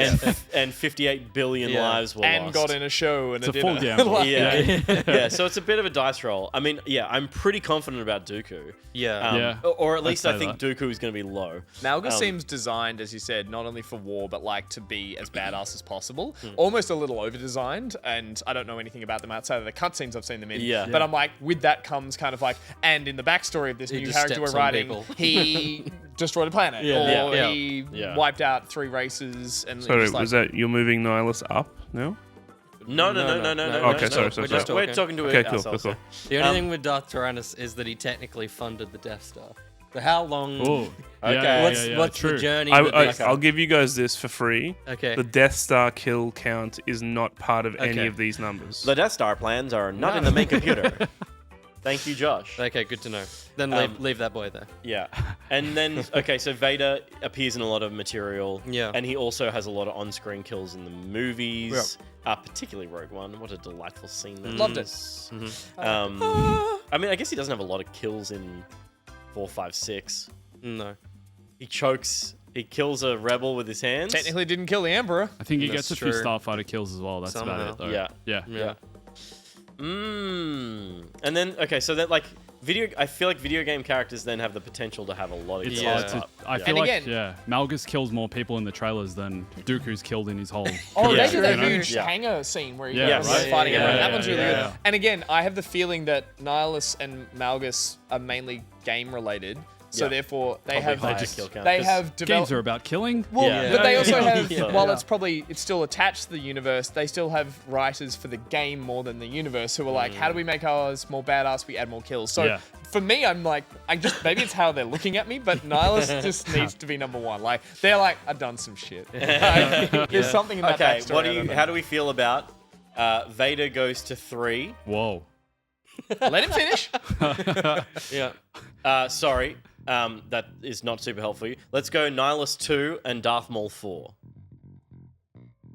And 58 billion lives were and lost. got in a show and It's a dinner. full gamble. Like- Yeah. So it's a bit of a dice roll. I mean, I'm pretty confident about Dooku. Yeah. Or at least I'd I say think that. Dooku is going to be low. Malgus seems designed, as you said, not only for war, but like to be as badass as possible. Almost a little over-designed, and I don't know anything about them outside of the cutscenes I've seen them in. Yeah. But I'm like, with that comes kind of like, and in the backstory of this He new just character we're steps on writing, people. he destroyed a planet, or Yeah. he Yeah. wiped out 3 races, and Sorry, just like, was that you're moving Nihilus up now? No. Okay, sorry. We're talking to Okay, it cool, ourselves. cool. The only thing with Darth Tyrannus is that he technically funded the Death Star. So how long? Ooh. Okay. What's true. the journey? that they- I'll give you guys this for free. Okay. The Death Star kill count is not part of any Okay. of these numbers. The Death Star plans are not in the main computer. Thank you, Josh. Okay, good to know. Then leave that boy there. Yeah. And then, okay, so Vader appears in a lot of material. Yeah. And he also has a lot of on-screen kills in the movies. Particularly Rogue One. What a delightful scene that Loved it. is. I mean, I guess he doesn't have a lot of kills in 4, 5, 6. No. He kills a rebel with his hands. technically didn't kill the Emperor. I think he That's gets a few true. Starfighter kills as well. That's Somehow. about it, though. Yeah. Yeah. And then, okay, so that, like, I feel like video game characters then have the potential to have a lot of It's, kills. I feel And like, again- Malgus kills more people in the trailers than Dooku's killed in his whole Oh, career, they did that you know? huge Yeah. hangar scene where he Yeah, was right. fighting Yeah, everyone. yeah, That one's really yeah, good. yeah. And again, I have the feeling that Nihilus and Malgus are mainly game related. So Yeah. therefore, they Probably have higher kill count, they 'cause have Games developed. are about killing. Well, Yeah. but they also have, Yeah. while it's still attached to the universe, they still have writers for the game more than the universe who are like, how do we make ours more badass? We add more kills. So Yeah. for me, I'm like, maybe it's how they're looking at me, but Nihilus just needs to be number one. Like, they're like, I've done some shit. Like, there's something in that Okay, backstory. how do we feel about Vader goes to 3? Whoa. Let him finish. Yeah. Sorry, that is not super helpful for you. Let's go Nihilus 2 and Darth Maul 4.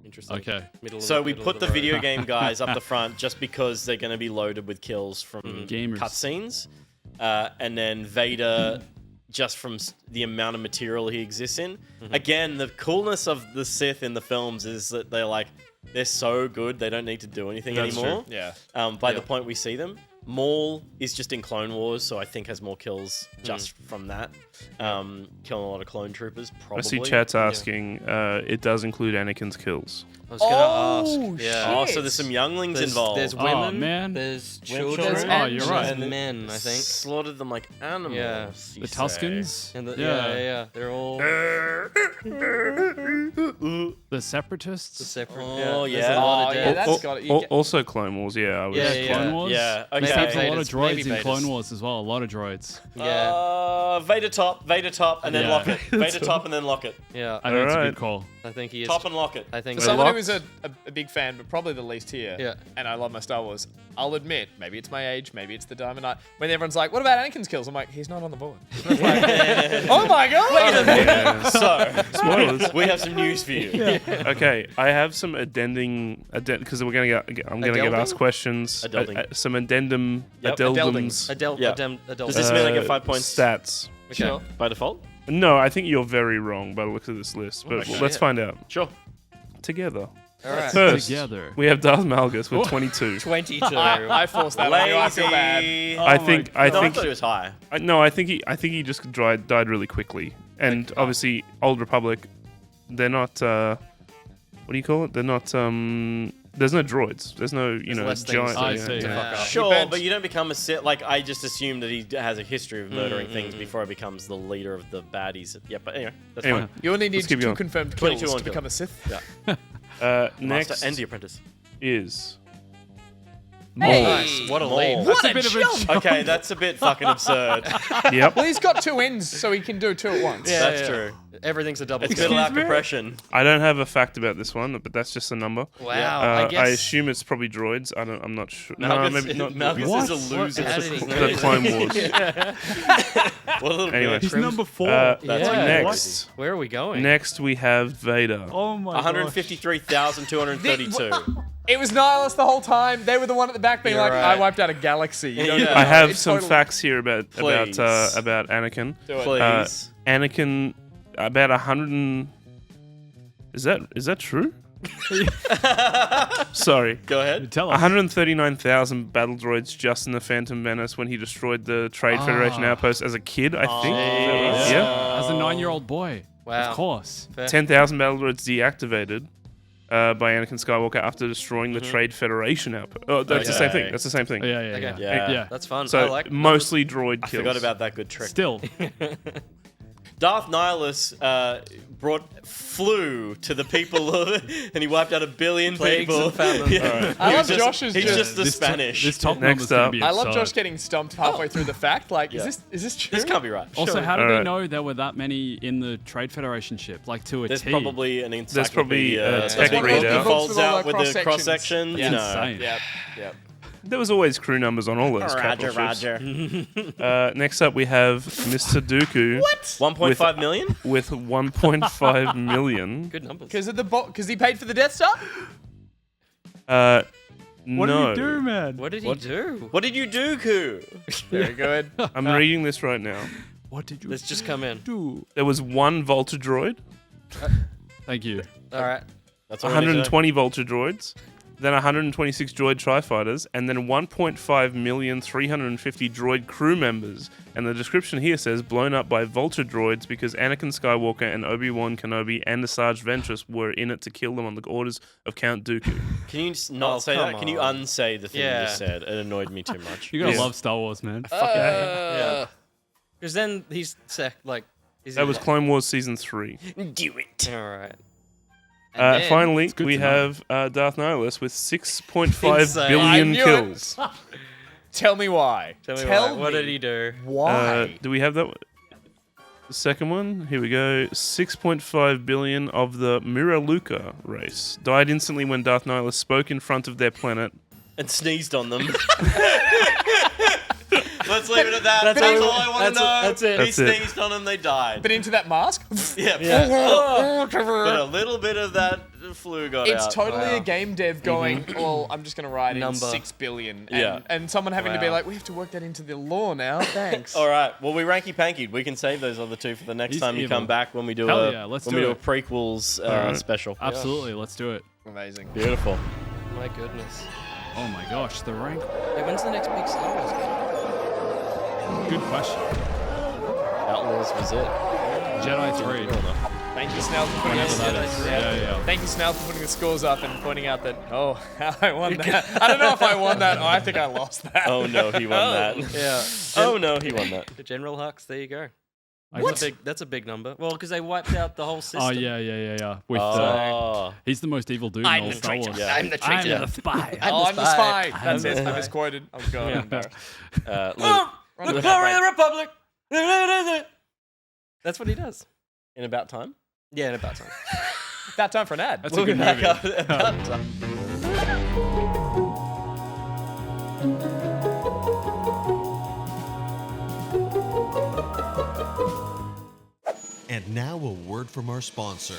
Interesting. Okay. So we put the video game guys up the front just because they're going to be loaded with kills from Gamers. cutscenes. And then Vader, just from the amount of material he exists in. Again, the coolness of the Sith in the films is that they're so good, they don't need to do anything That's anymore. Yeah. By the point we see them. Maul is just in Clone Wars, so I think has more kills just from that. Killing a lot of clone troopers, probably. I see chat's asking, it does include Anakin's kills. I was gonna ask. Yeah. Oh, so there's some younglings involved. There's women. Oh, man. There's Children. children. Oh, you're right. And men, I think. Slaughtered them like animals. Yeah. you The say. Tuscans. And yeah. They're all The Separatists. separate. Oh, There's yeah. a lot of yeah, deaths. that's got it. You get- Also Clone Wars, yeah. I was, Yeah. Clone Wars. Yeah, They okay. have a lot of Betas, droids maybe in betas. Clone Wars as well. A lot of droids. Yeah. Vader top, and then Yeah. lock it. Vader top and then lock it. Yeah. I think it's a Alright. good call. I think he is. Top and lock it. I think For so. someone who locked. is a big fan, but probably the least here, Yeah. and I love my Star Wars, I'll admit, maybe it's my age, maybe it's the Diamond Knight. When everyone's like, what about Anakin's kills? I'm like, he's not on the board. Oh my god! Wait a minute. So, Spoilers. we have some news for you. Okay, I have some addending because I'm gonna get asked questions. Addending. Some addendum Yep. addendums. Does this mean I get 5 points Stats. Sure. by default? No, I think you're very wrong by the looks of this list. But Okay. let's find out Sure. together. All right. First, Together. we have Darth Malgus with 22. 22. I forced that on you. I feel bad. Lazy. I think No, I thought he was high. I think he just died really quickly. And obviously, Old Republic, they're not. What do you call it? They're not. There's no droids. There's no less giant. things I to see. fuck up. Sure, but you don't become a Sith. Like, I just assume that he has a history of murdering things before he becomes the leader of the baddies. Yeah, but anyway, that's Anyway, fine. You only need Let's keep 2 going. confirmed 22 kills on to kill. become a Sith. Yeah. Next Master and the apprentice. is. Nice. What a lead. What That's a bit of a jump. Okay, that's a bit fucking absurd. Yep. Well, he's got 2 ends, so he can do 2 at once. That's true. Everything's a double It's kill. middle out depression. I don't have a fact about this one, but that's just a number. Wow. I I guess. assume it's probably droids. I'm not sure. No, Malgus, maybe not. Malgus is a loser. How did he know The this? Clone Wars. What a little Anyway. bitch. He's number 4. That's Yeah. Next, Where are we going? next we have Vader. Oh my god. 153,232. It was Nihilus the whole time. They were the one at the back being You're like, right. I wiped out a galaxy. You don't Yeah. know. I have It's some totally- facts here about Please. Anakin. Do it. Please. Anakin, about 100. Is that true? Sorry. Go ahead. Tell us. 139,000 battle droids just in the Phantom Menace when he destroyed the Trade Federation outpost as a kid, I think. Is that right? Yeah. As a 9-year-old boy. Wow. Of course. 10,000 battle droids deactivated by Anakin Skywalker after destroying the Trade Federation outpost. Oh, that's the same thing. Okay. That's the same thing. Yeah, yeah, Okay. yeah. Yeah. That's fun. I So like mostly droid I kills. forgot about that good trick. Still. Darth Nihilus flew to the people of, and he wiped out 1 billion Plagues people. and famine. Yeah. I He love was Josh's He's just- just the This to- Spanish. This top Next number's going up. to be I love absurd. Josh getting stumped halfway through the fact. Like, Yeah. is this true? This can't be right. Also, how did Alright. they know there were that many in the Trade Federation ship? Like, to a There's T? probably an encyclopedia. There's probably a tech that's what readout. folds With all out the with the cross cross-sections. section. Yeah. You know. Insane. Yep. There was always crew numbers on all those capital ships. Next up, we have Mr. Dooku. 1.5 million? With 1.5 million. Good numbers. Because he paid for the Death Star? What No. did he do, man? What did he do? What did you do, Koo? Very good. I'm reading this right now. What did you Let's just come in. do? There was 1 Vulture droid, Thank you. All right. That's all we need to know. 120 Vulture droids, then 126 droid tri-fighters, and then 1.5 million 350 droid crew members. And the description here says blown up by Vulture droids because Anakin Skywalker and Obi-Wan Kenobi and Asajj Ventress were in it to kill them on the orders of Count Dooku. Can you just not Oh, say come that? Can you on. unsay the thing Yeah. you just said? It annoyed me too much. You gotta Yeah. love Star Wars, man. Yeah. Because then he's is That he was Clone Wars Season 3. Do it. All right. And then- Finally, good we to know. have Darth Nihilus with 6.5 Insane. I billion knew it. kills. Tell me why. Tell me why. What did he do? Why? Do we have that? The second one? Here we go. 6.5 billion of the Miraluka race died instantly when Darth Nihilus spoke in front of their planet. And sneezed on them. Let's leave it at that. That's That's, it. all I want to That's it. know. That's it. He That's it. sneezed on them, they died. But into that mask? Yeah. But a little bit of that flu got It's out. totally a game dev going, well, I'm just going to write in Number. 6 billion. And, Yeah. and someone having to be Wow. like, we have to work that into the law now. Thanks. All right. Well, we ranky pankied. We can save those other two for the next He's time you evil. come back when we do Hell a yeah, let's when do we do a it. prequels special. Absolutely, let's do it. Amazing. Beautiful. My goodness. Oh my gosh, the rank. Hey, when's the next big Star Wars game? Good question. Outlaws was it. Jedi 3. Thank you, Snell, for putting Whenever that us. is. Yeah. Thank you, Snell, for putting the scores up and pointing out that, I won that. I don't know if I won that. I think I lost that. Oh no, he won that. Yeah. Oh no, he won that. General Hux, there you go. What? That's a big number. Well, because they wiped out the whole system. Oh yeah. With he's the most evil dude in I'm all the Star traitor. Wars. Yeah. I'm the traitor. I'm the spy. I'm the spy. That's I'm it. the I spy. misquoted. I'm going. embarrassed. The glory of the Republic. That's what he does. In about time. Yeah, in about time. That time for an ad. That's a good movie. And now a word from our sponsor.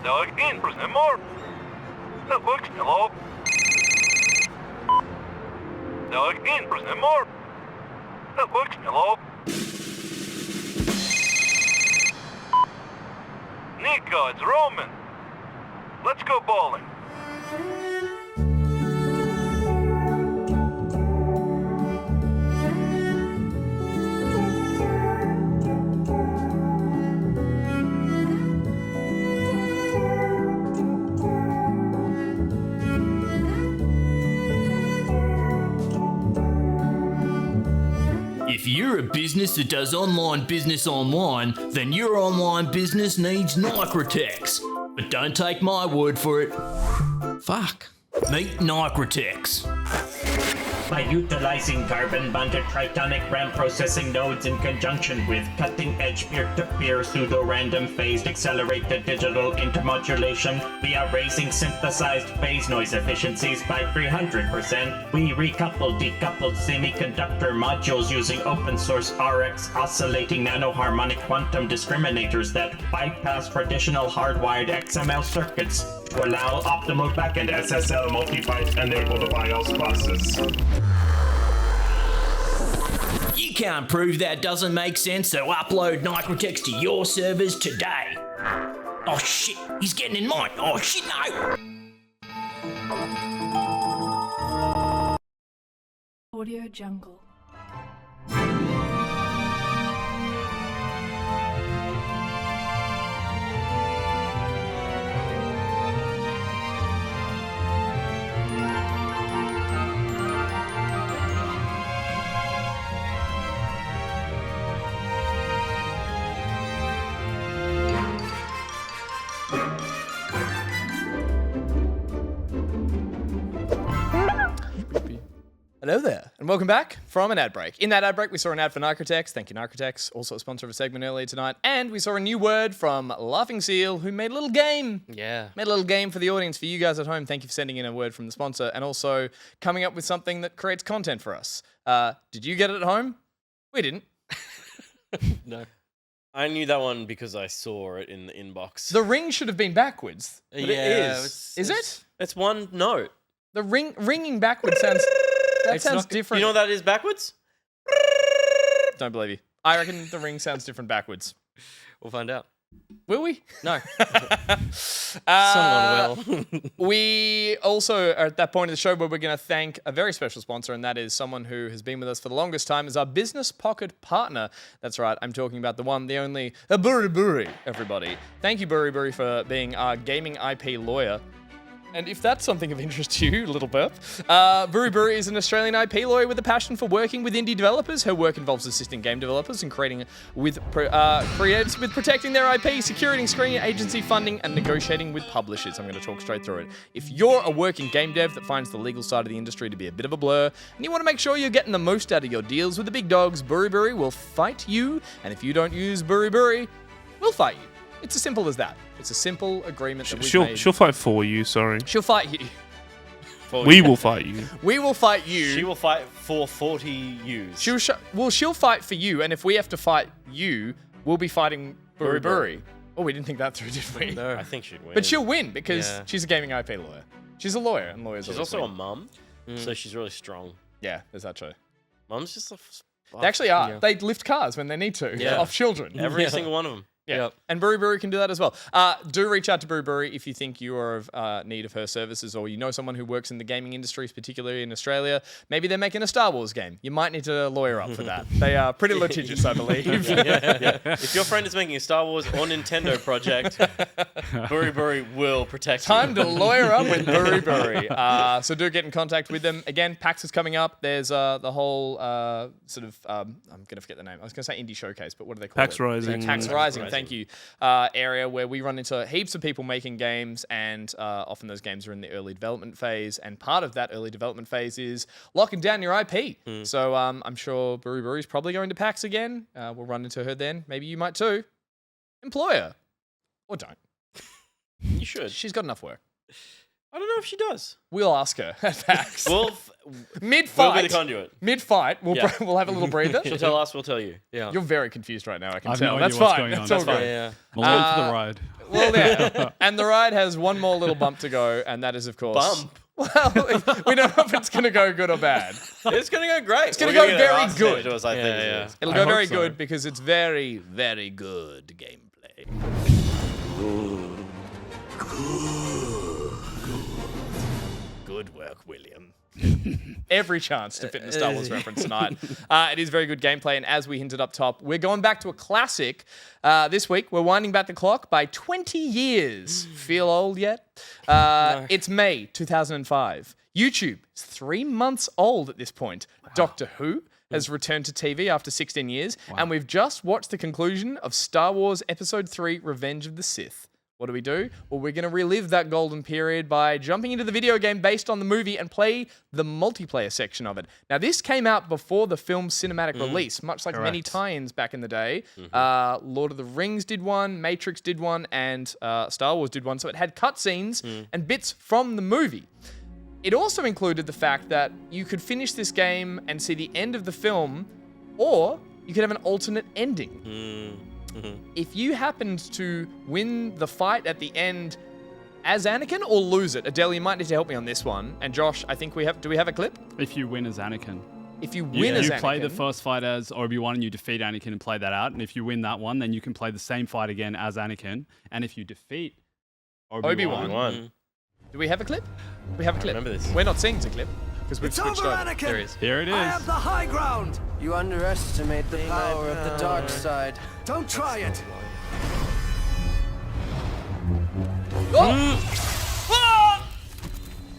Now again, President Moore. That looks hello. Now again, President Moore. That looks hello. Nico, it's Roman. Let's go bowling. If you're a business that does online business online, then your online business needs Nicortex. But don't take my word for it. Fuck. Meet Nicortex. By utilizing carbon-bonded tritonic RAM processing nodes in conjunction with cutting-edge peer-to-peer pseudo-random phased accelerated digital intermodulation, we are raising synthesized phase noise efficiencies by 300%. We recouple decoupled semiconductor modules using open-source RX oscillating nanoharmonic quantum discriminators that bypass traditional hardwired XML circuits to allow optimal backend SSL multi-byte enabled BIOS buses. You can't prove that doesn't make sense, so upload Nicortex to your servers today. Oh shit, he's getting in mine. Oh shit, no! Audio Jungle. Hello there, and welcome back from an ad break. In that ad break, we saw an ad for Nicortex. Thank you, Nicortex. Also a sponsor of a segment earlier tonight. And we saw a new word from Laughing Seal, who made a little game. Yeah. Made a little game for the audience, for you guys at home. Thank you for sending in a word from the sponsor, and also coming up with something that creates content for us. Did you get it at home? We didn't. No. I knew that one because I saw it in the inbox. The ring should have been backwards. But it is. Is it? It's one note. The ringing backwards sounds... That sounds different. You know what that is backwards? Don't believe you. I reckon the ring sounds different backwards. We'll find out. Will we? No. Someone will. We also are at that point of the show where we're going to thank a very special sponsor, and that is someone who has been with us for the longest time as our business pocket partner. That's right. I'm talking about the one, the only, Buri Buri, everybody. Thank you, Buri Buri, for being our gaming IP lawyer. And if that's something of interest to you, little burp, Buri Buri is an Australian IP lawyer with a passion for working with indie developers. Her work involves assisting game developers in creating with creatives with protecting their IP, securing screen agency funding, and negotiating with publishers. I'm going to talk straight through it. If you're a working game dev that finds the legal side of the industry to be a bit of a blur, and you want to make sure you're getting the most out of your deals with the big dogs, Buri Buri will fight you. And if you don't use Buri Buri, we'll fight you. It's as simple as that. It's a simple agreement that we've made. She'll fight for you, sorry. She'll fight you. We will fight you. We will fight you. She will fight for 40 U's. She'll fight for you, and if we have to fight you, we'll be fighting Buri Buri. Oh, we didn't think that through, did we? No. I think she'd win. But she'll win because she's a gaming IP lawyer. She's a lawyer, and lawyers. She's always also win. a mum, so she's really strong. Yeah, is that true? Mum's just They actually are. They lift cars when they need to off children. Every single one of them. Yeah. And Brewery can do that as well. Do reach out to Brewery if you think you are of need of her services, or you know someone who works in the gaming industry, particularly in Australia. Maybe they're making a Star Wars game. You might need to lawyer up for that. They are pretty litigious, I believe. If your friend is making a Star Wars or Nintendo project, Brewery will protect you. Time to lawyer up with Brewery. So do get in contact with them. Again, PAX is coming up. There's the whole sort of, I'm going to forget the name. I was going to say Indie Showcase, but what do they call PAX it? Rising. PAX Rising. Thank you. Area where we run into heaps of people making games, and often those games are in the early development phase, and part of that early development phase is locking down your IP. So I'm sure Brewery's probably going to PAX again. We'll run into her then. Maybe you might too. Employ her. Or don't. You should. She's got enough work. I don't know if she does. We'll ask her at PAX. We'll Mid-fight. We'll be the conduit. Mid-fight, we'll have a little breather. She'll tell us, we'll tell you. Yeah. You're very confused right now, I can I've tell. no That's idea what's fine. going on. That's all That's good. I'm along for the ride. Well, yeah. And the ride has one more little bump to go, and that is, of course... Bump? Well, we don't know if it's going to go good or bad. It's going to go great. It's going to go very good. It'll go very so. good because it's very, very good gameplay. Good work, William. Every chance to fit in the Star Wars reference tonight. It is very good gameplay, and as we hinted up top, we're going back to a classic. This week, we're winding back the clock by 20 years. Feel old yet? No. It's May 2005. YouTube is 3 months old at this point. Wow. Doctor Who has returned to TV after 16 years, and we've just watched the conclusion of Star Wars Episode 3, Revenge of the Sith. What do? Well, we're going to relive that golden period by jumping into the video game based on the movie and play the multiplayer section of it. Now, this came out before the film's cinematic release, much like many tie-ins back in the day. Lord of the Rings did one, Matrix did one, and Star Wars did one. So it had cutscenes and bits from the movie. It also included the fact that you could finish this game and see the end of the film, or you could have an alternate ending. If you happened to win the fight at the end as Anakin or lose it, Adele, you might need to help me on this one. And Josh, I think do we have a clip? If you win as Anakin. If you win as Anakin. You play the first fight as Obi-Wan and you defeat Anakin and play that out. And if you win that one, then you can play the same fight again as Anakin. And if you defeat Obi-Wan. Do we have a clip? We have a clip. Remember this. We're not seeing the clip because we've switched over. Anakin. There he is. Here it is. I have the high ground. You underestimate the power of the dark side. Don't try it.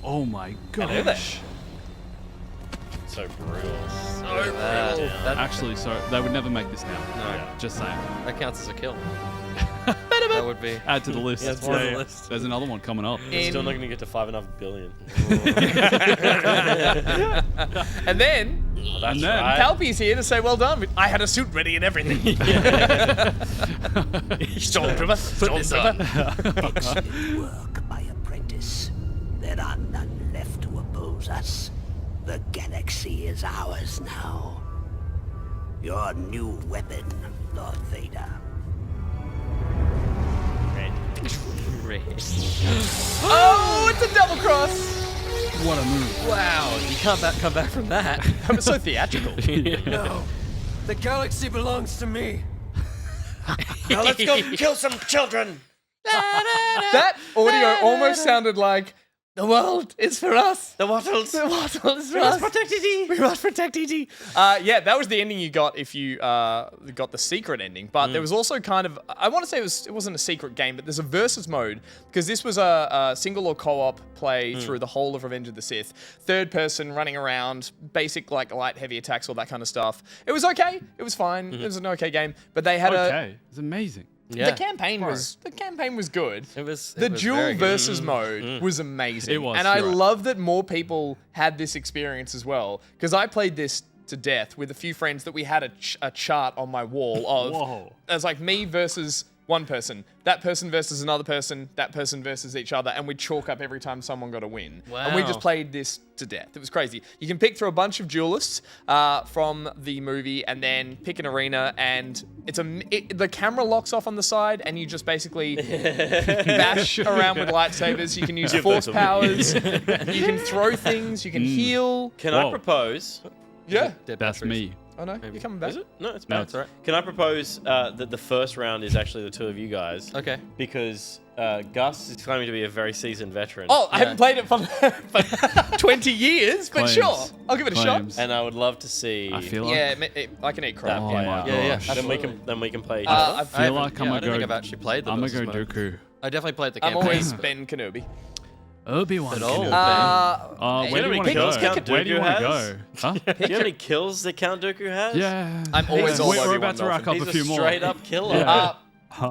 Oh my gosh. So brutal. Actually, they would never make this now. No. Just saying. That counts as a kill. That would be. Add to the list. That's one of the list. There's another one coming up. We're still not going to get to 5.5 billion. And then, That's right. Palpy's here to say, well done. I had a suit ready and everything. Stormtrooper. Excellent work, my apprentice. There are none left to oppose us. The galaxy is ours now. Your new weapon, Lord Vader. Oh, it's a double cross. What a move. Wow, you can't come back from that. That was so theatrical. No, the galaxy belongs to me. Now let's go kill some children. That audio almost sounded like the world is for us. The Wattles. The Wattles is for We us. must protect E.T. We must protect E.T. Yeah, that was the ending you got if you got the secret ending. But there was also kind of, I want to say it wasn't a secret game, but there's a versus mode because this was a single or co-op play through the whole of Revenge of the Sith. Third person running around, basic like light, heavy attacks, all that kind of stuff. It was okay. It was fine. It was an okay game. But they had It's amazing. The campaign was good. It was the was dual very good. versus mode was amazing. It was, and I you're right. love that more people had this experience as well. Because I played this to death with a few friends that we had a chart on my wall of Whoa. as like me versus One person. That person versus another person. That person versus each other. And we'd chalk up every time someone got a win. Wow. And we just played this to death. It was crazy. You can pick through a bunch of duelists from the movie and then pick an arena. And the camera locks off on the side and you just basically bash around with lightsabers. You can use force powers. You can throw things. You can heal. Can I propose? Yeah. That's me. Oh no, you're coming back. Is it? No, it's No, bad. it's all right. Can I propose that the first round is actually the two of you guys? Okay. Because Gus is claiming to be a very seasoned veteran. Oh, I haven't played it for 20 years, but Claims. sure. I'll give it a Claims. shot. And I would love to see I feel like Yeah, I can eat that crap. play my out. gosh. Then we can play each I other. I feel like I'm I gonna don't go. think I've actually played the I'm gonna versus go mode. Dooku. I definitely played the I'm campaign. always but- Ben Kenobi. Obi-Wan. But old Kenobi. Where do you want to kills go? Count Where do you Dooku want to has? go? Huh? Do you know how many kills that Count Dooku has? Yeah. I'm always all We're Obi-Wan about to rack up He's a few more. straight up killer. Yeah.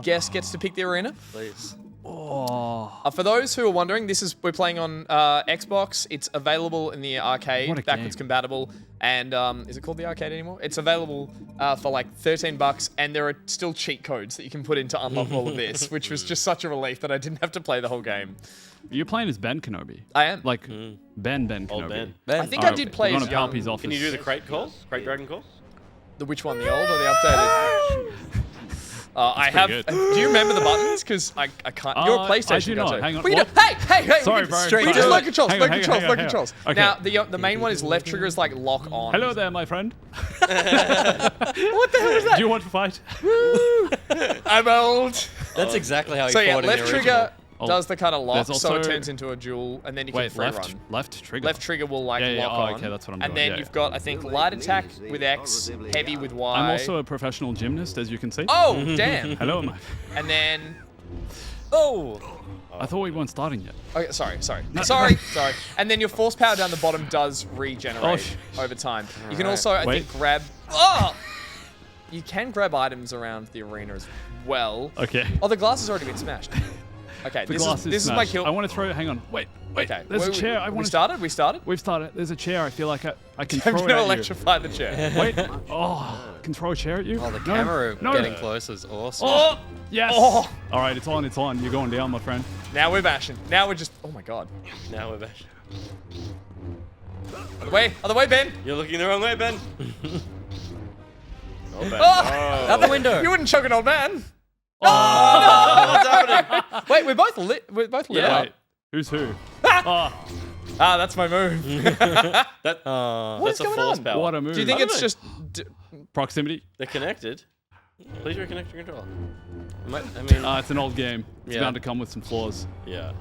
Guest gets to pick the arena. Please. Oh. For those who are wondering, we're playing on Xbox. It's available in the arcade, What a backwards game. compatible. And is it called the arcade anymore? It's available for like $13, and there are still cheat codes that you can put in to unlock all of this, which was just such a relief that I didn't have to play the whole game. You're playing as Ben Kenobi. I am. Like Ben Old Kenobi. Ben. I think I did play We're as gonna young. Palpy's office. Can you do the crate call? Crate dragon call? The which one, the old or the updated? I have. good. Do you remember the buttons? Because I can't. You're a PlayStation I do guy not. too. Hang on. What are you What? doing? Hey! Sorry, bro. We just low controls, Hang low on, hang on, controls, hang low on, controls. hang on. Now the main one is left trigger is like lock on. Hello there, my friend. What the hell was that? Do you want to fight? I'm old. That's exactly how he So yeah, fought in left the trigger original. does the kind of lock, There's so it also- turns into a duel, and then you can Wait, free left run. left trigger. Left trigger will like Yeah, lock on. okay, that's what I'm And doing, then yeah, you've got, I think, light attack with X, heavy with Y. I'm also a professional gymnast, as you can see. Oh, damn. Hello, my. And then. Oh! I thought we weren't starting yet. Okay, sorry. And then your force power down the bottom does regenerate over time. You can also, I think, grab. Oh! You can grab items around the arena as well. Okay. Oh, the glass has already been smashed. Okay, The this glass is my smashed. kill. I want to throw. Hang on. Wait. Okay. There's a chair. I We want. started. We started. We've started. There's a chair. I feel like I can I'm throw it gonna at electrify the chair. you. Wait. Oh, I can throw a chair at you. Oh, the No, camera no. getting close is awesome. Oh, yes. Oh. All right, it's on. It's on. You're going down, my friend. Now we're bashing. Now we're just. Oh my god. Now we're back. Other way, Ben. You're looking the wrong way, Ben. Oh, Ben. Oh. Out the window. You wouldn't choke an old man. What's happening? Wait, we're both lit. We're both lit Yeah. up. Wait, who's who? Oh, That's my move. That's What a is going force on? power. what a move. Do you think I don't it's know. just? proximity? They're connected. Please reconnect your controller. I mean, It's an old game. It's Yeah. bound to come with some flaws. Yeah.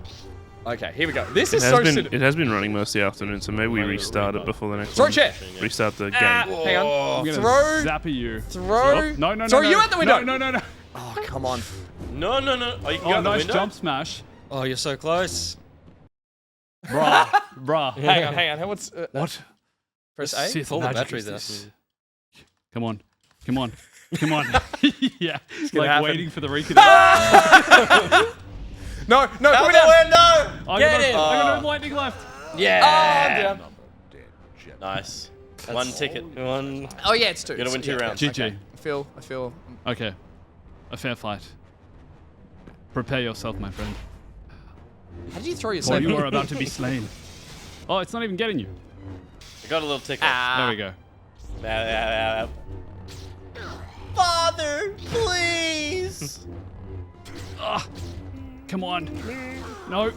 Okay, here we go. This It is has, so. been, it has been running most of the afternoon, so maybe we restart it before the next Throw a one. chair. Restart the game. Hang on. I'm gonna Throw. zap at you. Throw. Oh, no. Throw you out the window. No. Oh, come on. No. Oh, you can go Oh, out the nice window? jump smash. oh, you're so close. Bruh. Hang on. What's What? press A? Sith Pull the magic battery is there. this? Come on. Yeah. gonna Like happen. waiting for the reconnect. No, put me down. I Get got in. no lightning left. Yeah. Nice. One ticket. One. Oh yeah, it's two. Gotta win two rounds. GG. I feel. Okay. A fair fight. Prepare yourself, my friend. How did you throw For yourself? you are about to be slain. Oh, it's not even getting you. I got a little ticket. There we go. Father, please. Come on. No.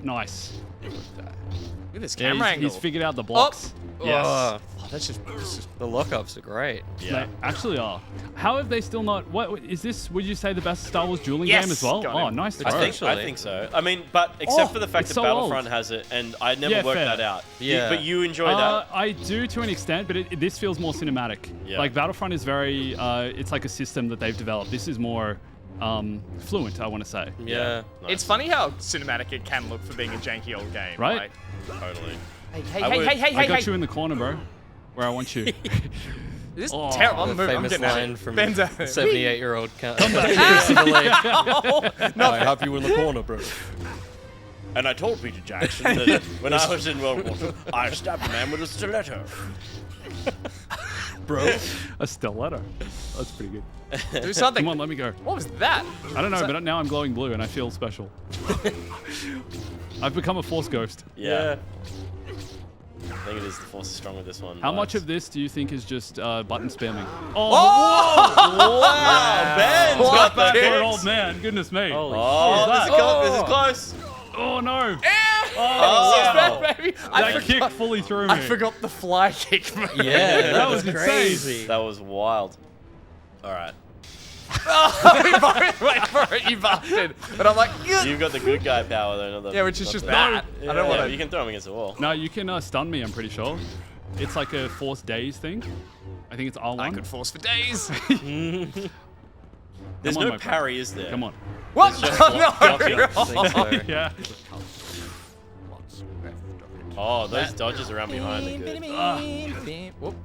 Nice. Look at this Yeah, camera he's angle. figured out the blocks. Yes. Oh, That's just. the lockups are great. They actually are. How have they still not? What is this? Would you say the best Star Wars dueling Yes! game as well? Got Oh, him. nice throw. I think so. I mean, but except for the fact it's that so old. Battlefront has it, and I never Yeah, worked fair. that out. Yeah. But you enjoy that? I do to an extent, but this feels more cinematic. Yeah. Like Battlefront is very, it's like a system that they've developed. This is more fluent, I want to say. Yeah. It's funny how cinematic it can look for being a janky old game. Right? Like, Totally. hey, I got you in the corner, bro. Where I want you. This is Oh, terrible. The I'm moving. I'm famous getting out of line here. from Ben's out. the 78-year-old count. I have you in the corner, bro. And I told Peter Jackson that when I was in World War II, I stabbed a man with a stiletto. A stiletto. That's pretty good. Do something. Come on, let me go. What was that? I don't know, but now I'm glowing blue and I feel special. I've become a Force ghost. Yeah. I think it is the Force is strong with this one. How much of this do you think is just button spamming? Oh! Wow! Ben's got Bad the for an hits. old man. Goodness me. This is close. Oh no! Wow. Baby. That kick fully threw me. I forgot the fly kick. Yeah, that was crazy. insane. That was wild. All right. We both went for it, you bastard. But I'm like, You've got the good guy power though. Not the, yeah, which is not just the- that. Yeah, I don't want to. You can throw him against the wall. No, you can stun me, I'm pretty sure. It's like a Force Days thing. I think it's R1. I could force for days. There's Come on, no my friend. parry, is there? Come on. What? It's just No. blocking. Yeah. Oh, those dodges around behind are good. Whoop.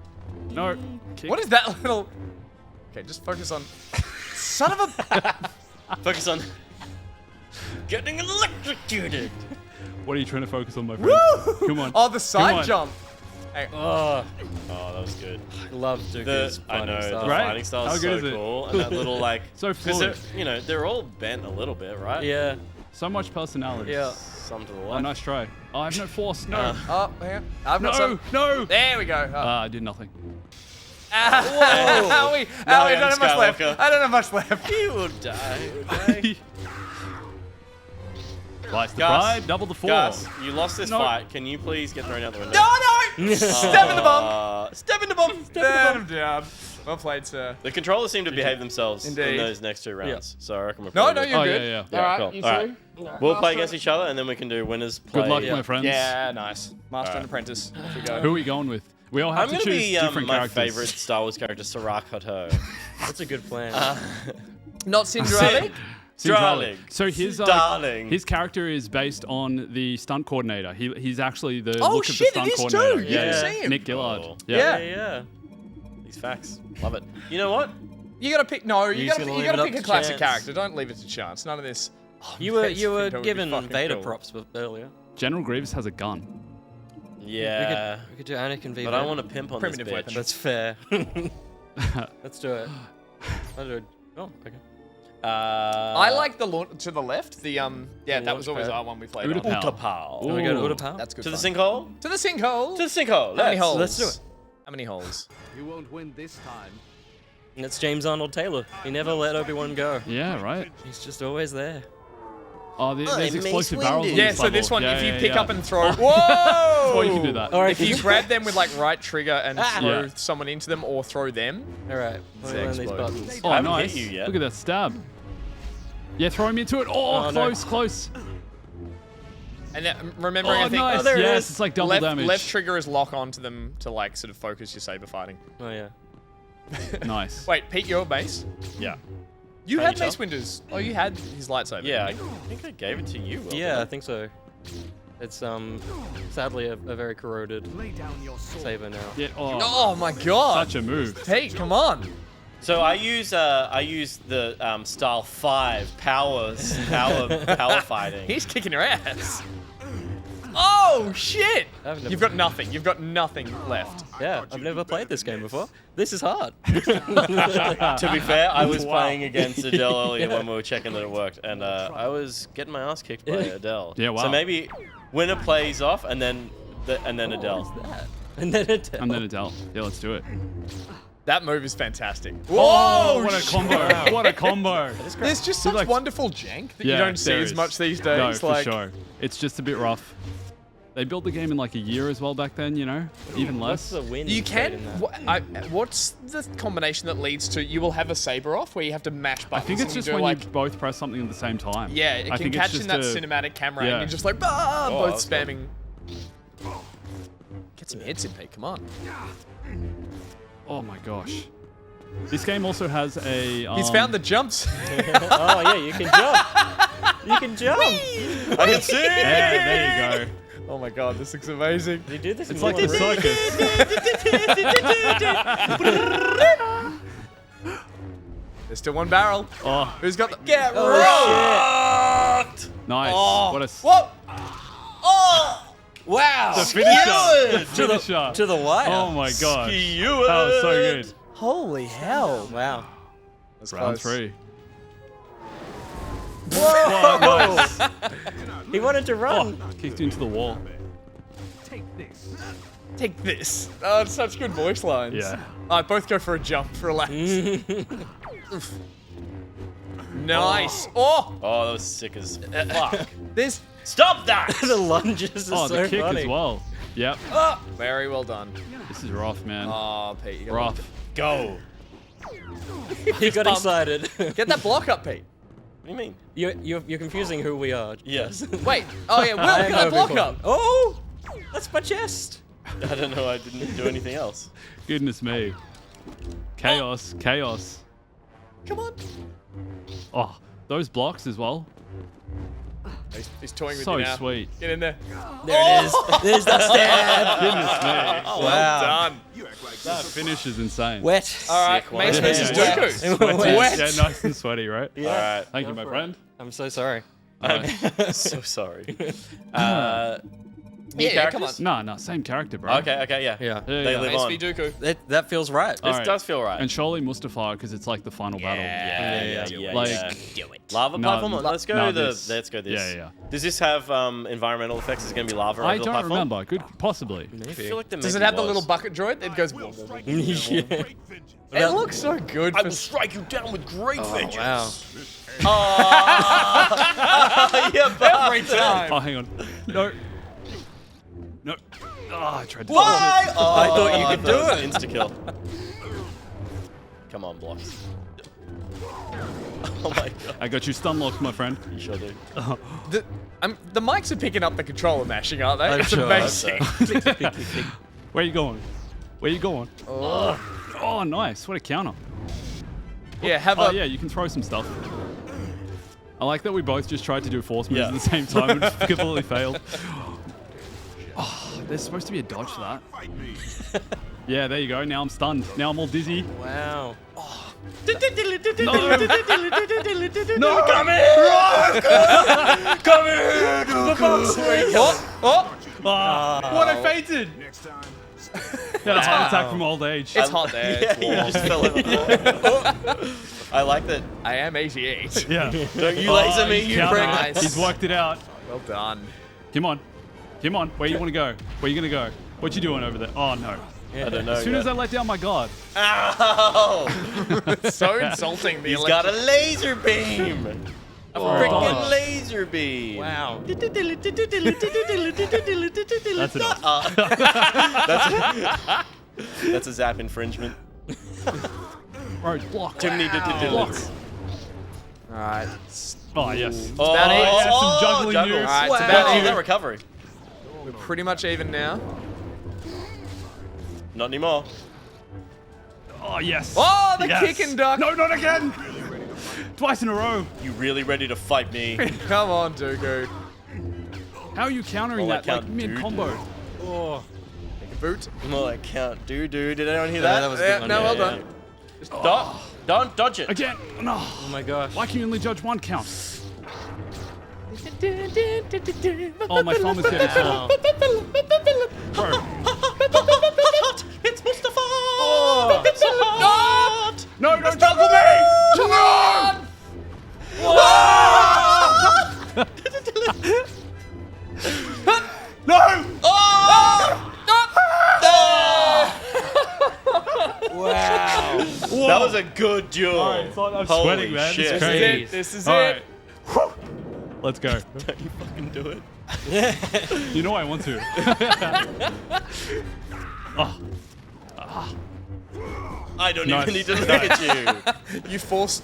No. Kick. What is that little? Okay, just focus on. Son of a. Focus on getting electrocuted. What are you trying to focus on, my friend? Woo! Come on. Oh, the Come side on. jump. Hey. Oh, that was good. I love Dooku's I know, style. the Right? fighting style How is good so is it? cool. And that little like... So 'cause fluid. they're all bent a little bit, right? Yeah. So much personality. Yeah. Some to the Oh, left. nice try. Oh, I have no force. No. Oh, hang on. I've got some. No. There we go. I did nothing. Owie. Now I I don't am have much left. Skywalker. I don't have much left. You will die, okay? Twice the Gus, pride, double the force. Gus, you lost this No. fight. Can you please get thrown out the window? No! Step in the bum. Step in the bum. Step him down. Well played, sir. The controllers seem to behave themselves Indeed. in those next two rounds. So I reckon we're No, probably no, good. you're Oh, good. yeah, Yeah, All right, cool. you All two. right. We'll play against each other, and then we can do winners play. Good luck, my friends. Yeah, nice. Master and apprentice. Off we go. Who are we going with? We all have I'm to going to choose be different my characters. favorite Star Wars character, Sirach Hato. That's a good plan. Not Cinderella. Darling. So his Darling. his character is based on the stunt coordinator. He's actually the Oh, look shit, of it the stunt is too. coordinator. You didn't see him. Nick Gillard. Oh. Yeah. Yeah. These facts. Love it. You know what? You gotta pick. No, you just gotta gonna leave it pick up a to classic chance. character. Don't leave it to chance. None of this. You were That would be given fucking Vader cool. props earlier. General Grievous has a gun. Yeah. We could do Anakin v. But I want to pimp on Primitive this bitch. weapon. That's fair. Let's do it. I'll do it. Oh, okay. I like the launch to the left. The that was always launch pad. our one we played. Utapau. on. Utapau. Can we go to Utapau? That's good. To the fun. sinkhole? To the sinkhole. To the sinkhole. How many holes? Let's do it. How many holes? You won't win this time. And it's James Arnold Taylor. He never let Obi-Wan go. Yeah, right. He's just always there. Oh, there's I'm explosive Mace barrels. Windu. on Yeah. this So level. this one, Yeah, if you yeah, pick yeah. up and throw. Whoa! Oh, you can do that. All right. If you grab them with like right trigger and throw Yeah. someone into them or throw them. All right. Let me learn these explode. buttons. Oh, I haven't nice. hit you yet. Look at that stab. Yeah, throw him into it. Oh, Oh, no. close. And then, remembering, Oh, I think nice. there it Yes, is. it's like double left, damage. left trigger is lock onto them to like sort of focus your saber fighting. Oh yeah. Nice. Wait, Pete, your base? Yeah. You Can had you Mace tell? Windu's. Oh, you had his lightsaber. Yeah, I think I gave it to you. Will, Yeah, I didn't think so. It's sadly a very corroded saber now. Yeah. Oh, Oh my god. such a move. Pete, come on. So I use the style 5 power fighting. He's kicking your ass. Oh shit! I've never- You've got nothing. You've got nothing left. Yeah, I've never played this game before. This is hard. To be fair, I was Wow. playing against Adele earlier when we were checking that it worked, and I was getting my ass kicked by Adele. Yeah, wow. So maybe winner plays off, and then Adele. And then it. And then Adele. Yeah, let's do it. That move is fantastic. Oh, what a combo. What a combo. There's just such like- wonderful jank that Yeah, you don't see there as is. much these No, days. for like, sure. It's just a bit rough. They built the game in like a year as well back then, you know? Even What's less. the win? you rate can. in that? What's the combination that leads to you will have a saber off where you have to mash I buttons? think it's and you just do when like, you both press something at the same time. yeah, it I can think it's catch in just that a- cinematic camera, yeah. and you're just like Oh, both that's spamming. Get some hits in, Pete. Come on. Oh my gosh. This game also has a. He's found the jumps. Oh yeah, you can jump. You can jump. I can see. Yeah, there you go. Oh my god, this looks amazing. You do this. It's in like one the room. circus. There's still one barrel. Oh, Who's got the? Get Rocked. nice. Oh. What a Whoa! Oh! Wow! the finisher. The To the finisher. to the wire. Oh my gosh. Skewered. That was so good. Holy hell! Wow. That's Round close. 3. Whoa! He wanted to run. Oh, kicked into the wall. Take this. Oh, it's such good voice lines. Yeah. All right, both go for a jump. Relax. Nice. Oh! Oh, that was sick as fuck. This. Stop that! The lunges are Oh, so the kick funny. as well. Yep. Oh, very well done. This is rough, man. Oh, Pete, you got Rough. Go. He got pumped. excited. Get that block up, Pete. What do you mean? You're confusing who we are. Yes. Wait. Oh yeah, Will, get that block up. Oh, that's my chest. I don't know. I didn't do anything else. Goodness me. Chaos. Chaos. Come on. Oh, those blocks as well. He's toying with So you now. sweet. Get in there. There it is. There's the stab. Goodness me. Oh, Well wow. done. That finish is insane. Wet. All right, one. Mace versus Yeah. Dooku. Sweaty. Wet. Yeah, nice and sweaty, right? Yeah. All right. Thank you, my friend. I'm so sorry. I'm so sorry. New Yeah, come on. characters? No, same character, bro. Okay, Yeah. They live Mace on. v Dooku. That feels right. This Alright. does feel right. And surely Mustafar, because it's like the final battle. Yeah. Like, Lava No, platform. Let's go this. Let's go this. Yeah. Does this have environmental effects? Is it gonna be lava I over the don't platform? remember. Could possibly. I feel like there Does it maybe have the was. little bucket droid that goes? Yeah. It looks so good. I For will strike you down with great vengeance. Wow. Oh, yeah, every time. Oh, hang on. No. No. Oh, I tried to. Why? Oh, I thought you could do that was it. an insta kill. Come on, blocks. Oh my god. I got you stun locked, my friend. You sure do. The mics are picking up the controller mashing, aren't they? I'm It's sure. amazing. Where you going? Where you going? Oh. Oh, nice. What a counter. Yeah, have Oh, a. yeah, you can throw some stuff. I like that we both just tried to do force moves Yeah. at the same time and completely failed. Oh, there's supposed to be a dodge to that. Yeah, there you go. Now I'm stunned. Now I'm all dizzy. Wow. No, come here! Come here! what I fainted! Got a heart attack from old age. It's hot there. Yeah, It's warm. you just fell over. I like that. I am 88. Yeah. Don't you laser me, he's you countered prick. it. He's worked it out. Well done. Come on. Come on. Where you want to go? Where you going to go? What you doing over there? Oh, no. I don't know. As soon yet. as I let down my guard. Ow! So insulting. The He's got a laser beam. A freaking Oh. laser beam. Wow. That's enough. That's a zap infringement. Bro, block. Too many Blocks. All right. Oh, yes. Oh, about even. That's some juggling juggle. moves. All right, it's Wow. about Oh, even. that recovery. We're pretty much even now. Not anymore. Oh, yes. Oh, the Yes. kick and duck. No, not again. Twice in a row. You really ready to fight me? Come on, Dooku. How are you countering Well, I that like can't mid-combo? Oh. Take a boot. Well, I can't do. Did anyone hear Yeah, that? that was a good one. No, Yeah, well yeah. done. Just don't dodge it. Again. No. Oh my gosh. Why can you only judge one count? Oh, my thumb is getting sore. Bro. It's Mustafa. Oh. It's so hot. No, don't juggle me! Come on! No! Wow. That was a good duel. Alright, so I'm Holy sweating, man. shit. This is This is crazy. it. This is All it. right. Let's go. Don't you fucking do it. You know I want to. Oh. I don't Nice. even need to look at you. You forced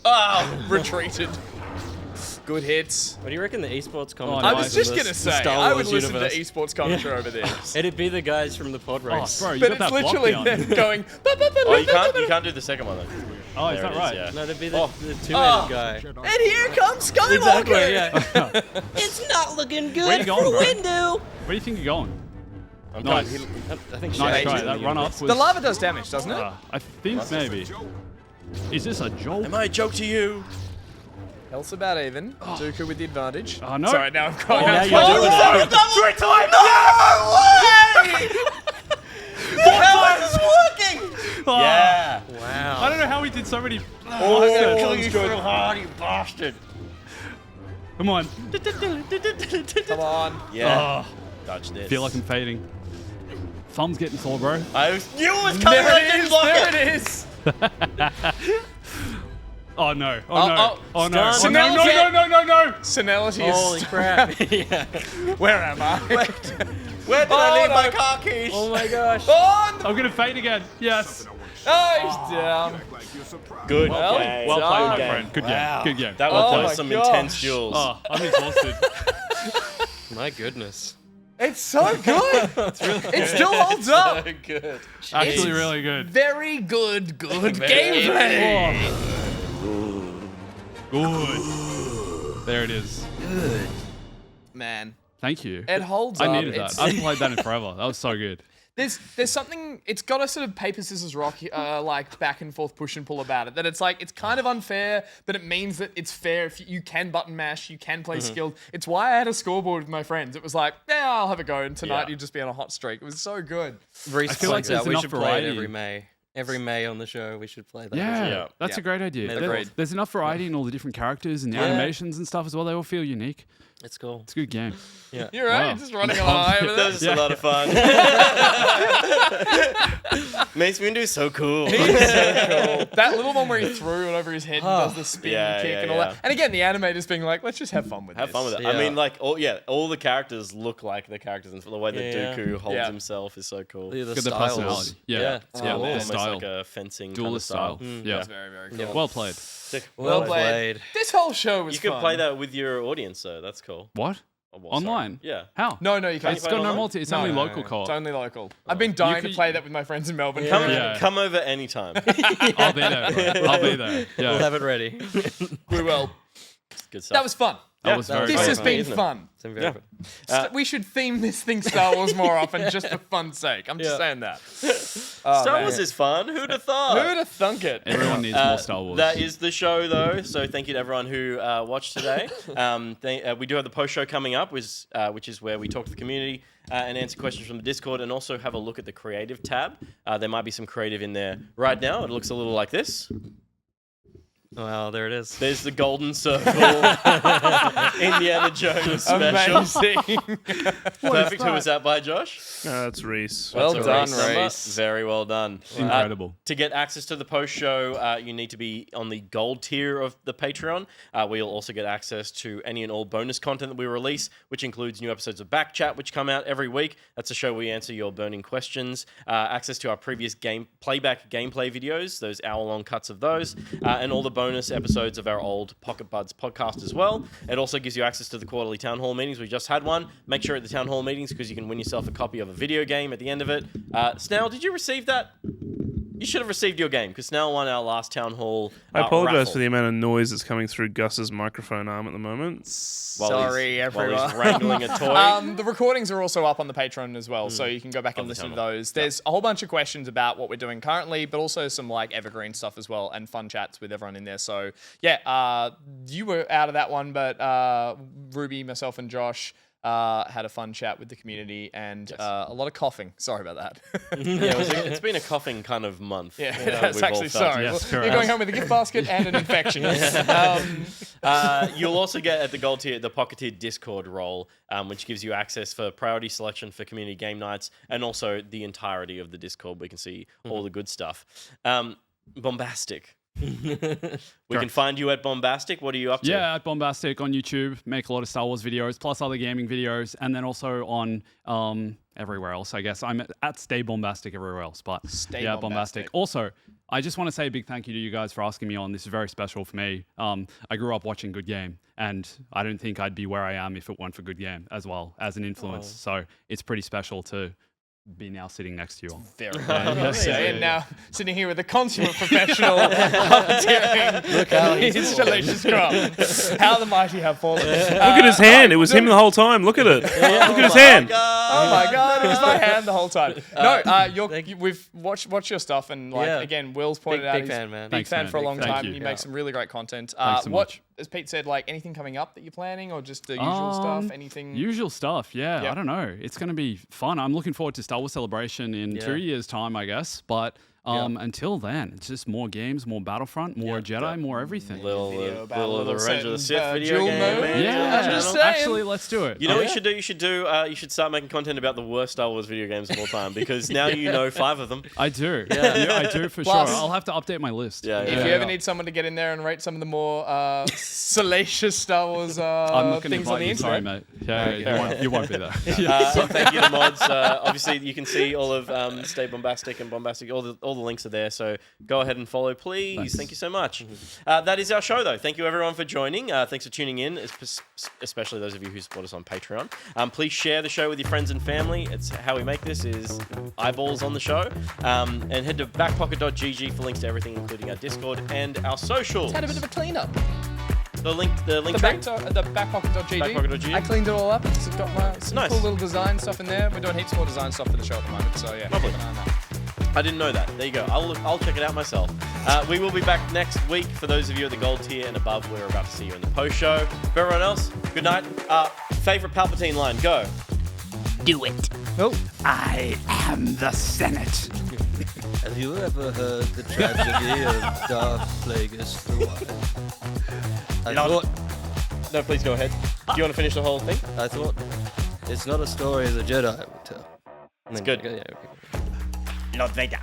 Oh. retreated. Good hits. What do you reckon the esports Oh, commentary? I nice. was just gonna say, I would listen to esports commentary over there. It'd be the guys from the pod Oh, race. bro, you But got it's that block literally down. them going. Oh, you can't do the second one then. Oh, is There that it right? Yeah. No, that'd be the two-headed guy. And here comes Skywalker. Exactly, yeah. It's not looking Where you good going, for bro? window. Where do you think you're going? I'm Nice. coming. I think Nice Shane try. is in That the run up universe. was... The lava does damage, doesn't it? I think maybe. Is this a jolt? Am I a joke to you? Health's about even. Dooku with the advantage. Oh, no. Sorry, now I'm going. now I'm you're going. doing it. Double time! No way! The hell is this working? Oh, Yeah. know how he did so many. Oh, I'm gonna kill one's you good. so hard, you bastard. Come on. Come on. Yeah. Dodge this. Feel like I'm fading. Thumb's getting sore, bro. I knew it was coming. I didn't block There it. it is. Oh no! Oh no! Oh no! Stun. Oh, no! No! No! No! No! No! Senility Holy is... crap. yeah. Where am I? Where did I leave my car keys? Oh my gosh. Oh, I'm gonna fade again. Yes. oh, he's down. Good Well game. Well played, my game. friend. Good Wow. game. Good game. That Oh was my some gosh. intense duels. Oh, I'm exhausted. My goodness. It's so good. It still holds up. So good. Actually, really good. Very good Very gameplay. Good. There it is. Good. Man. Thank you. It holds I up. needed that. It's- I haven't played that in forever. That was so good. There's something, it's got a sort of paper, scissors, rock, like back and forth push and pull about it. That it's like, it's kind of unfair, but it means that it's fair if you can button mash, you can play skilled. It's why I had a scoreboard with my friends. It was like, yeah, I'll have a go, and tonight you'd just be on a hot streak. It was so good. Reese I feel like points there's out we enough should play it variety. every May. Every May on the show, we should play that. Yeah, that's Yeah. a great idea. Agreed. There's enough variety in all the different characters and the Yeah. animations and stuff as well. They all feel unique. It's cool. It's a good game. Yeah. You're right, Wow. you're just running on a high over That there. was just a lot of fun. Mace Windu is so cool. He's so cool. That little one where he threw it over his head and does the spin Yeah, kick yeah, and all yeah. that. And again, the animators being like, let's just have fun with Have this. fun with it. Yeah. I mean, like, all the characters look like the characters, and the way that Yeah. Dooku holds Yeah. himself is so cool. The Good, the styles. personality. Yeah. Yeah. It's Yeah, cool. the Almost style. like a fencing kind of Duelist style. style. Yeah. Very, very cool. Yeah. Well played. Well played. This whole show was You could fun. play that with your audience, though. That's cool. What? Oh, well, Online? sorry. Yeah. How? No, you can't. It's got no multi. It's only local co-op. It's only local. I've been dying to could- play that with my friends in Melbourne. Come, Yeah. come over anytime. I'll be there. Bro. I'll be there. Yeah. We'll have it ready. We will. Good stuff. That was fun. That was very This fun. has been isn't it? fun. It's very Yeah. We should theme this thing Star Wars more often just for fun's sake. I'm just saying that. Star Wars is fun. Who'd have thought? Who'd have thunk it? Everyone needs more Star Wars. That is the show, though. So thank you to everyone who watched today. We do have the post show coming up, which is where we talk to the community and answer questions from the Discord, and also have a look at the creative tab. There might be some creative in there right now. It looks a little like this. Wow, there it is. There's the golden circle. Indiana Jones special. Amazing. Perfect. Who was that by, Josh? That's Reese. Well That's a done, number. Reese. Very well done. Incredible. To get access to the post show, you need to be on the gold tier of the Patreon. We'll also get access to any and all bonus content that we release, which includes new episodes of Back Chat, which come out every week. That's a show where we answer your burning questions. Access to our previous playback gameplay videos, those hour-long cuts of those, and all the bonus episodes of our old Pocket Buds podcast as well. It also gives you access to the quarterly town hall meetings. We just had one. Make sure at the town hall meetings, because you can win yourself a copy of a video game at the end of it. Snail, did you receive that? You should have received your game, because Snail won our last town hall. I apologize raffle. for the amount of noise that's coming through Gus's microphone arm at the moment. Sorry, everyone. While he's wrangling a toy. The recordings are also up on the Patreon as well, so you can go back and listen to those. There's a whole bunch of questions about what we're doing currently, but also some like evergreen stuff as well, and fun chats with everyone in there. So yeah, you were out of that one, but Ruby, myself, and Josh had a fun chat with the community, and a lot of coughing. Sorry about that. It's been a coughing kind of month. Yeah, that that's we've all actually felt. sorry. Yes, You're correct. going home with a gift basket and an infection. You'll also get at the gold tier, the pocketed Discord role, which gives you access for priority selection for community game nights, and also the entirety of the Discord. We can see all the good stuff. Bombastic. We can find you at Bombastic. What are you up to? Yeah, at Bombastic on YouTube, make a lot of Star Wars videos, plus other gaming videos, and then also on everywhere else, I guess. I'm at Stay Bombastic everywhere else, but yeah, Bombastic. Also, I just want to say a big thank you to you guys for asking me on. This is very special for me. I grew up watching Good Game, and I don't think I'd be where I am if it weren't for Good Game as well as an influence. So it's pretty special to be now sitting next to you all. Very Yes. and now sitting here with a consummate professional puppeteering. Look how he's delicious crop. How the mighty have fallen. Look at his hand. It was him the whole time. Look at it. Look at his hand. Oh my god, it was my hand the whole time. No, we've watched your stuff, and like again, Will's pointed out big he's fan, man. big Thanks, fan man. for a long Thank time. you. You make some really great content. Thanks so much. As Pete said, like anything coming up that you're planning, or just the usual stuff? Anything? Usual stuff, yeah. Yep. I don't know. It's going to be fun. I'm looking forward to Star Wars Celebration in 2 years' time, I guess. But Until then, it's just more games, more Battlefront, more Jedi, more everything. Little of the Revenge of the Sith video dual game. mode. Yeah, I'm just saying. actually, let's do it. You know what you should do? You should start making content about the worst Star Wars video games of all time because now you know 5 of them. I do. Yeah, I do for Plus- sure. I'll have to update my list. Yeah, If you ever need someone to get in there and rate some of the more salacious Star Wars I'm not going to things on invite the you, internet. sorry, mate. Yeah, you won't be there. Thank you to mods. Obviously, you can see all of Stay Bombastic and Bombastic. All the links are there. So go ahead and follow, please. Thanks. Thank you so much. That is our show, though. Thank you, everyone, for joining. Thanks for tuning in, especially those of you who support us on Patreon. Please share the show with your friends and family. It's how we make this is eyeballs on the show. And head to backpocket.gg for links to everything, including our Discord and our socials. It's had a bit of a cleanup. The link The tree? backpocket.gg. Backpocket.gg. I cleaned it all up. It's got some Nice. cool little design stuff in there. We're doing heaps more design stuff for the show at the moment. So yeah, Lovely. keep an eye on that. I didn't know that. There you go. I'll check it out myself. We will be back next week. For those of you at the gold tier and above, we're about to see you in the post show. For everyone else, good night. Favorite Palpatine line, go. Do it. Nope. I am the Senate. Have you ever heard the tragedy of Darth Plagueis the Wise? I thought. No, please go ahead. Do you want to finish the whole thing? I thought it's not a story the Jedi would tell. It's good. Yeah, okay. Lord Vader,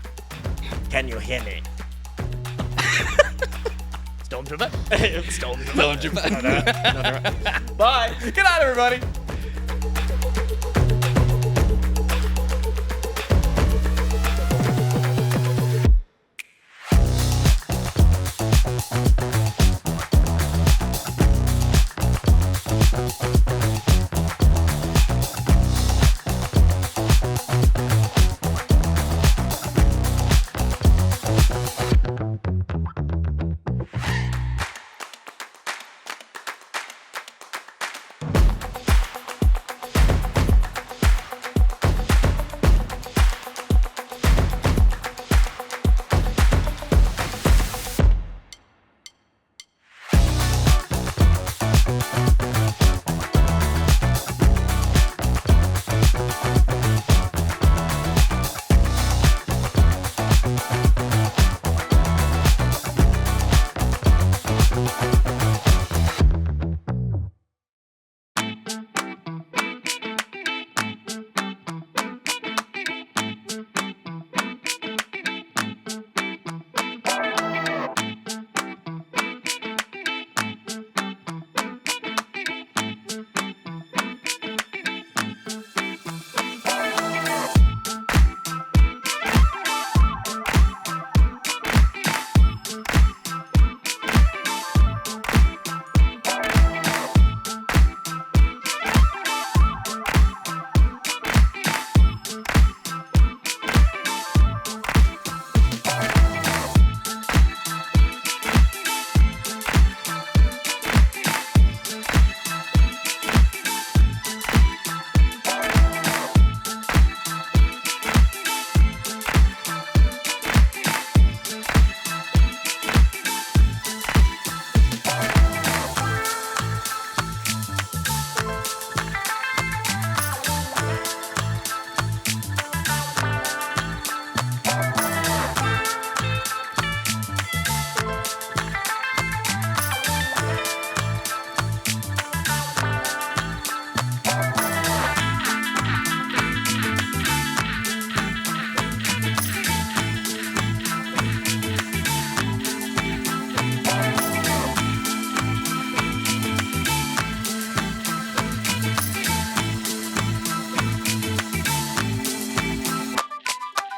can you hear me? Stormtrooper. Bye. Good night, everybody.